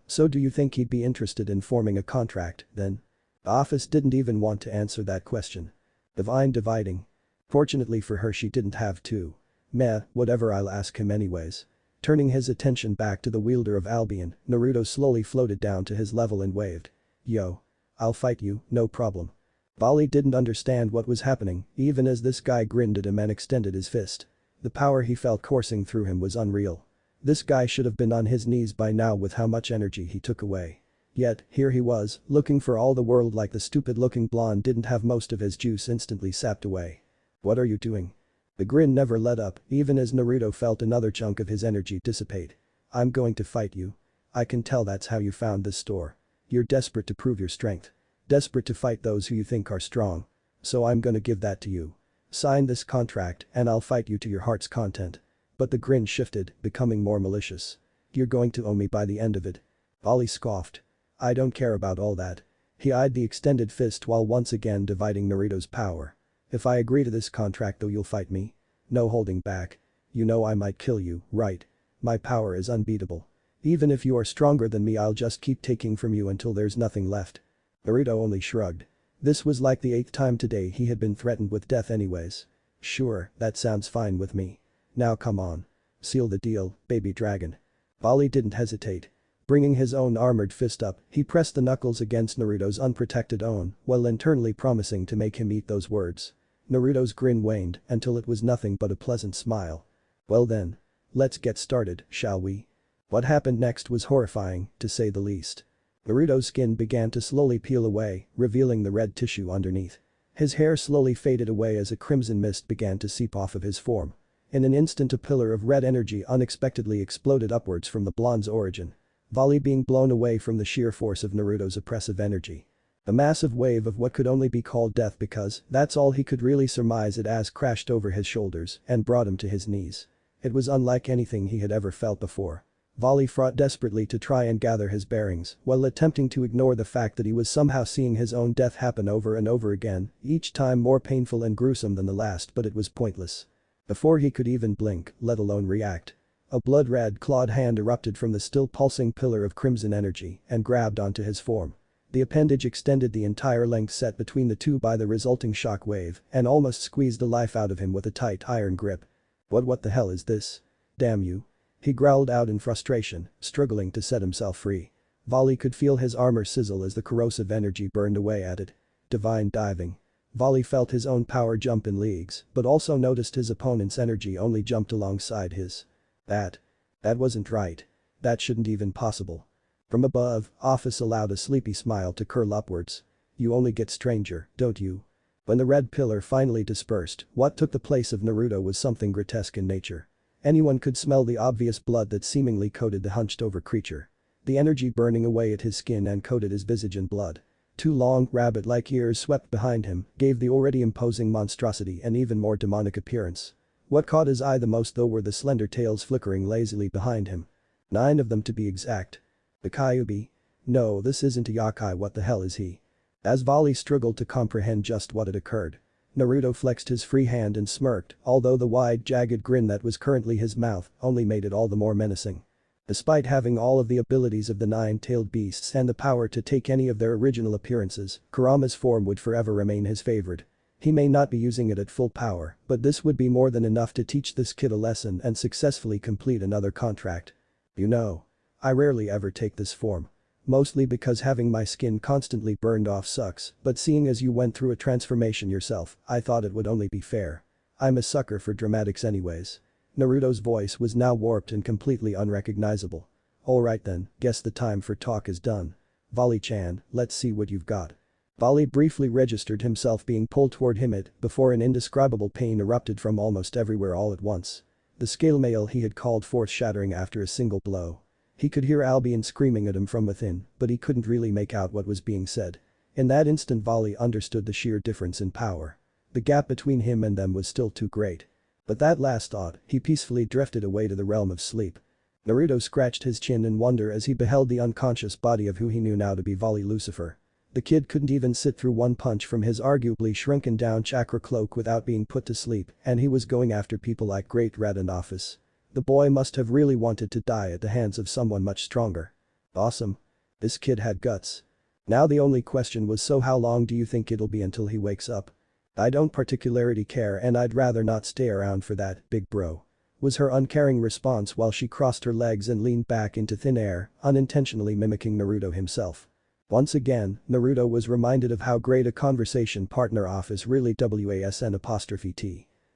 So do you think he'd be interested in forming a contract, then? Office didn't even want to answer that question. Divine dividing. Fortunately for her she didn't have to. Meh, whatever, I'll ask him anyways. Turning his attention back to the wielder of Albion, Naruto slowly floated down to his level and waved. Yo. I'll fight you, no problem. Vali didn't understand what was happening, even as this guy grinned at him and extended his fist. The power he felt coursing through him was unreal. This guy should have been on his knees by now with how much energy he took away. Yet, here he was, looking for all the world like the stupid-looking blonde didn't have most of his juice instantly sapped away. What are you doing? The grin never let up, even as Naruto felt another chunk of his energy dissipate. I'm going to fight you. I can tell that's how you found this store. You're desperate to prove your strength. Desperate to fight those who you think are strong. So I'm gonna give that to you. Sign this contract and I'll fight you to your heart's content. But the grin shifted, becoming more malicious. You're going to owe me by the end of it. Vali scoffed. I don't care about all that. He eyed the extended fist while once again dividing Naruto's power. If I agree to this contract though, you'll fight me? No holding back. You know I might kill you, right? My power is unbeatable. Even if you are stronger than me, I'll just keep taking from you until there's nothing left. Naruto only shrugged. This was like the 8th time today he had been threatened with death anyways. Sure, that sounds fine with me. Now come on. Seal the deal, baby dragon. Vali didn't hesitate. Bringing his own armored fist up, he pressed the knuckles against Naruto's unprotected own, while internally promising to make him eat those words. Naruto's grin waned until it was nothing but a pleasant smile. Well then. Let's get started, shall we? What happened next was horrifying, to say the least. Naruto's skin began to slowly peel away, revealing the red tissue underneath. His hair slowly faded away as a crimson mist began to seep off of his form. In an instant a pillar of red energy unexpectedly exploded upwards from the blonde's origin. Vali being blown away from the sheer force of Naruto's oppressive energy. A massive wave of what could only be called death, because that's all he could really surmise it as, crashed over his shoulders and brought him to his knees. It was unlike anything he had ever felt before. Vali fought desperately to try and gather his bearings while attempting to ignore the fact that he was somehow seeing his own death happen over and over again, each time more painful and gruesome than the last, but it was pointless. Before he could even blink, let alone react, a blood-red clawed hand erupted from the still pulsing pillar of crimson energy and grabbed onto his form. The appendage extended the entire length set between the two by the resulting shock wave and almost squeezed the life out of him with a tight iron grip. What the hell is this? Damn you. He growled out in frustration, struggling to set himself free. Vali could feel his armor sizzle as the corrosive energy burned away at it. Divine diving. Vali felt his own power jump in leagues, but also noticed his opponent's energy only jumped alongside his. That wasn't right. That shouldn't even possible. From above, Office allowed a sleepy smile to curl upwards. You only get stranger, don't you? When the red pillar finally dispersed, what took the place of Naruto was something grotesque in nature. Anyone could smell the obvious blood that seemingly coated the hunched-over creature. The energy burning away at his skin and coated his visage in blood. Two long, rabbit-like ears swept behind him, gave the already imposing monstrosity an even more demonic appearance. What caught his eye the most though were the slender tails flickering lazily behind him. 9 of them to be exact. The Kyuubi? No, this isn't a yokai, what the hell is he? As Vali struggled to comprehend just what had occurred, Naruto flexed his free hand and smirked, although the wide, jagged grin that was currently his mouth only made it all the more menacing. Despite having all of the abilities of the 9-tailed beasts and the power to take any of their original appearances, Kurama's form would forever remain his favorite. He may not be using it at full power, but this would be more than enough to teach this kid a lesson and successfully complete another contract. You know, I rarely ever take this form. Mostly because having my skin constantly burned off sucks, but seeing as you went through a transformation yourself, I thought it would only be fair. I'm a sucker for dramatics anyways. Naruto's voice was now warped and completely unrecognizable. Alright then, guess the time for talk is done. Vali-chan, let's see what you've got. Vali briefly registered himself being pulled toward him before an indescribable pain erupted from almost everywhere all at once. The scale mail he had called forth shattering after a single blow. He could hear Albion screaming at him from within, but he couldn't really make out what was being said. In that instant Vali understood the sheer difference in power. The gap between him and them was still too great. But that last thought, he peacefully drifted away to the realm of sleep. Naruto scratched his chin in wonder as he beheld the unconscious body of who he knew now to be Vali Lucifer. The kid couldn't even sit through one punch from his arguably shrunken down chakra cloak without being put to sleep, and he was going after people like Great Red and Office. The boy must have really wanted to die at the hands of someone much stronger. Awesome. This kid had guts. Now the only question was, so how long do you think it'll be until he wakes up? I don't particularly care and I'd rather not stay around for that, big bro. Was her uncaring response while she crossed her legs and leaned back into thin air, unintentionally mimicking Naruto himself. Once again, Naruto was reminded of how great a conversation partner Office really was.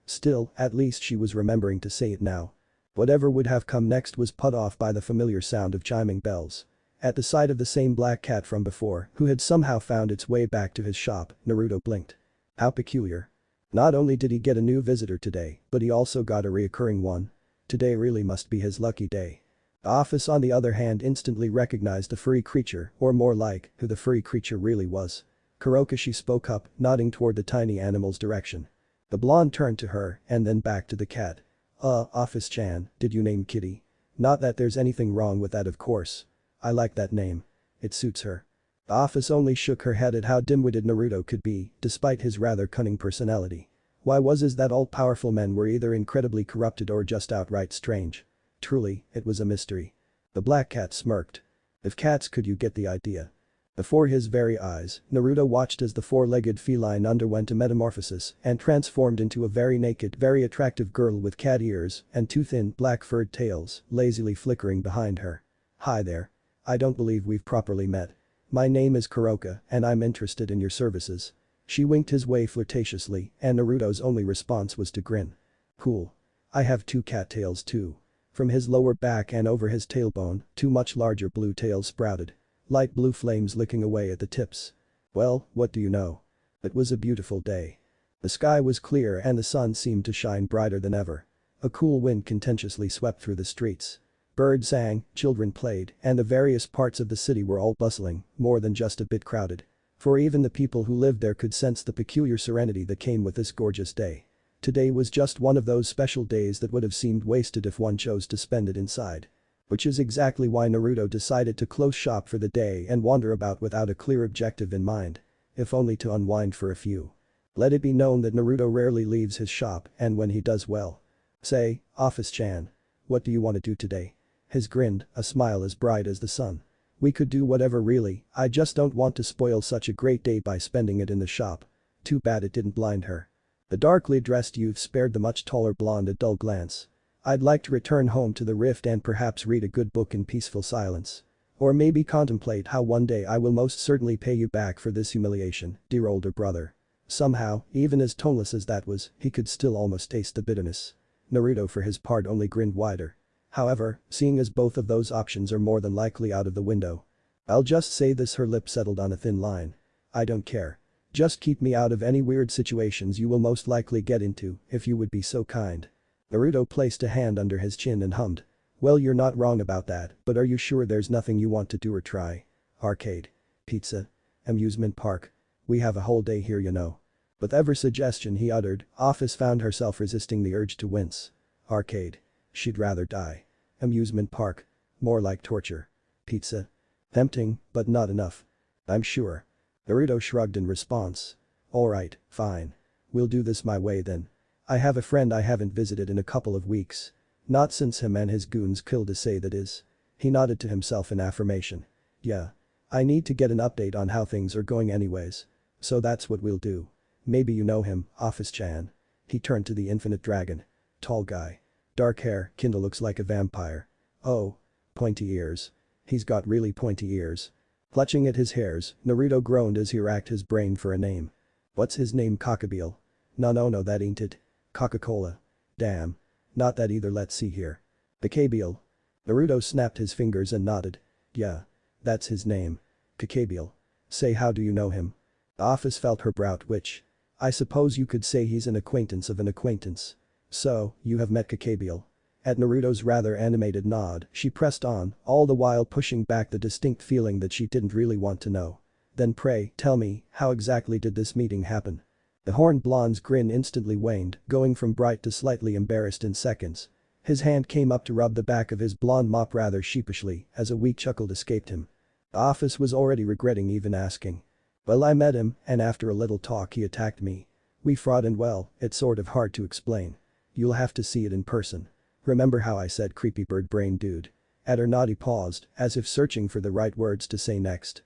Still, at least she was remembering to say it now. Whatever would have come next was put off by the familiar sound of chiming bells. At the sight of the same black cat from before, who had somehow found its way back to his shop, Naruto blinked. How peculiar. Not only did he get a new visitor today, but he also got a reoccurring one. Today really must be his lucky day. Office on the other hand instantly recognized the furry creature, or more like, who the furry creature really was. Kurokashi spoke up, nodding toward the tiny animal's direction. The blonde turned to her, and then back to the cat. Office-chan, did you name Kitty? Not that there's anything wrong with that, of course. I like that name. It suits her. The Office only shook her head at how dim-witted Naruto could be, despite his rather cunning personality. Why was it that all-powerful men were either incredibly corrupted or just outright strange? Truly, it was a mystery. The black cat smirked. If cats could, you get the idea. Before his very eyes, Naruto watched as the four-legged feline underwent a metamorphosis and transformed into a very naked, very attractive girl with cat ears and two thin, black-furred tails lazily flickering behind her. Hi there. I don't believe we've properly met. My name is Kuroka and I'm interested in your services. She winked his way flirtatiously and Naruto's only response was to grin. Cool. I have two cat tails too. From his lower back and over his tailbone, two much larger blue tails sprouted. Light blue flames licking away at the tips. Well, what do you know? It was a beautiful day. The sky was clear and the sun seemed to shine brighter than ever. A cool wind contentiously swept through the streets. Birds sang, children played, and the various parts of the city were all bustling, more than just a bit crowded. For even the people who lived there could sense the peculiar serenity that came with this gorgeous day. Today was just one of those special days that would have seemed wasted if one chose to spend it inside. Which is exactly why Naruto decided to close shop for the day and wander about without a clear objective in mind. If only to unwind for a few. Let it be known that Naruto rarely leaves his shop and when he does, well. Say, Office-chan. What do you want to do today? His grinned, a smile as bright as the sun. We could do whatever really, I just don't want to spoil such a great day by spending it in the shop. Too bad it didn't blind her. The darkly dressed youth spared the much taller blonde a dull glance. I'd like to return home to the rift and perhaps read a good book in peaceful silence. Or maybe contemplate how one day I will most certainly pay you back for this humiliation, dear older brother. Somehow, even as toneless as that was, he could still almost taste the bitterness. Naruto for his part only grinned wider. However, seeing as both of those options are more than likely out of the window. I'll just say this, her lip settled on a thin line. I don't care. Just keep me out of any weird situations you will most likely get into, if you would be so kind. Naruto placed a hand under his chin and hummed. Well, you're not wrong about that, but are you sure there's nothing you want to do or try? Arcade. Pizza. Amusement park. We have a whole day here, you know. With every suggestion he uttered, Office found herself resisting the urge to wince. Arcade. She'd rather die. Amusement park. More like torture. Pizza. Tempting, but not enough. I'm sure. Naruto shrugged in response. Alright, fine. We'll do this my way then. I have a friend I haven't visited in a couple of weeks. Not since him and his goons killed to say that is. He nodded to himself in affirmation. Yeah. I need to get an update on how things are going anyways. So that's what we'll do. Maybe you know him, Office-chan. He turned to the infinite dragon. Tall guy. Dark hair, kinda looks like a vampire. Oh. Pointy ears. He's got really pointy ears. Clutching at his hairs, Naruto groaned as he racked his brain for a name. What's his name, Cockabeel? No, that ain't it. Coca-Cola. Damn. Not that either, let's see here. Kakabeel. Naruto snapped his fingers and nodded. Yeah. That's his name. Kakabeel. Say, how do you know him? The Office felt her brow twitch. I suppose you could say he's an acquaintance of an acquaintance. So, you have met Kakabeel. At Naruto's rather animated nod, she pressed on, all the while pushing back the distinct feeling that she didn't really want to know. Then pray, tell me, how exactly did this meeting happen? The horned blonde's grin instantly waned, going from bright to slightly embarrassed in seconds. His hand came up to rub the back of his blonde mop rather sheepishly as a weak chuckle escaped him. The Office was already regretting even asking. Well, I met him, and after a little talk he attacked me. We fought and well, it's sort of hard to explain. You'll have to see it in person. Remember how I said creepy bird brain dude? At her nod he paused, as if searching for the right words to say next.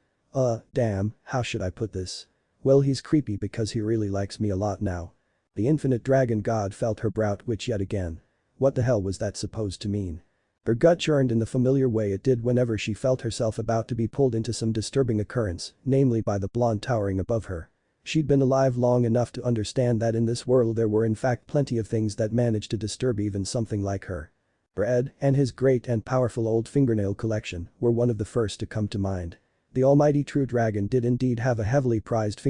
Damn, how should I put this? Well, he's creepy because he really likes me a lot now. The infinite dragon god felt her brow twitch yet again. What the hell was that supposed to mean? Her gut churned in the familiar way it did whenever she felt herself about to be pulled into some disturbing occurrence, namely by the blonde towering above her. She'd been alive long enough to understand that in this world there were in fact plenty of things that managed to disturb even something like her. Red and his great and powerful old fingernail collection were one of the first to come to mind. The almighty true dragon did indeed have a heavily prized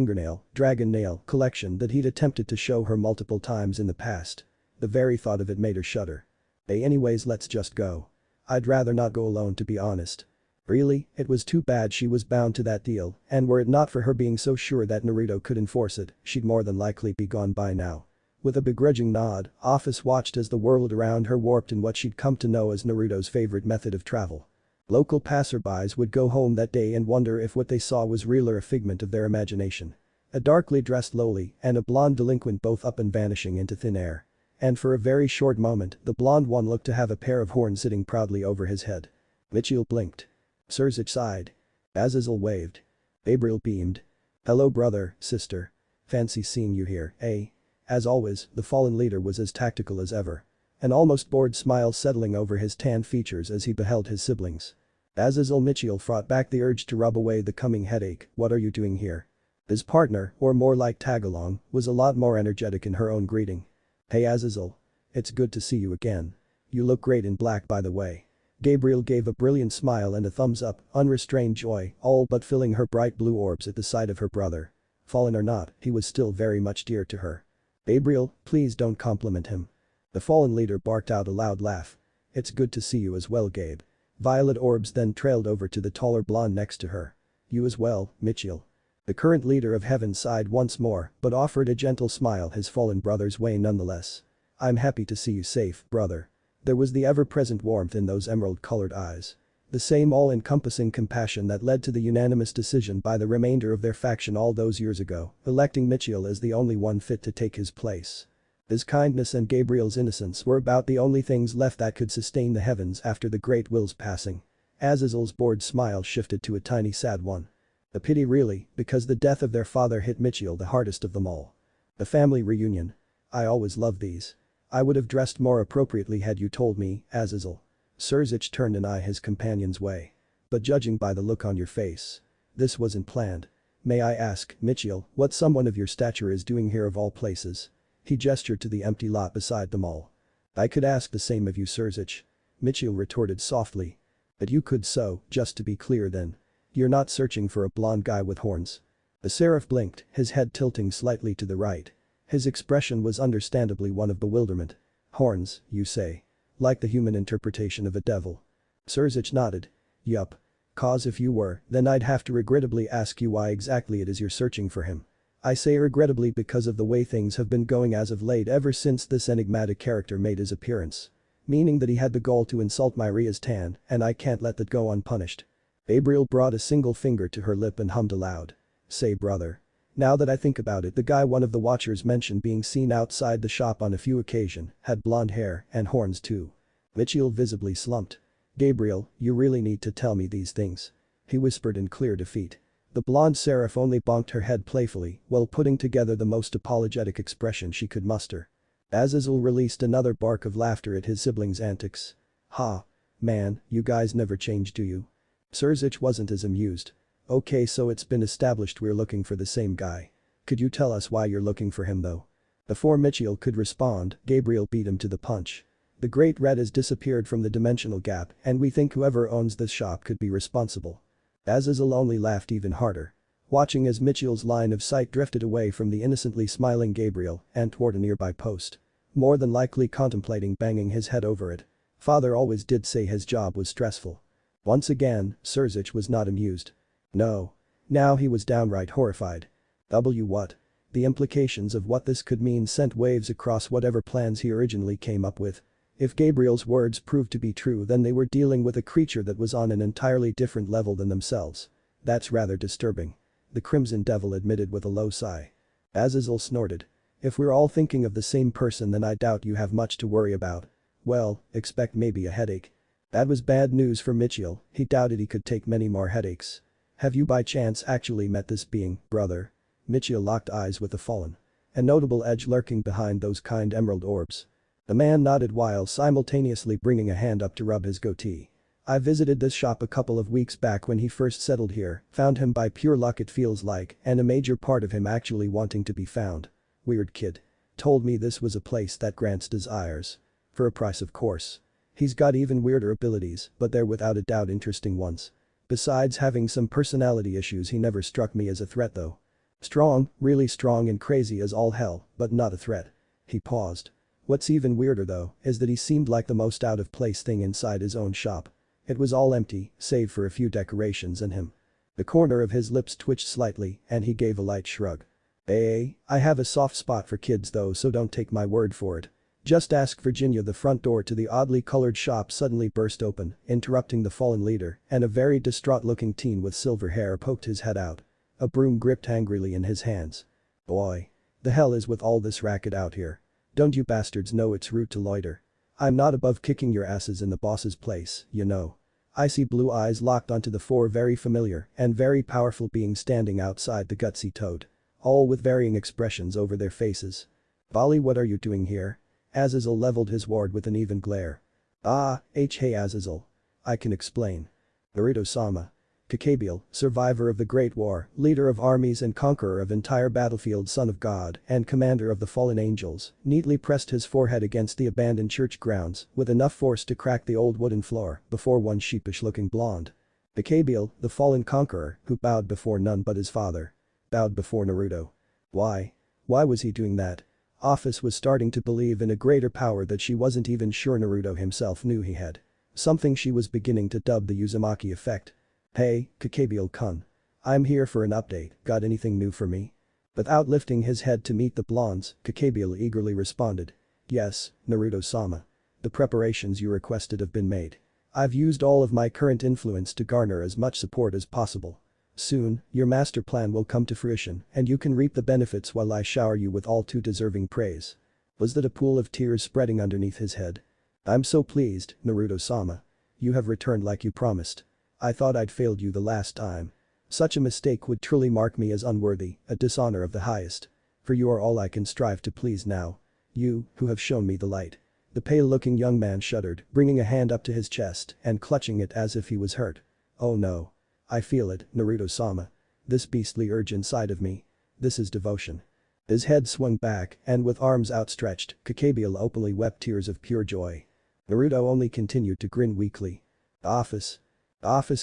dragon nail collection that he'd attempted to show her multiple times in the past. The very thought of it made her shudder. Hey, anyways, let's just go. I'd rather not go alone, to be honest. Really, it was too bad she was bound to that deal, and were it not for her being so sure that Naruto could enforce it, she'd more than likely be gone by now. With a begrudging nod, Office watched as the world around her warped in what she'd come to know as Naruto's favorite method of travel. Local passerbys would go home that day and wonder if what they saw was real or a figment of their imagination. A darkly dressed lowly and a blonde delinquent both up and vanishing into thin air. And for a very short moment, the blonde one looked to have a pair of horns sitting proudly over his head. Mitchell blinked. Surzic sighed. Azazel waved. Gabriel beamed. Hello brother, sister. Fancy seeing you here, eh? As always, the fallen leader was as tactical as ever. An almost bored smile settling over his tan features as he beheld his siblings. Azazel Mitchell fought back the urge to rub away the coming headache. What are you doing here? His partner, or more like tagalong, was a lot more energetic in her own greeting. Hey Azazel. It's good to see you again. You look great in black by the way. Gabriel gave a brilliant smile and a thumbs up, unrestrained joy, all but filling her bright blue orbs at the sight of her brother. Fallen or not, he was still very much dear to her. Gabriel, please don't compliment him. The fallen leader barked out a loud laugh. It's good to see you as well, Gabe. Violet orbs then trailed over to the taller blonde next to her. You as well, Mitchell. The current leader of heaven sighed once more, but offered a gentle smile his fallen brother's way nonetheless. I'm happy to see you safe, brother. There was the ever-present warmth in those emerald-colored eyes. The same all-encompassing compassion that led to the unanimous decision by the remainder of their faction all those years ago, electing Mitchell as the only one fit to take his place. His kindness and Gabriel's innocence were about the only things left that could sustain the heavens after the Great Will's passing. Azazel's bored smile shifted to a tiny sad one. A pity really, because the death of their father hit Mitchell the hardest of them all. The family reunion. I always love these. I would have dressed more appropriately had you told me, Azazel. Surzic turned an eye his companion's way. But judging by the look on your face. This wasn't planned. May I ask, Mitchell, what someone of your stature is doing here of all places? He gestured to the empty lot beside them all. I could ask the same of you, Surzic. Mitchell retorted softly. But you could so, just to be clear then. You're not searching for a blonde guy with horns. The seraph blinked, his head tilting slightly to the right. His expression was understandably one of bewilderment. Horns, you say? Like the human interpretation of a devil. Surzic nodded. Yup. Cause if you were, then I'd have to regrettably ask you why exactly it is you're searching for him. I say regrettably because of the way things have been going as of late ever since this enigmatic character made his appearance. Meaning that he had the gall to insult my Rias tan, and I can't let that go unpunished. Gabriel brought a single finger to her lip and hummed aloud. Say brother. Now that I think about it, the guy one of the watchers mentioned being seen outside the shop on a few occasions had blonde hair and horns too. Mitchell visibly slumped. Gabriel, you really need to tell me these things. He whispered in clear defeat. The blonde seraph only bonked her head playfully while putting together the most apologetic expression she could muster. Azazel released another bark of laughter at his siblings' antics. Ha. Man, you guys never change, do you? Surzic wasn't as amused. Okay, so it's been established we're looking for the same guy. Could you tell us why you're looking for him though? Before Mitchell could respond, Gabriel beat him to the punch. The Great Red has disappeared from the dimensional gap and we think whoever owns this shop could be responsible. Azazel only laughed even harder. Watching as Mitchell's line of sight drifted away from the innocently smiling Gabriel and toward a nearby post. More than likely contemplating banging his head over it. Father always did say his job was stressful. Once again, Surzic was not amused. No. Now he was downright horrified. What? The implications of what this could mean sent waves across whatever plans he originally came up with. If Gabriel's words proved to be true, then they were dealing with a creature that was on an entirely different level than themselves. That's rather disturbing. The Crimson Devil admitted with a low sigh. Azazel snorted. If we're all thinking of the same person, then I doubt you have much to worry about. Well, expect maybe a headache. That was bad news for Mitchell, he doubted he could take many more headaches. Have you by chance actually met this being, brother? Mitchell locked eyes with the fallen. A notable edge lurking behind those kind emerald orbs. The man nodded while simultaneously bringing a hand up to rub his goatee. I visited this shop a couple of weeks back when he first settled here, found him by pure luck it feels like, and a major part of him actually wanting to be found. Weird kid. Told me this was a place that grants desires. For a price of course. He's got even weirder abilities, but they're without a doubt interesting ones. Besides having some personality issues, he never struck me as a threat though. Strong, really strong and crazy as all hell, but not a threat. He paused. What's even weirder though, is that he seemed like the most out of place thing inside his own shop. It was all empty, save for a few decorations and him. The corner of his lips twitched slightly and he gave a light shrug. I have a soft spot for kids though, so don't take my word for it. Just ask Virginia. The front door to the oddly colored shop suddenly burst open, interrupting the fallen leader, and a very distraught-looking teen with silver hair poked his head out. A broom gripped angrily in his hands. Boy. The hell is with all this racket out here? Don't you bastards know it's rude to loiter? I'm not above kicking your asses in the boss's place, you know. Icy blue eyes locked onto the four very familiar and very powerful beings standing outside the gutsy toad. All with varying expressions over their faces. Vali, what are you doing here? Azazel leveled his ward with an even glare. Hey Azazel. I can explain. Naruto-sama. Kakabiel, survivor of the Great War, leader of armies and conqueror of entire battlefields, son of God and commander of the fallen angels, neatly pressed his forehead against the abandoned church grounds with enough force to crack the old wooden floor before one sheepish-looking blonde. Kakabiel, the fallen conqueror, who bowed before none but his father. Bowed before Naruto. Why? Why was he doing that? Office was starting to believe in a greater power that she wasn't even sure Naruto himself knew he had. Something she was beginning to dub the Uzumaki effect. Hey, Kakabiel-kun. I'm here for an update, got anything new for me? Without lifting his head to meet the blondes, Kakabiel eagerly responded. Yes, Naruto-sama. The preparations you requested have been made. I've used all of my current influence to garner as much support as possible. Soon, your master plan will come to fruition and you can reap the benefits while I shower you with all too deserving praise. Was that a pool of tears spreading underneath his head? I'm so pleased, Naruto-sama. You have returned like you promised. I thought I'd failed you the last time. Such a mistake would truly mark me as unworthy, a dishonor of the highest. For you are all I can strive to please now. You, who have shown me the light. The pale-looking young man shuddered, bringing a hand up to his chest and clutching it as if he was hurt. Oh no. I feel it, Naruto-sama. This beastly urge inside of me. This is devotion. His head swung back and with arms outstretched, Kakabiel openly wept tears of pure joy. Naruto only continued to grin weakly. Office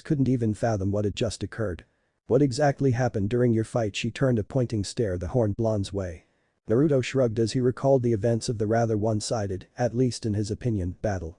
couldn't even fathom what had just occurred. What exactly happened during your fight? She turned a pointing stare the horned blonde's way. Naruto shrugged as he recalled the events of the rather one-sided, at least in his opinion, battle.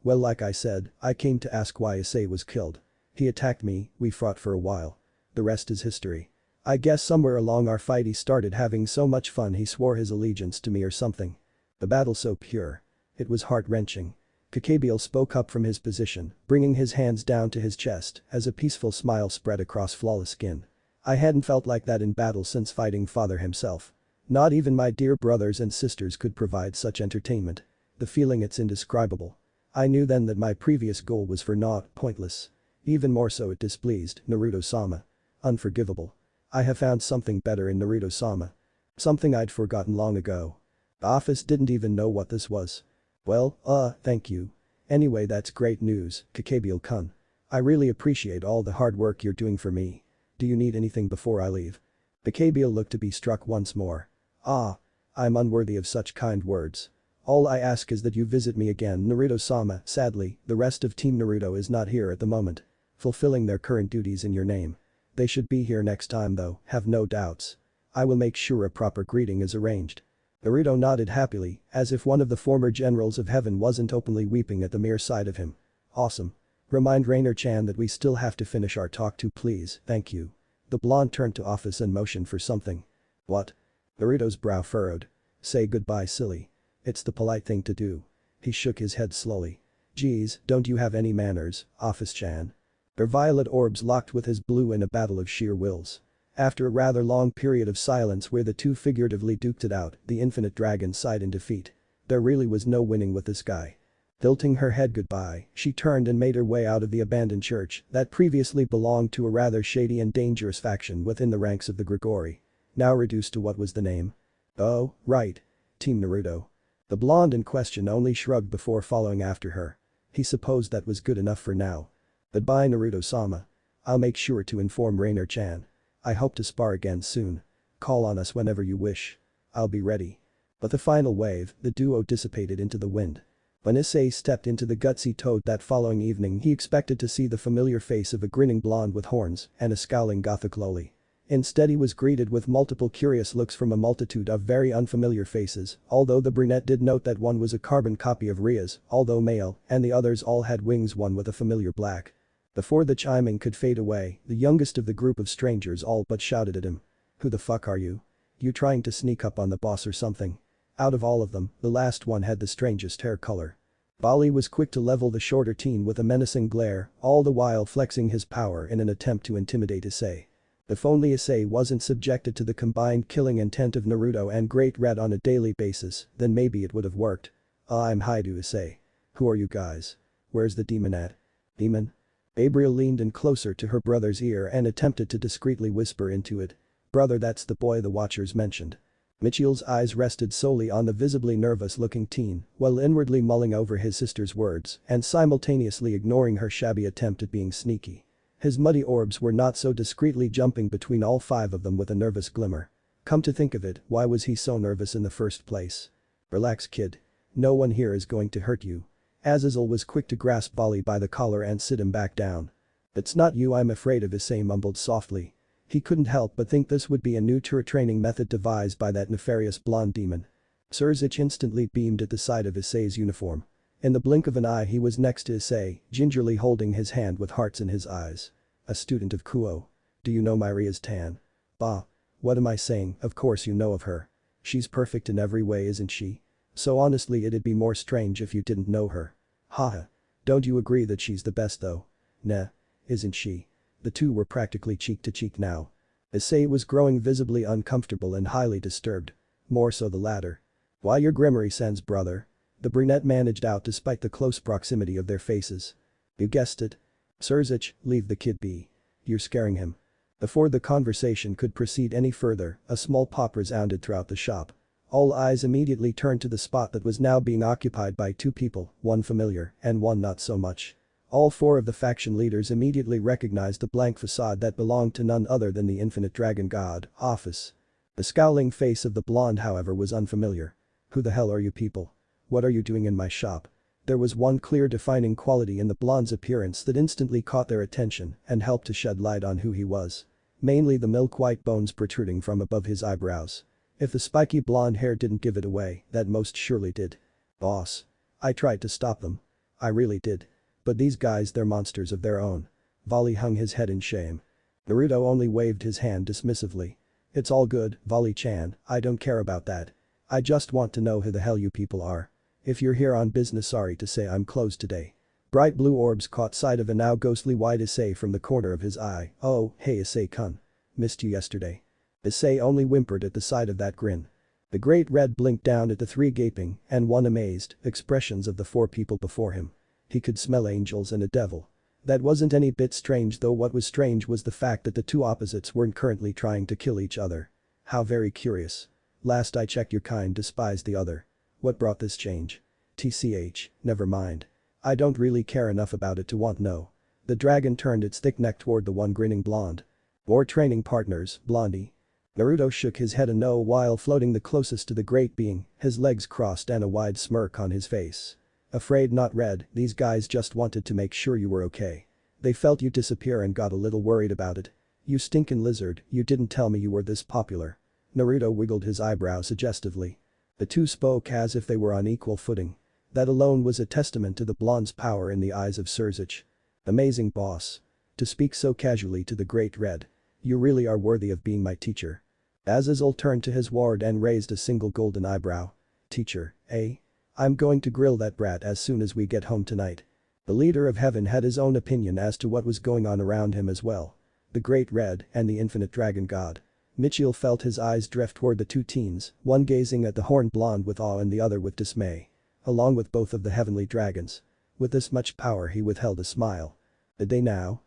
Well, like I said, I came to ask why Issei was killed. He attacked me, we fought for a while. The rest is history. I guess somewhere along our fight he started having so much fun he swore his allegiance to me or something. The battle so pure. It was heart-wrenching. Kakabiel spoke up from his position, bringing his hands down to his chest as a peaceful smile spread across flawless skin. I hadn't felt like that in battle since fighting father himself. Not even my dear brothers and sisters could provide such entertainment. The feeling, it's indescribable. I knew then that my previous goal was for naught, pointless. Even more so it displeased Naruto-sama. Unforgivable. I have found something better in Naruto-sama. Something I'd forgotten long ago. Office didn't even know what this was. Well, thank you. Anyway, that's great news, Kakabiel-kun. I really appreciate all the hard work you're doing for me. Do you need anything before I leave? Kakabiel looked to be struck once more. I'm unworthy of such kind words. All I ask is that you visit me again, Naruto-sama. Sadly, the rest of Team Naruto is not here at the moment. Fulfilling their current duties in your name. They should be here next time though, have no doubts. I will make sure a proper greeting is arranged. Naruto nodded happily, as if one of the former generals of heaven wasn't openly weeping at the mere sight of him. Awesome. Remind Rainer-chan that we still have to finish our talk too, please, thank you. The blonde turned to Office and motioned for something. What? Naruto's brow furrowed. Say goodbye, silly. It's the polite thing to do. He shook his head slowly. Geez, don't you have any manners, Office-chan? Their violet orbs locked with his blue in a battle of sheer wills. After a rather long period of silence where the two figuratively duked it out, the infinite dragon sighed in defeat. There really was no winning with this guy. Tilting her head goodbye, she turned and made her way out of the abandoned church that previously belonged to a rather shady and dangerous faction within the ranks of the Grigori. Now reduced to what was the name? Oh, right. Team Naruto. The blonde in question only shrugged before following after her. He supposed that was good enough for now. Goodbye, Naruto-sama. I'll make sure to inform Rainer-chan. I hope to spar again soon. Call on us whenever you wish. I'll be ready. But the final wave, the duo dissipated into the wind. When Issei stepped into the gutsy toad that following evening, he expected to see the familiar face of a grinning blonde with horns and a scowling gothic loli. Instead, he was greeted with multiple curious looks from a multitude of very unfamiliar faces, although the brunette did note that one was a carbon copy of Rias, although male, and the others all had wings, one with a familiar black. Before the chiming could fade away, the youngest of the group of strangers all but shouted at him. Who the fuck are you? You trying to sneak up on the boss or something? Out of all of them, the last one had the strangest hair color. Vali was quick to level the shorter teen with a menacing glare, all the while flexing his power in an attempt to intimidate Issei. If only Issei wasn't subjected to the combined killing intent of Naruto and Great Red on a daily basis, then maybe it would have worked. I'm Haidu Issei. Who are you guys? Where's the demon at? Demon? Gabriel leaned in closer to her brother's ear and attempted to discreetly whisper into it. Brother, that's the boy the watchers mentioned. Mitchell's eyes rested solely on the visibly nervous-looking teen while inwardly mulling over his sister's words and simultaneously ignoring her shabby attempt at being sneaky. His muddy orbs were not so discreetly jumping between all five of them with a nervous glimmer. Come to think of it, why was he so nervous in the first place? Relax, kid. No one here is going to hurt you. Azazel was quick to grasp Vali by the collar and sit him back down. It's not you I'm afraid of, Issei mumbled softly. He couldn't help but think this would be a new training method devised by that nefarious blonde demon. Surzich instantly beamed at the sight of Issei's uniform. In the blink of an eye he was next to Issei, gingerly holding his hand with hearts in his eyes. A student of Kuo. Do you know my Rias Tan? Bah. What am I saying, of course you know of her. She's perfect in every way, isn't she? So honestly it'd be more strange if you didn't know her. Haha. Don't you agree that she's the best though? Nah. Isn't she? The two were practically cheek to cheek now. Issei was growing visibly uncomfortable and highly disturbed. More so the latter. Why your Grimmery sense, brother? The brunette managed out despite the close proximity of their faces. You guessed it. Surzich, leave the kid be. You're scaring him. Before the conversation could proceed any further, a small pop resounded throughout the shop. All eyes immediately turned to the spot that was now being occupied by two people, one familiar and one not so much. All four of the faction leaders immediately recognized the blank facade that belonged to none other than the infinite dragon god, Office. The scowling face of the blonde however was unfamiliar. Who the hell are you people? What are you doing in my shop? There was one clear defining quality in the blonde's appearance that instantly caught their attention and helped to shed light on who he was. Mainly the milk-white bones protruding from above his eyebrows. If the spiky blonde hair didn't give it away, that most surely did. Boss. I tried to stop them. I really did. But these guys, they're monsters of their own. Vali hung his head in shame. Naruto only waved his hand dismissively. It's all good, Vali-chan, I don't care about that. I just want to know who the hell you people are. If you're here on business, sorry to say I'm closed today. Bright blue orbs caught sight of a now ghostly white Issei from the corner of his eye. Oh, hey Issei-kun. Missed you yesterday. Issei only whimpered at the sight of that grin. The great red blinked down at the three gaping and one amazed expressions of the four people before him. He could smell angels and a devil. That wasn't any bit strange though. What was strange was the fact that the two opposites weren't currently trying to kill each other. How very curious. Last I checked your kind despised the other. What brought this change? TCH, never mind. I don't really care enough about it to want no. The dragon turned its thick neck toward the one grinning blonde. Or training partners, blondie. Naruto shook his head a no while floating the closest to the great being, his legs crossed and a wide smirk on his face. Afraid not red, these guys just wanted to make sure you were okay. They felt you disappear and got a little worried about it. You stinkin' lizard, you didn't tell me you were this popular. Naruto wiggled his eyebrow suggestively. The two spoke as if they were on equal footing. That alone was a testament to the blonde's power in the eyes of Surzich. Amazing boss. To speak so casually to the great red. You really are worthy of being my teacher. Azazel turned to his ward and raised a single golden eyebrow. Teacher, eh? I'm going to grill that brat as soon as we get home tonight. The leader of heaven had his own opinion as to what was going on around him as well. The great red and the infinite dragon god. Mitchell felt his eyes drift toward the two teens, one gazing at the horned blonde with awe and the other with dismay. Along with both of the heavenly dragons. With this much power he withheld a smile. Did they now?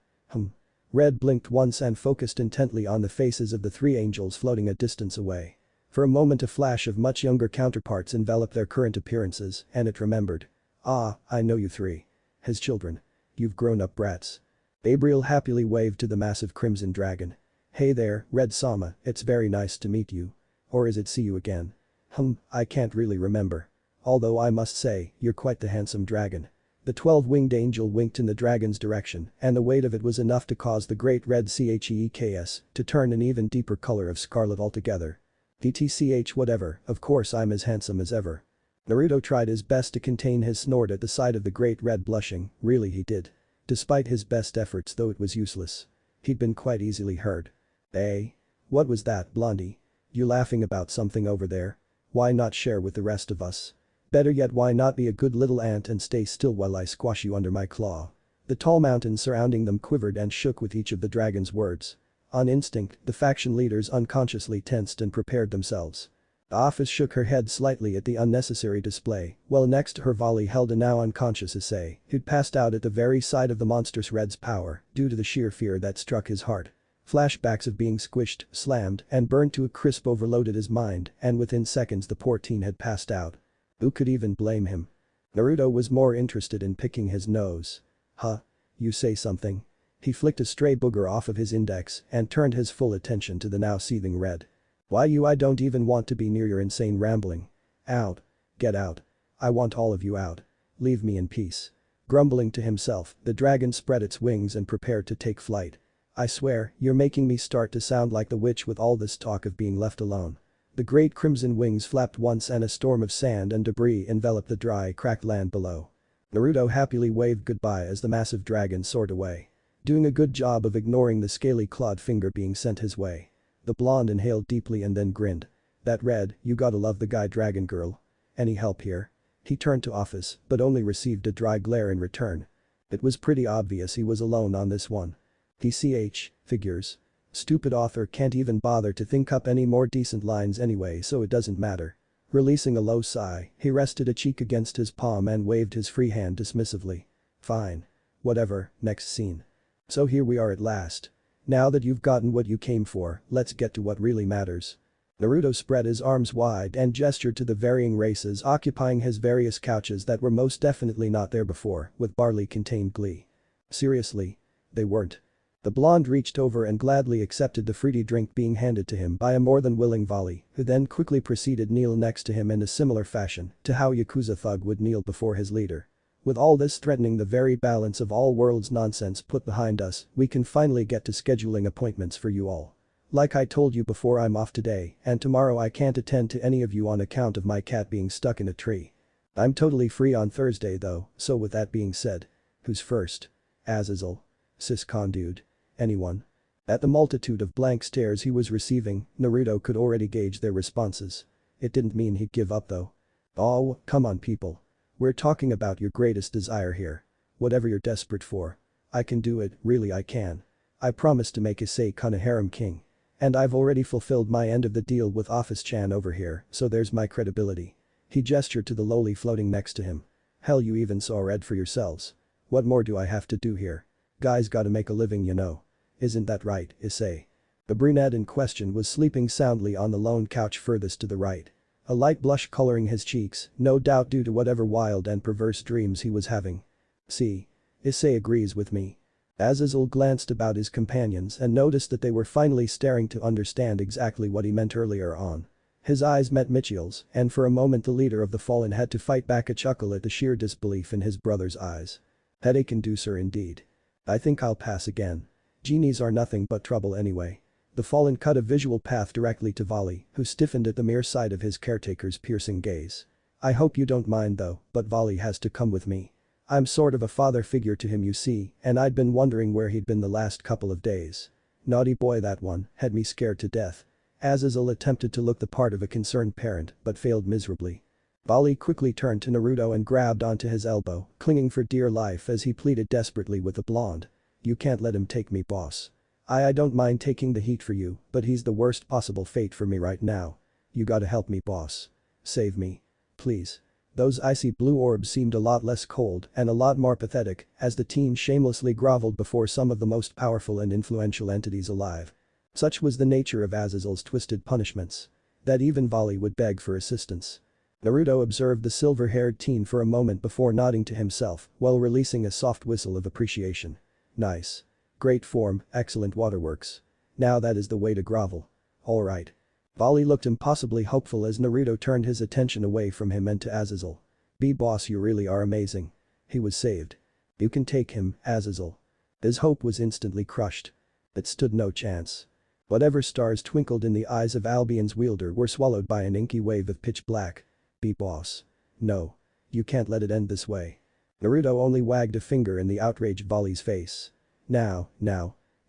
Red blinked once and focused intently on the faces of the three angels floating a distance away. For a moment a flash of much younger counterparts enveloped their current appearances and it remembered. Ah, I know you three. His children. You've grown up brats. Gabriel happily waved to the massive crimson dragon. Hey there, Red Sama, it's very nice to meet you. Or is it see you again? I can't really remember. Although I must say, you're quite the handsome dragon. The 12-winged angel winked in the dragon's direction and the weight of it was enough to cause the great red CHEEKS to turn an even deeper color of scarlet altogether. DTCH whatever, of course I'm as handsome as ever. Naruto tried his best to contain his snort at the sight of the great red blushing, really he did. Despite his best efforts though it was useless. He'd been quite easily hurt. Hey? What was that, Blondie? You laughing about something over there? Why not share with the rest of us? Better yet why not be a good little ant and stay still while I squash you under my claw? The tall mountains surrounding them quivered and shook with each of the dragon's words. On instinct, the faction leaders unconsciously tensed and prepared themselves. The office shook her head slightly at the unnecessary display, while next to her Vali held a now unconscious Issei, who'd passed out at the very sight of the monstrous Red's power due to the sheer fear that struck his heart. Flashbacks of being squished, slammed, and burned to a crisp overloaded his mind, and within seconds the poor teen had passed out. Who could even blame him? Naruto was more interested in picking his nose. Huh? You say something? He flicked a stray booger off of his index and turned his full attention to the now seething Red. Why you I don't even want to be near your insane rambling. Out. Get out. I want all of you out. Leave me in peace. Grumbling to himself, the dragon spread its wings and prepared to take flight. I swear, you're making me start to sound like the witch with all this talk of being left alone. The great crimson wings flapped once and a storm of sand and debris enveloped the dry, cracked land below. Naruto happily waved goodbye as the massive dragon soared away. Doing a good job of ignoring the scaly clawed finger being sent his way. The blonde inhaled deeply and then grinned. That Red, you gotta love the guy dragon girl. Any help here? He turned to office, but only received a dry glare in return. It was pretty obvious he was alone on this one. Figures. Stupid author can't even bother to think up any more decent lines anyway, so it doesn't matter. Releasing a low sigh, he rested a cheek against his palm and waved his free hand dismissively. Fine. Whatever, next scene. So here we are at last. Now that you've gotten what you came for, let's get to what really matters. Naruto spread his arms wide and gestured to the varying races occupying his various couches that were most definitely not there before, with barley contained glee. Seriously? They weren't. The blonde reached over and gladly accepted the fruity drink being handed to him by a more than willing Vali, who then quickly proceeded to kneel next to him in a similar fashion to how Yakuza thug would kneel before his leader. With all this threatening the very balance of all world's nonsense put behind us, we can finally get to scheduling appointments for you all. Like I told you before, I'm off today, and tomorrow I can't attend to any of you on account of my cat being stuck in a tree. I'm totally free on Thursday though, so with that being said. Who's first? Azazel. Siscon dude. Anyone? At the multitude of blank stares he was receiving, Naruto could already gauge their responses. It didn't mean he'd give up though. Oh, come on people. We're talking about your greatest desire here. Whatever you're desperate for. I can do it, really I can. I promise to make Issei-kun a harem king. And I've already fulfilled my end of the deal with Office-chan over here, so there's my credibility. He gestured to the lowly floating next to him. Hell, you even saw Red for yourselves. What more do I have to do here? Guys gotta make a living, you know. Isn't that right, Issei? The brunette in question was sleeping soundly on the lone couch furthest to the right. A light blush coloring his cheeks, no doubt due to whatever wild and perverse dreams he was having. See? Issei agrees with me. Azazel glanced about his companions and noticed that they were finally staring to understand exactly what he meant earlier on. His eyes met Michiel's, and for a moment the leader of the Fallen had to fight back a chuckle at the sheer disbelief in his brother's eyes. Headache-inducer indeed. I think I'll pass again. Genies are nothing but trouble anyway. The Fallen cut a visual path directly to Vali, who stiffened at the mere sight of his caretaker's piercing gaze. I hope you don't mind though, but Vali has to come with me. I'm sort of a father figure to him, you see, and I'd been wondering where he'd been the last couple of days. Naughty boy, that one, had me scared to death. Azazel attempted to look the part of a concerned parent but failed miserably. Vali quickly turned to Naruto and grabbed onto his elbow, clinging for dear life as he pleaded desperately with the blonde. You can't let him take me, boss. I don't mind taking the heat for you, but he's the worst possible fate for me right now. You gotta help me, boss. Save me. Please. Those icy blue orbs seemed a lot less cold and a lot more pathetic as the teen shamelessly groveled before some of the most powerful and influential entities alive. Such was the nature of Azazel's twisted punishments. That even Vali would beg for assistance. Naruto observed the silver-haired teen for a moment before nodding to himself while releasing a soft whistle of appreciation. Nice. Great form, excellent waterworks. Now that is the way to grovel. Alright. Vali looked impossibly hopeful as Naruto turned his attention away from him and to Azazel. B-boss, you really are amazing. He was saved. You can take him, Azazel. His hope was instantly crushed. It stood no chance. Whatever stars twinkled in the eyes of Albion's wielder were swallowed by an inky wave of pitch black. B-boss. No. You can't let it end this way. Naruto only wagged a finger in the outraged Vali's face. Now.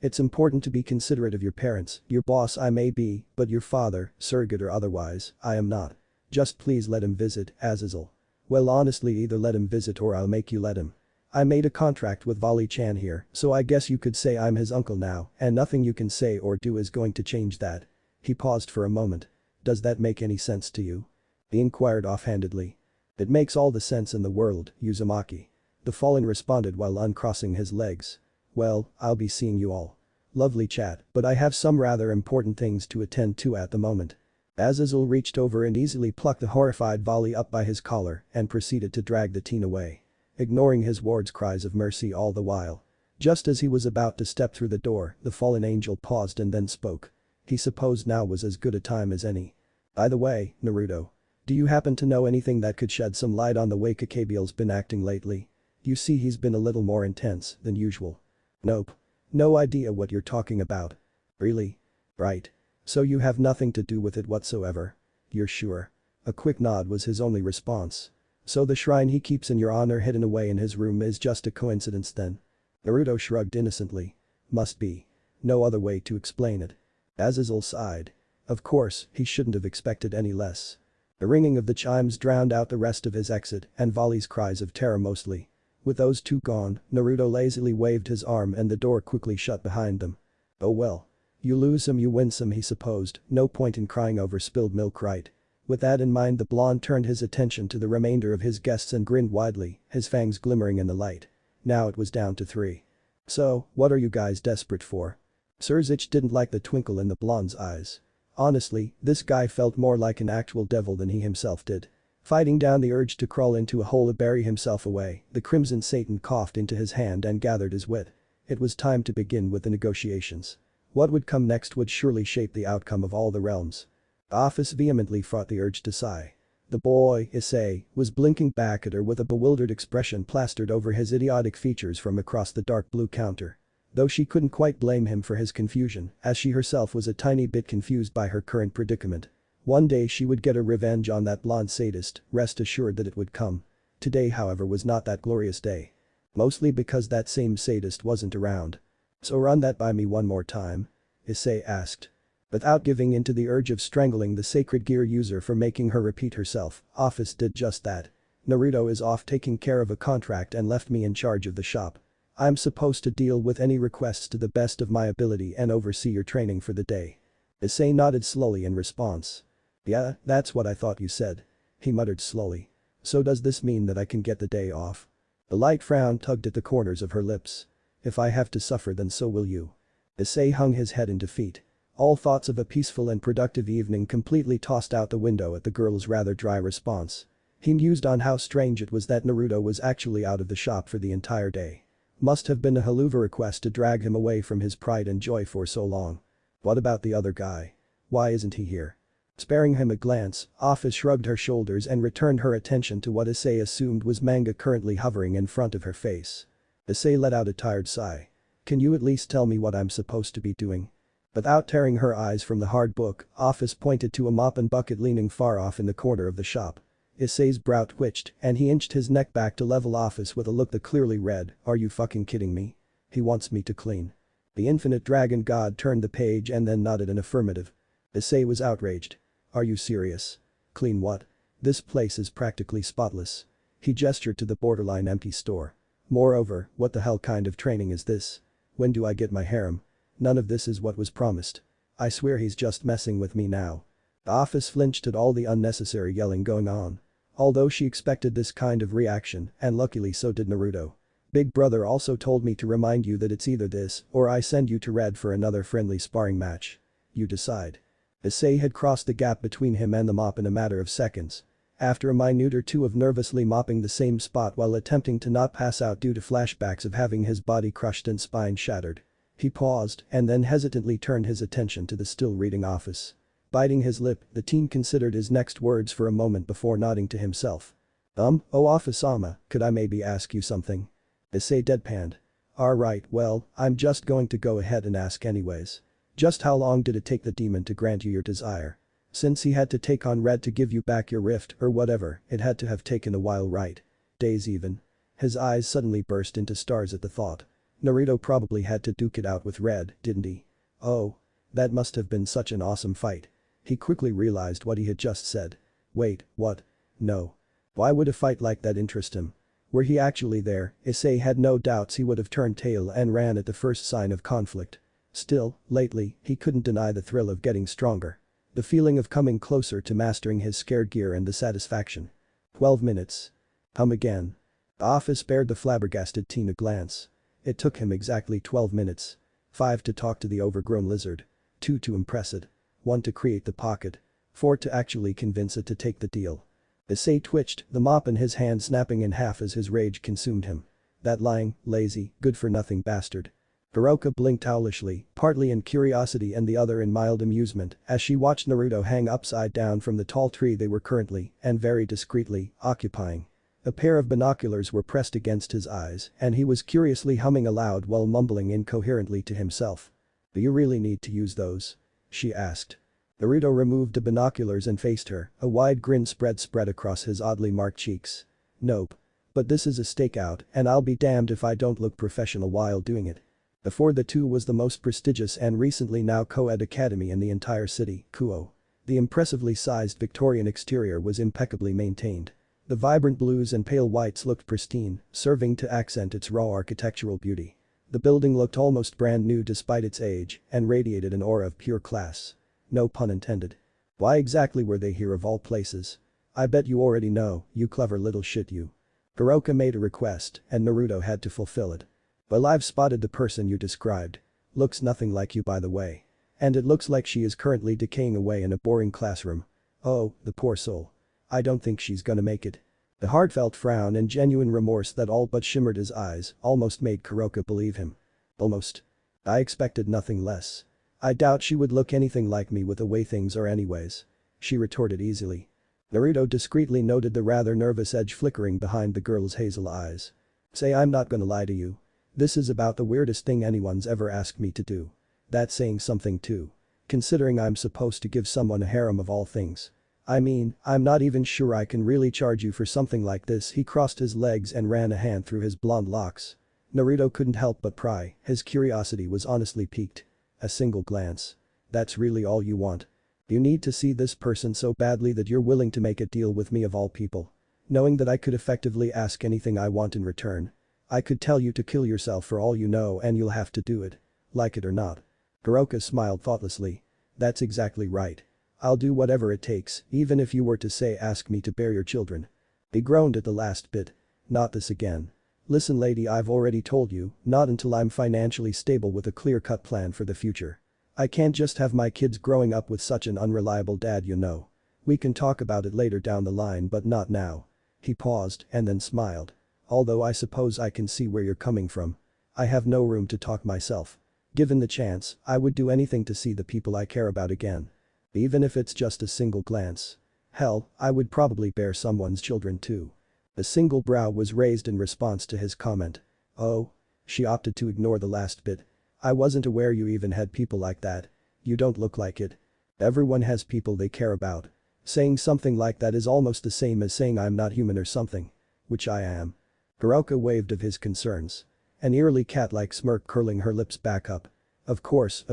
It's important to be considerate of your parents, your boss I may be, but your father, surrogate or otherwise, I am not. Just please let him visit, Azazel. Well, honestly, either let him visit or I'll make you let him. I made a contract with Vali-chan here, so I guess you could say I'm his uncle now, and nothing you can say or do is going to change that. He paused for a moment. Does that make any sense to you? He inquired offhandedly. It makes all the sense in the world, Uzumaki. The fallen responded while uncrossing his legs. Well, I'll be seeing you all. Lovely chat, but I have some rather important things to attend to at the moment. Azazel reached over and easily plucked the horrified Vali up by his collar and proceeded to drag the teen away. Ignoring his ward's cries of mercy all the while. Just as he was about to step through the door, the fallen angel paused and then spoke. He supposed now was as good a time as any. By the way, Naruto. Do you happen to know anything that could shed some light on the way Kakabiel's been acting lately? You see he's been a little more intense than usual. Nope. No idea what you're talking about. Really? Right. So you have nothing to do with it whatsoever? You're sure? A quick nod was his only response. So the shrine he keeps in your honor hidden away in his room is just a coincidence then? Naruto shrugged innocently. Must be. No other way to explain it. Azazel sighed. Of course, he shouldn't have expected any less. The ringing of the chimes drowned out the rest of his exit and Vali's cries of terror mostly. With those two gone, Naruto lazily waved his arm and the door quickly shut behind them. Oh well. You lose some you win some he supposed, no point in crying over spilled milk right. With that in mind the blonde turned his attention to the remainder of his guests and grinned widely, his fangs glimmering in the light. Now it was down to 3. So, what are you guys desperate for? Surzich didn't like the twinkle in the blonde's eyes. Honestly, this guy felt more like an actual devil than he himself did. Fighting down the urge to crawl into a hole to bury himself away, the Crimson Satan coughed into his hand and gathered his wit. It was time to begin with the negotiations. What would come next would surely shape the outcome of all the realms. The office vehemently fought the urge to sigh. The boy, Issei, was blinking back at her with a bewildered expression plastered over his idiotic features from across the dark blue counter. Though she couldn't quite blame him for his confusion, as she herself was a tiny bit confused by her current predicament. One day she would get her revenge on that blonde sadist, rest assured that it would come. Today however was not that glorious day. Mostly because that same sadist wasn't around. So run that by me one more time? Issei asked. Without giving in to the urge of strangling the sacred gear user for making her repeat herself, Office did just that. Naruto is off taking care of a contract and left me in charge of the shop. I'm supposed to deal with any requests to the best of my ability and oversee your training for the day. Issei nodded slowly in response. Yeah, that's what I thought you said. He muttered slowly. So does this mean that I can get the day off? The light frown tugged at the corners of her lips. If I have to suffer then so will you. Issei hung his head in defeat. All thoughts of a peaceful and productive evening completely tossed out the window at the girl's rather dry response. He mused on how strange it was that Naruto was actually out of the shop for the entire day. Must have been a haluva request to drag him away from his pride and joy for so long. What about the other guy? Why isn't he here? Sparing him a glance, Office shrugged her shoulders and returned her attention to what Issei assumed was manga currently hovering in front of her face. Issei let out a tired sigh. Can you at least tell me what I'm supposed to be doing? Without tearing her eyes from the hard book, Office pointed to a mop and bucket leaning far off in the corner of the shop. Issei's brow twitched and he inched his neck back to level Office with a look that clearly read, "Are you fucking kidding me? He wants me to clean." The infinite dragon god turned the page and then nodded an affirmative. Issei was outraged. Are you serious? Clean what? This place is practically spotless. He gestured to the borderline empty store. Moreover, what the hell kind of training is this? When do I get my harem? None of this is what was promised. I swear he's just messing with me now. The Office flinched at all the unnecessary yelling going on. Although she expected this kind of reaction, and luckily so did Naruto. Big brother also told me to remind you that it's either this or I send you to Red for another friendly sparring match. You decide. Issei had crossed the gap between him and the mop in a matter of seconds. After a minute or two of nervously mopping the same spot while attempting to not pass out due to flashbacks of having his body crushed and spine shattered. He paused and then hesitantly turned his attention to the still reading Office. Biting his lip, the teen considered his next words for a moment before nodding to himself. Oh Office-sama, could I maybe ask you something? Issei deadpanned. Alright, well, I'm just going to go ahead and ask anyways. Just how long did it take the demon to grant you your desire? Since he had to take on Red to give you back your rift or whatever, it had to have taken a while, right? Days even. His eyes suddenly burst into stars at the thought. Naruto probably had to duke it out with Red, didn't he? Oh. That must have been such an awesome fight. He quickly realized what he had just said. Wait, what? No. Why would a fight like that interest him? Were he actually there, Issei had no doubts he would have turned tail and ran at the first sign of conflict. Still, lately, he couldn't deny the thrill of getting stronger. The feeling of coming closer to mastering his scared gear and the satisfaction. 12 minutes. Come again. The office bared the flabbergasted teen a glance. It took him exactly 12 minutes. 5 to talk to the overgrown lizard. 2 to impress it. 1 to create the pocket. 4 to actually convince it to take the deal. Issei twitched, the mop in his hand snapping in half as his rage consumed him. That lying, lazy, good-for-nothing bastard. Hiroka blinked owlishly, partly in curiosity and the other in mild amusement, as she watched Naruto hang upside down from the tall tree they were currently, and very discreetly, occupying. A pair of binoculars were pressed against his eyes, and he was curiously humming aloud while mumbling incoherently to himself. "Do you really need to use those?" she asked. Naruto removed the binoculars and faced her, a wide grin spread across his oddly marked cheeks. "Nope. But this is a stakeout, and I'll be damned if I don't look professional while doing it." Before the two was the most prestigious and recently now co-ed academy in the entire city, Kuo. The impressively sized Victorian exterior was impeccably maintained. The vibrant blues and pale whites looked pristine, serving to accent its raw architectural beauty. The building looked almost brand new despite its age and radiated an aura of pure class. No pun intended. Why exactly were they here of all places? I bet you already know, you clever little shit you. Hiroka made a request and Naruto had to fulfill it. "Well, I've spotted the person you described. Looks nothing like you by the way. And it looks like she is currently decaying away in a boring classroom. Oh, the poor soul. I don't think she's gonna make it." The heartfelt frown and genuine remorse that all but shimmered his eyes almost made Hiroka believe him. "Almost. I expected nothing less. I doubt she would look anything like me with the way things are anyways," she retorted easily. Naruto discreetly noted the rather nervous edge flickering behind the girl's hazel eyes. "Say, I'm not gonna lie to you. This is about the weirdest thing anyone's ever asked me to do. That's saying something too. Considering I'm supposed to give someone a harem of all things. I mean, I'm not even sure I can really charge you for something like this." He crossed his legs and ran a hand through his blonde locks. Naruto couldn't help but pry, his curiosity was honestly piqued. A single glance. That's really all you want? You need to see this person so badly that you're willing to make a deal with me of all people. Knowing that I could effectively ask anything I want in return. I could tell you to kill yourself for all you know and you'll have to do it. Like it or not. Hiroka smiled thoughtlessly. "That's exactly right. I'll do whatever it takes, even if you were to say ask me to bear your children." He groaned at the last bit. "Not this again. Listen lady, I've already told you, not until I'm financially stable with a clear-cut plan for the future. I can't just have my kids growing up with such an unreliable dad, you know. We can talk about it later down the line but not now." He paused and then smiled. "Although I suppose I can see where you're coming from. I have no room to talk myself. Given the chance, I would do anything to see the people I care about again. Even if it's just a single glance. Hell, I would probably bear someone's children too." A single brow was raised in response to his comment. "Oh?" She opted to ignore the last bit. "I wasn't aware you even had people like that. You don't look like it." Everyone has people they care about. Saying something like that is almost the same as saying I'm not human or something. Which I am. Hiroka waved of his concerns. An eerily cat-like smirk curling her lips back up. Of course,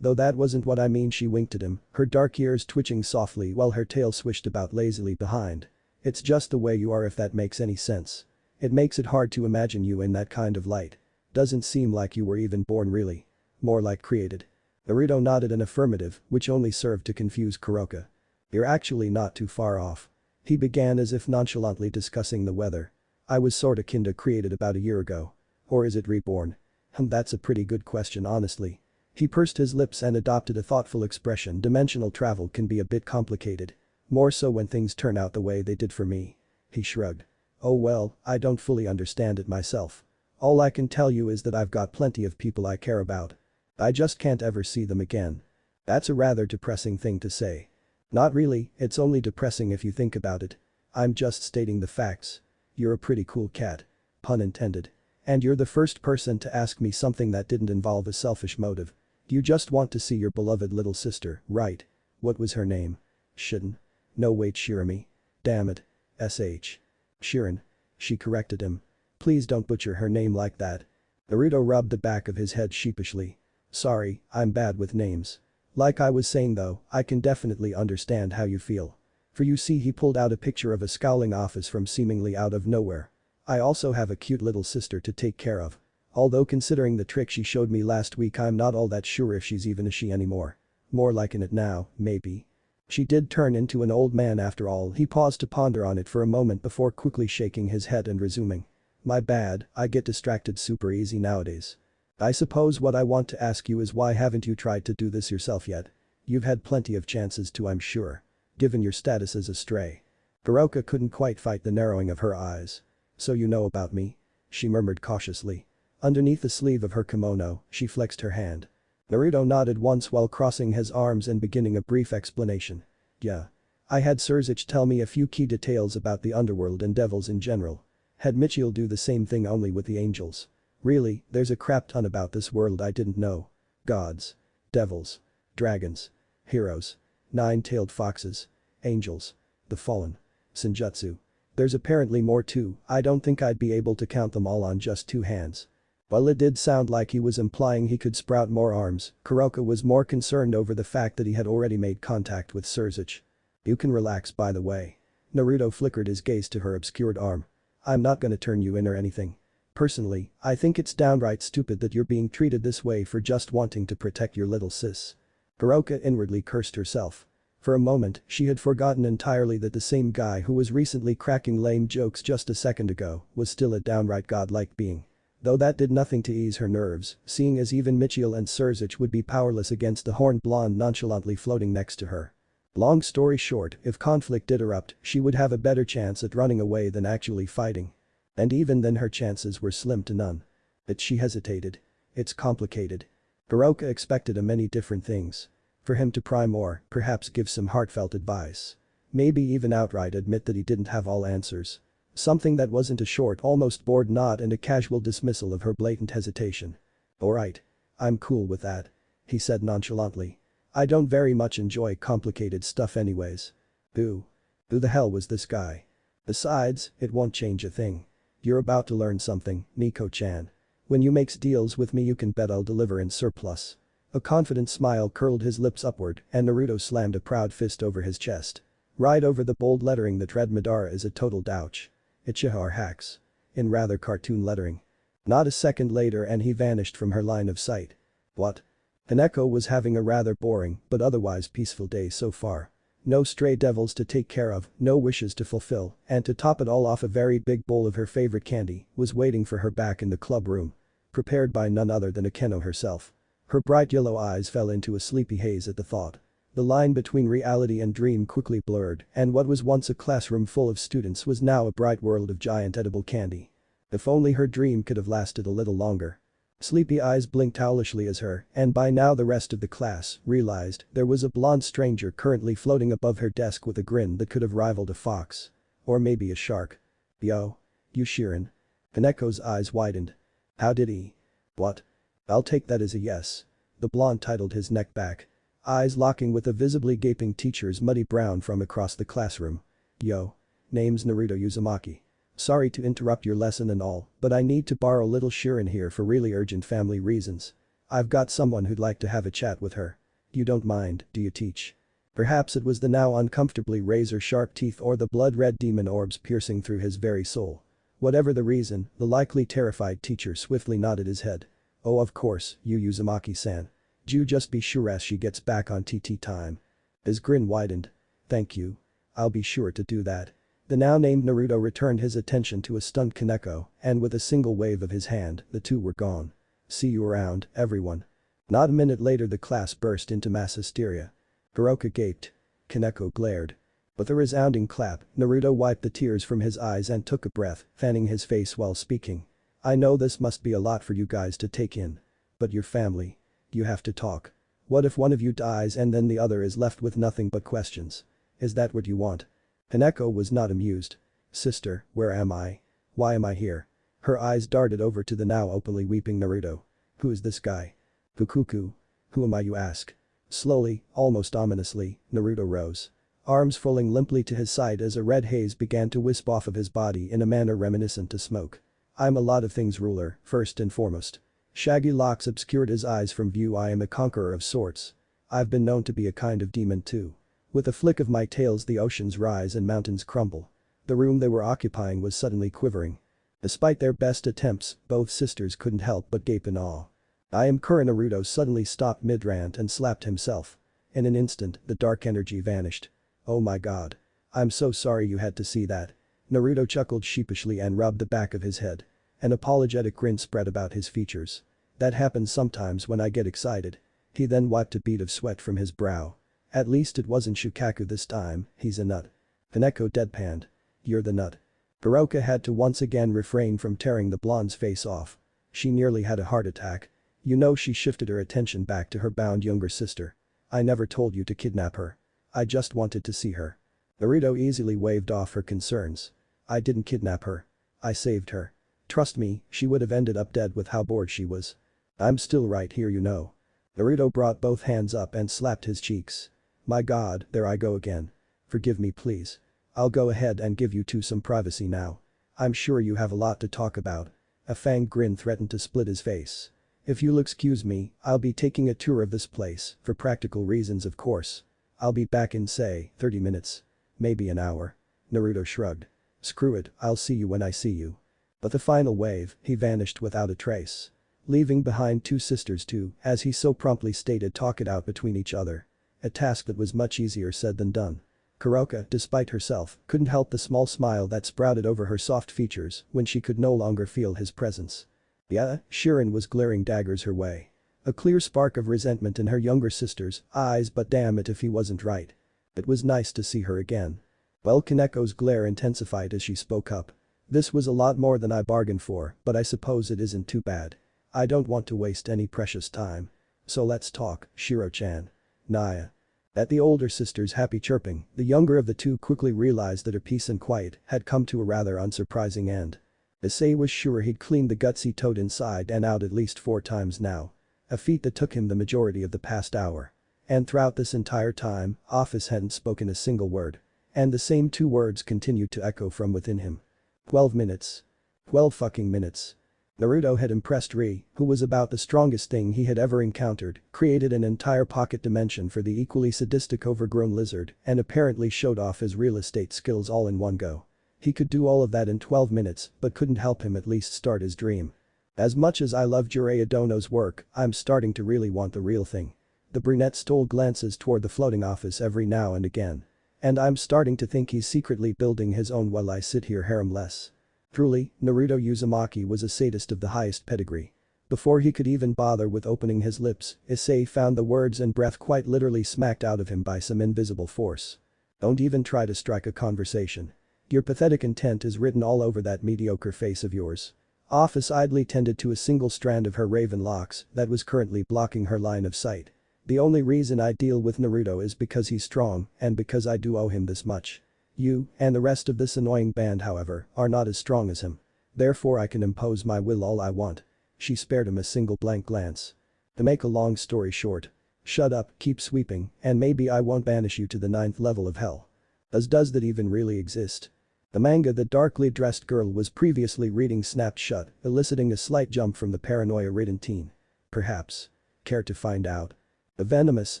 though that wasn't what I mean." She winked at him, her dark ears twitching softly while her tail swished about lazily behind. "It's just the way you are, if that makes any sense. It makes it hard to imagine you in that kind of light. Doesn't seem like you were even born really. More like created." Naruto nodded an affirmative, which only served to confuse Hiroka. "You're actually not too far off." He began as if nonchalantly discussing the weather. "I was sorta kinda created about a year ago. Or is it reborn? That's a pretty good question honestly." He pursed his lips and adopted a thoughtful expression. "Dimensional travel can be a bit complicated. More so when things turn out the way they did for me." He shrugged. "Oh well, I don't fully understand it myself. All I can tell you is that I've got plenty of people I care about. I just can't ever see them again." That's a rather depressing thing to say. Not really, it's only depressing if you think about it. I'm just stating the facts. You're a pretty cool cat. Pun intended. And you're the first person to ask me something that didn't involve a selfish motive. You just want to see your beloved little sister, right? What was her name? Shirin. No wait, Shirami. Damn it. SH. Shirin. She corrected him. "Please don't butcher her name like that." Naruto rubbed the back of his head sheepishly. "Sorry, I'm bad with names. Like I was saying though, I can definitely understand how you feel. For you see," he pulled out a picture of a scowling office from seemingly out of nowhere. "I also have a cute little sister to take care of. Although considering the trick she showed me last week, I'm not all that sure if she's even a she anymore. More like an it now, maybe." She did turn into an old man after all. He paused to ponder on it for a moment before quickly shaking his head and resuming. My bad, I get distracted super easy nowadays. I suppose what I want to ask you is why haven't you tried to do this yourself yet? You've had plenty of chances to, I'm sure. Given your status as a stray. Hiroka couldn't quite fight the narrowing of her eyes. So you know about me? She murmured cautiously. Underneath the sleeve of her kimono, she flexed her hand. Naruto nodded once while crossing his arms and beginning a brief explanation. Yeah. I had Surzich tell me a few key details about the underworld and devils in general. Had Michiel do the same thing only with the angels. Really, there's a crap ton about this world I didn't know. Gods. Devils. Dragons. Heroes. Nine-tailed foxes. Angels. The fallen. Senjutsu. There's apparently more too. I don't think I'd be able to count them all on just two hands. While it did sound like he was implying he could sprout more arms, Kuroka was more concerned over the fact that he had already made contact with Surzich. You can relax by the way. Naruto flickered his gaze to her obscured arm. I'm not gonna turn you in or anything. Personally, I think it's downright stupid that you're being treated this way for just wanting to protect your little sis. Kuroka inwardly cursed herself. For a moment, she had forgotten entirely that the same guy who was recently cracking lame jokes just a second ago was still a downright godlike being. Though that did nothing to ease her nerves, seeing as even Michiel and Surzich would be powerless against the horned blonde nonchalantly floating next to her. Long story short, if conflict did erupt, she would have a better chance at running away than actually fighting. And even then her chances were slim to none. But she hesitated. It's complicated. Kuroka expected a many different things. For him to pry more, perhaps give some heartfelt advice. Maybe even outright admit that he didn't have all answers. Something that wasn't a short, almost bored nod and a casual dismissal of her blatant hesitation. Alright. I'm cool with that. He said nonchalantly. I don't very much enjoy complicated stuff anyways. Who the hell was this guy? Besides, it won't change a thing. You're about to learn something, Nico-chan. When you makes deals with me you can bet I'll deliver in surplus. A confident smile curled his lips upward and Naruto slammed a proud fist over his chest. Right over the bold lettering that read Madara is a total douche. Ichihara hacks. In rather cartoon lettering. Not a second later and he vanished from her line of sight. What? Kaneko was having a rather boring but otherwise peaceful day so far. No stray devils to take care of, no wishes to fulfill, and to top it all off a very big bowl of her favorite candy was waiting for her back in the club room. Prepared by none other than Akeno herself. Her bright yellow eyes fell into a sleepy haze at the thought. The line between reality and dream quickly blurred and what was once a classroom full of students was now a bright world of giant edible candy. If only her dream could have lasted a little longer. Sleepy eyes blinked owlishly as her, and by now the rest of the class realized there was a blonde stranger currently floating above her desk with a grin that could have rivaled a fox. Or maybe a shark. Yo. You Shirin. Kaneko's eyes widened. How did he? What? I'll take that as a yes. The blonde titled his neck back. Eyes locking with a visibly gaping teacher's muddy brown from across the classroom. Yo. Name's Naruto Uzumaki. Sorry to interrupt your lesson and all, but I need to borrow little Shirin here for really urgent family reasons. I've got someone who'd like to have a chat with her. You don't mind, do you teach? Perhaps it was the now uncomfortably razor-sharp teeth or the blood-red demon orbs piercing through his very soul. Whatever the reason, the likely terrified teacher swiftly nodded his head. Oh of course, you Uzumaki-san. You just be sure as she gets back on TT time. His grin widened. Thank you. I'll be sure to do that. The now named Naruto returned his attention to a stunned Kaneko, and with a single wave of his hand, the two were gone. See you around, everyone. Not a minute later the class burst into mass hysteria. Hiroka gaped. Kaneko glared. With a resounding clap, Naruto wiped the tears from his eyes and took a breath, fanning his face while speaking. I know this must be a lot for you guys to take in. But your family. You have to talk. What if one of you dies and then the other is left with nothing but questions? Is that what you want? Kaneko was not amused. Sister, where am I? Why am I here? Her eyes darted over to the now openly weeping Naruto. Who is this guy? Fukuku. Who am I you ask? Slowly, almost ominously, Naruto rose. Arms falling limply to his side as a red haze began to wisp off of his body in a manner reminiscent to smoke. I'm a lot of things ruler, first and foremost. Shaggy locks obscured his eyes from view. I am a conqueror of sorts. I've been known to be a kind of demon too. With a flick of my tails the oceans rise and mountains crumble. The room they were occupying was suddenly quivering. Despite their best attempts, both sisters couldn't help but gape in awe. I am Kura. Naruto suddenly stopped mid-rant and slapped himself. In an instant, the dark energy vanished. Oh my god. I'm so sorry you had to see that. Naruto chuckled sheepishly and rubbed the back of his head. An apologetic grin spread about his features. That happens sometimes when I get excited. He then wiped a bead of sweat from his brow. At least it wasn't Shukaku this time, he's a nut. Kaneko deadpanned. You're the nut. Hiroka had to once again refrain from tearing the blonde's face off. She nearly had a heart attack. You know, she shifted her attention back to her bound younger sister. I never told you to kidnap her. I just wanted to see her. Naruto easily waved off her concerns. I didn't kidnap her. I saved her. Trust me, she would have ended up dead with how bored she was. I'm still right here, you know. Naruto brought both hands up and slapped his cheeks. My god, there I go again. Forgive me please. I'll go ahead and give you two some privacy now. I'm sure you have a lot to talk about. A fanged grin threatened to split his face. If you'll excuse me, I'll be taking a tour of this place, for practical reasons of course. I'll be back in say, 30 minutes. Maybe an hour. Naruto shrugged. Screw it, I'll see you when I see you. But the final wave, he vanished without a trace. Leaving behind two sisters to, as he so promptly stated, talk it out between each other. A task that was much easier said than done. Kuroka, despite herself, couldn't help the small smile that sprouted over her soft features when she could no longer feel his presence. Yeah, Shirin was glaring daggers her way. A clear spark of resentment in her younger sister's eyes, but damn it if he wasn't right. It was nice to see her again. Well, Kaneko's glare intensified as she spoke up. This was a lot more than I bargained for, but I suppose it isn't too bad. I don't want to waste any precious time. So let's talk, Shiro-chan. Naya. At the older sister's happy chirping, the younger of the two quickly realized that her peace and quiet had come to a rather unsurprising end. Issei was sure he'd cleaned the gutsy toad inside and out at least 4 times now. A feat that took him the majority of the past hour. And throughout this entire time, Office hadn't spoken a single word. And the same 2 words continued to echo from within him. 12 minutes. 12 fucking minutes. Naruto had impressed Ri, who was about the strongest thing he had ever encountered, created an entire pocket dimension for the equally sadistic overgrown lizard, and apparently showed off his real estate skills all in one go. He could do all of that in 12 minutes, but couldn't help him at least start his dream. As much as I love Jiraiya Dono's work, I'm starting to really want the real thing. The brunette stole glances toward the floating office every now and again. And I'm starting to think he's secretly building his own while I sit here haremless. Truly, Naruto Uzumaki was a sadist of the highest pedigree. Before he could even bother with opening his lips, Issei found the words and breath quite literally smacked out of him by some invisible force. Don't even try to strike a conversation. Your pathetic intent is written all over that mediocre face of yours. Office idly tended to a single strand of her raven locks that was currently blocking her line of sight. The only reason I deal with Naruto is because he's strong and because I do owe him this much. You, and the rest of this annoying band however, are not as strong as him. Therefore I can impose my will all I want. She spared him a single blank glance. To make a long story short. Shut up, keep sweeping, and maybe I won't banish you to the 9th level of hell. Does that even really exist? The manga the darkly dressed girl was previously reading snapped shut, eliciting a slight jump from the paranoia-ridden teen. Perhaps. Care to find out? A venomous,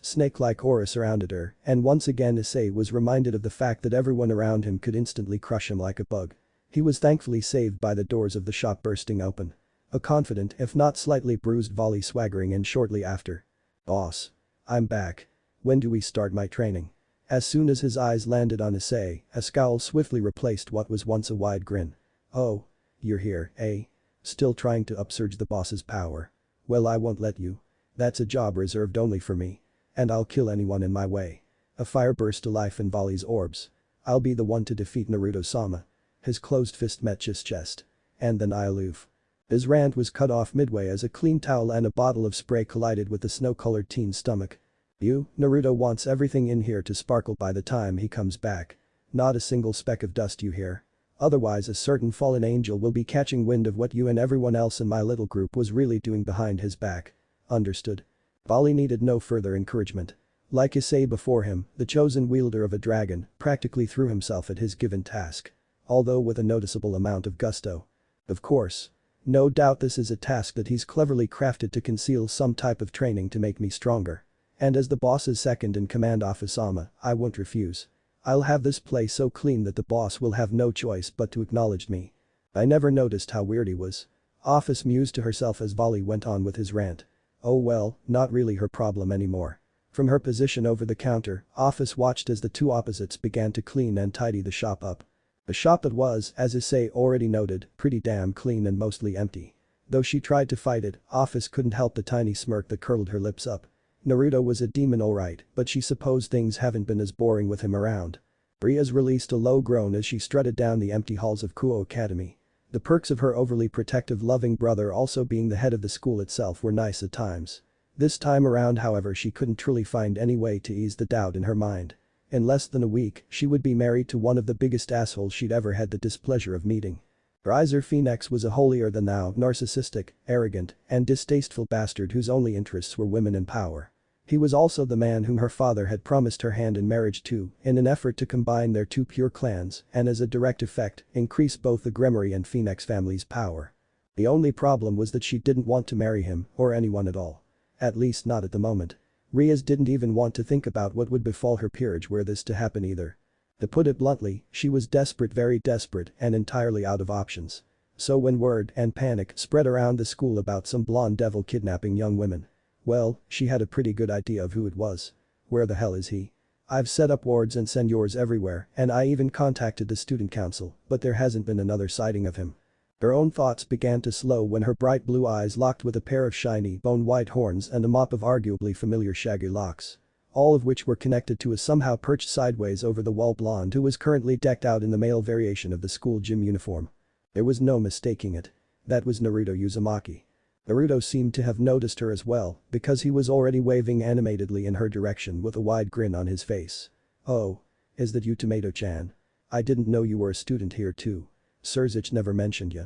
snake-like aura surrounded her, and once again Issei was reminded of the fact that everyone around him could instantly crush him like a bug. He was thankfully saved by the doors of the shop bursting open. A confident if not slightly bruised Vali swaggering in shortly after. Boss. I'm back. When do we start my training? As soon as his eyes landed on Issei, a scowl swiftly replaced what was once a wide grin. Oh. You're here, eh? Still trying to upsurge the boss's power. Well, I won't let you. That's a job reserved only for me. And I'll kill anyone in my way. A fire burst to life in Vali's orbs. I'll be the one to defeat Naruto-sama. His closed fist met his chest. And then I'll leave. His rant was cut off midway as a clean towel and a bottle of spray collided with the snow-colored teen's stomach. Naruto wants everything in here to sparkle by the time he comes back. Not a single speck of dust you hear. Otherwise a certain fallen angel will be catching wind of what you and everyone else in my little group was really doing behind his back. Understood. Vali needed no further encouragement. Like Issei before him, the chosen wielder of a dragon practically threw himself at his given task. Although with a noticeable amount of gusto. Of course. No doubt this is a task that he's cleverly crafted to conceal some type of training to make me stronger. And as the boss's second-in-command Office-sama, I won't refuse. I'll have this place so clean that the boss will have no choice but to acknowledge me. I never noticed how weird he was. Office mused to herself as Vali went on with his rant. Oh well, not really her problem anymore. From her position over the counter, Office watched as the two opposites began to clean and tidy the shop up. The shop it was, as Issei already noted, pretty damn clean and mostly empty. Though she tried to fight it, Office couldn't help the tiny smirk that curled her lips up. Naruto was a demon alright, but she supposed things haven't been as boring with him around. Rias released a low groan as she strutted down the empty halls of Kuo Academy. The perks of her overly protective loving brother also being the head of the school itself were nice at times. This time around however she couldn't truly find any way to ease the doubt in her mind. In less than a week, she would be married to one of the biggest assholes she'd ever had the displeasure of meeting. Riser Phoenix was a holier-than-thou, narcissistic, arrogant, and distasteful bastard whose only interests were women and power. He was also the man whom her father had promised her hand in marriage to, in an effort to combine their two pure clans and as a direct effect, increase both the Gremory and Phoenix family's power. The only problem was that she didn't want to marry him or anyone at all. At least not at the moment. Rias didn't even want to think about what would befall her peerage were this to happen either. To put it bluntly, she was desperate, very desperate and entirely out of options. So when word and panic spread around the school about some blonde devil kidnapping young women, well, she had a pretty good idea of who it was. Where the hell is he? I've set up wards and seniors everywhere and I even contacted the student council, but there hasn't been another sighting of him. Her own thoughts began to slow when her bright blue eyes locked with a pair of shiny, bone-white horns and a mop of arguably familiar shaggy locks. All of which were connected to a somehow perched sideways over the wall blonde who was currently decked out in the male variation of the school gym uniform. There was no mistaking it. That was Naruto Uzumaki. Naruto seemed to have noticed her as well because he was already waving animatedly in her direction with a wide grin on his face. Oh. Is that you, Tomato-chan? I didn't know you were a student here too. Surzich never mentioned ya.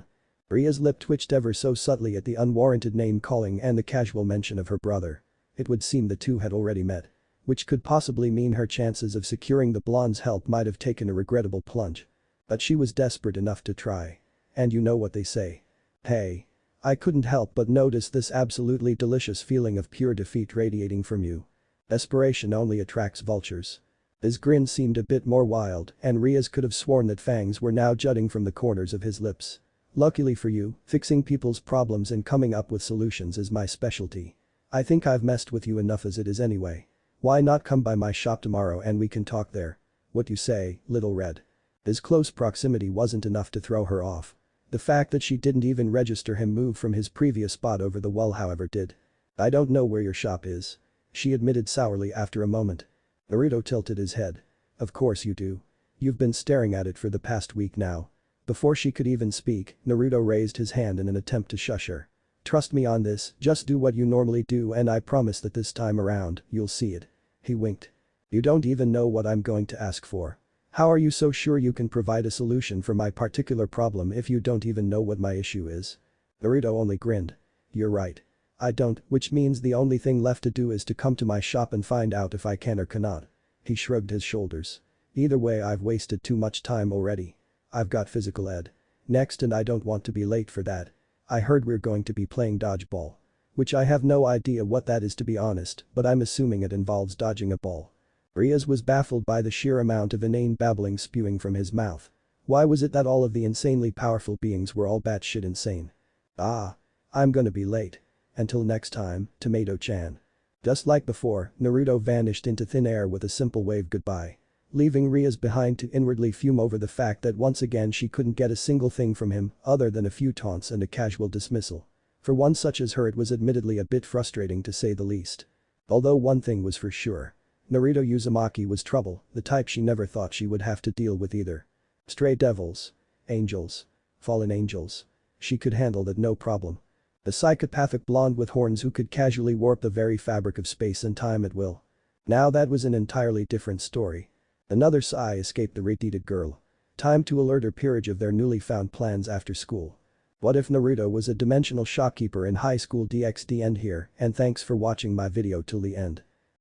Ria's lip twitched ever so subtly at the unwarranted name-calling and the casual mention of her brother. It would seem the two had already met. Which could possibly mean her chances of securing the blonde's help might have taken a regrettable plunge. But she was desperate enough to try. And you know what they say. Hey. I couldn't help but notice this absolutely delicious feeling of pure defeat radiating from you. Desperation only attracts vultures. His grin seemed a bit more wild and Rias could have sworn that fangs were now jutting from the corners of his lips. Luckily for you, fixing people's problems and coming up with solutions is my specialty. I think I've messed with you enough as it is anyway. Why not come by my shop tomorrow and we can talk there? What you say, little red? His close proximity wasn't enough to throw her off. The fact that she didn't even register him move from his previous spot over the wall however did. I don't know where your shop is. She admitted sourly after a moment. Naruto tilted his head. Of course you do. You've been staring at it for the past week now. Before she could even speak, Naruto raised his hand in an attempt to shush her. Trust me on this, just do what you normally do and I promise that this time around, you'll see it. He winked. You don't even know what I'm going to ask for. How are you so sure you can provide a solution for my particular problem if you don't even know what my issue is? Naruto only grinned. You're right. I don't, which means the only thing left to do is to come to my shop and find out if I can or cannot. He shrugged his shoulders. Either way I've wasted too much time already. I've got physical ed. Next and I don't want to be late for that. I heard we're going to be playing dodgeball. Which I have no idea what that is to be honest, but I'm assuming it involves dodging a ball. Rias was baffled by the sheer amount of inane babbling spewing from his mouth. Why was it that all of the insanely powerful beings were all batshit insane? Ah. I'm gonna be late. Until next time, Tomato-chan. Just like before, Naruto vanished into thin air with a simple wave goodbye. Leaving Rias behind to inwardly fume over the fact that once again she couldn't get a single thing from him other than a few taunts and a casual dismissal. For one such as her it was admittedly a bit frustrating to say the least. Although one thing was for sure. Naruto Uzumaki was trouble, the type she never thought she would have to deal with either. Stray devils. Angels. Fallen angels. She could handle that no problem. The psychopathic blonde with horns who could casually warp the very fabric of space and time at will. Now that was an entirely different story. Another sigh escaped the radiated girl. Time to alert her peerage of their newly found plans after school. What if Naruto was a dimensional shopkeeper in high school DxD? End here and thanks for watching my video till the end.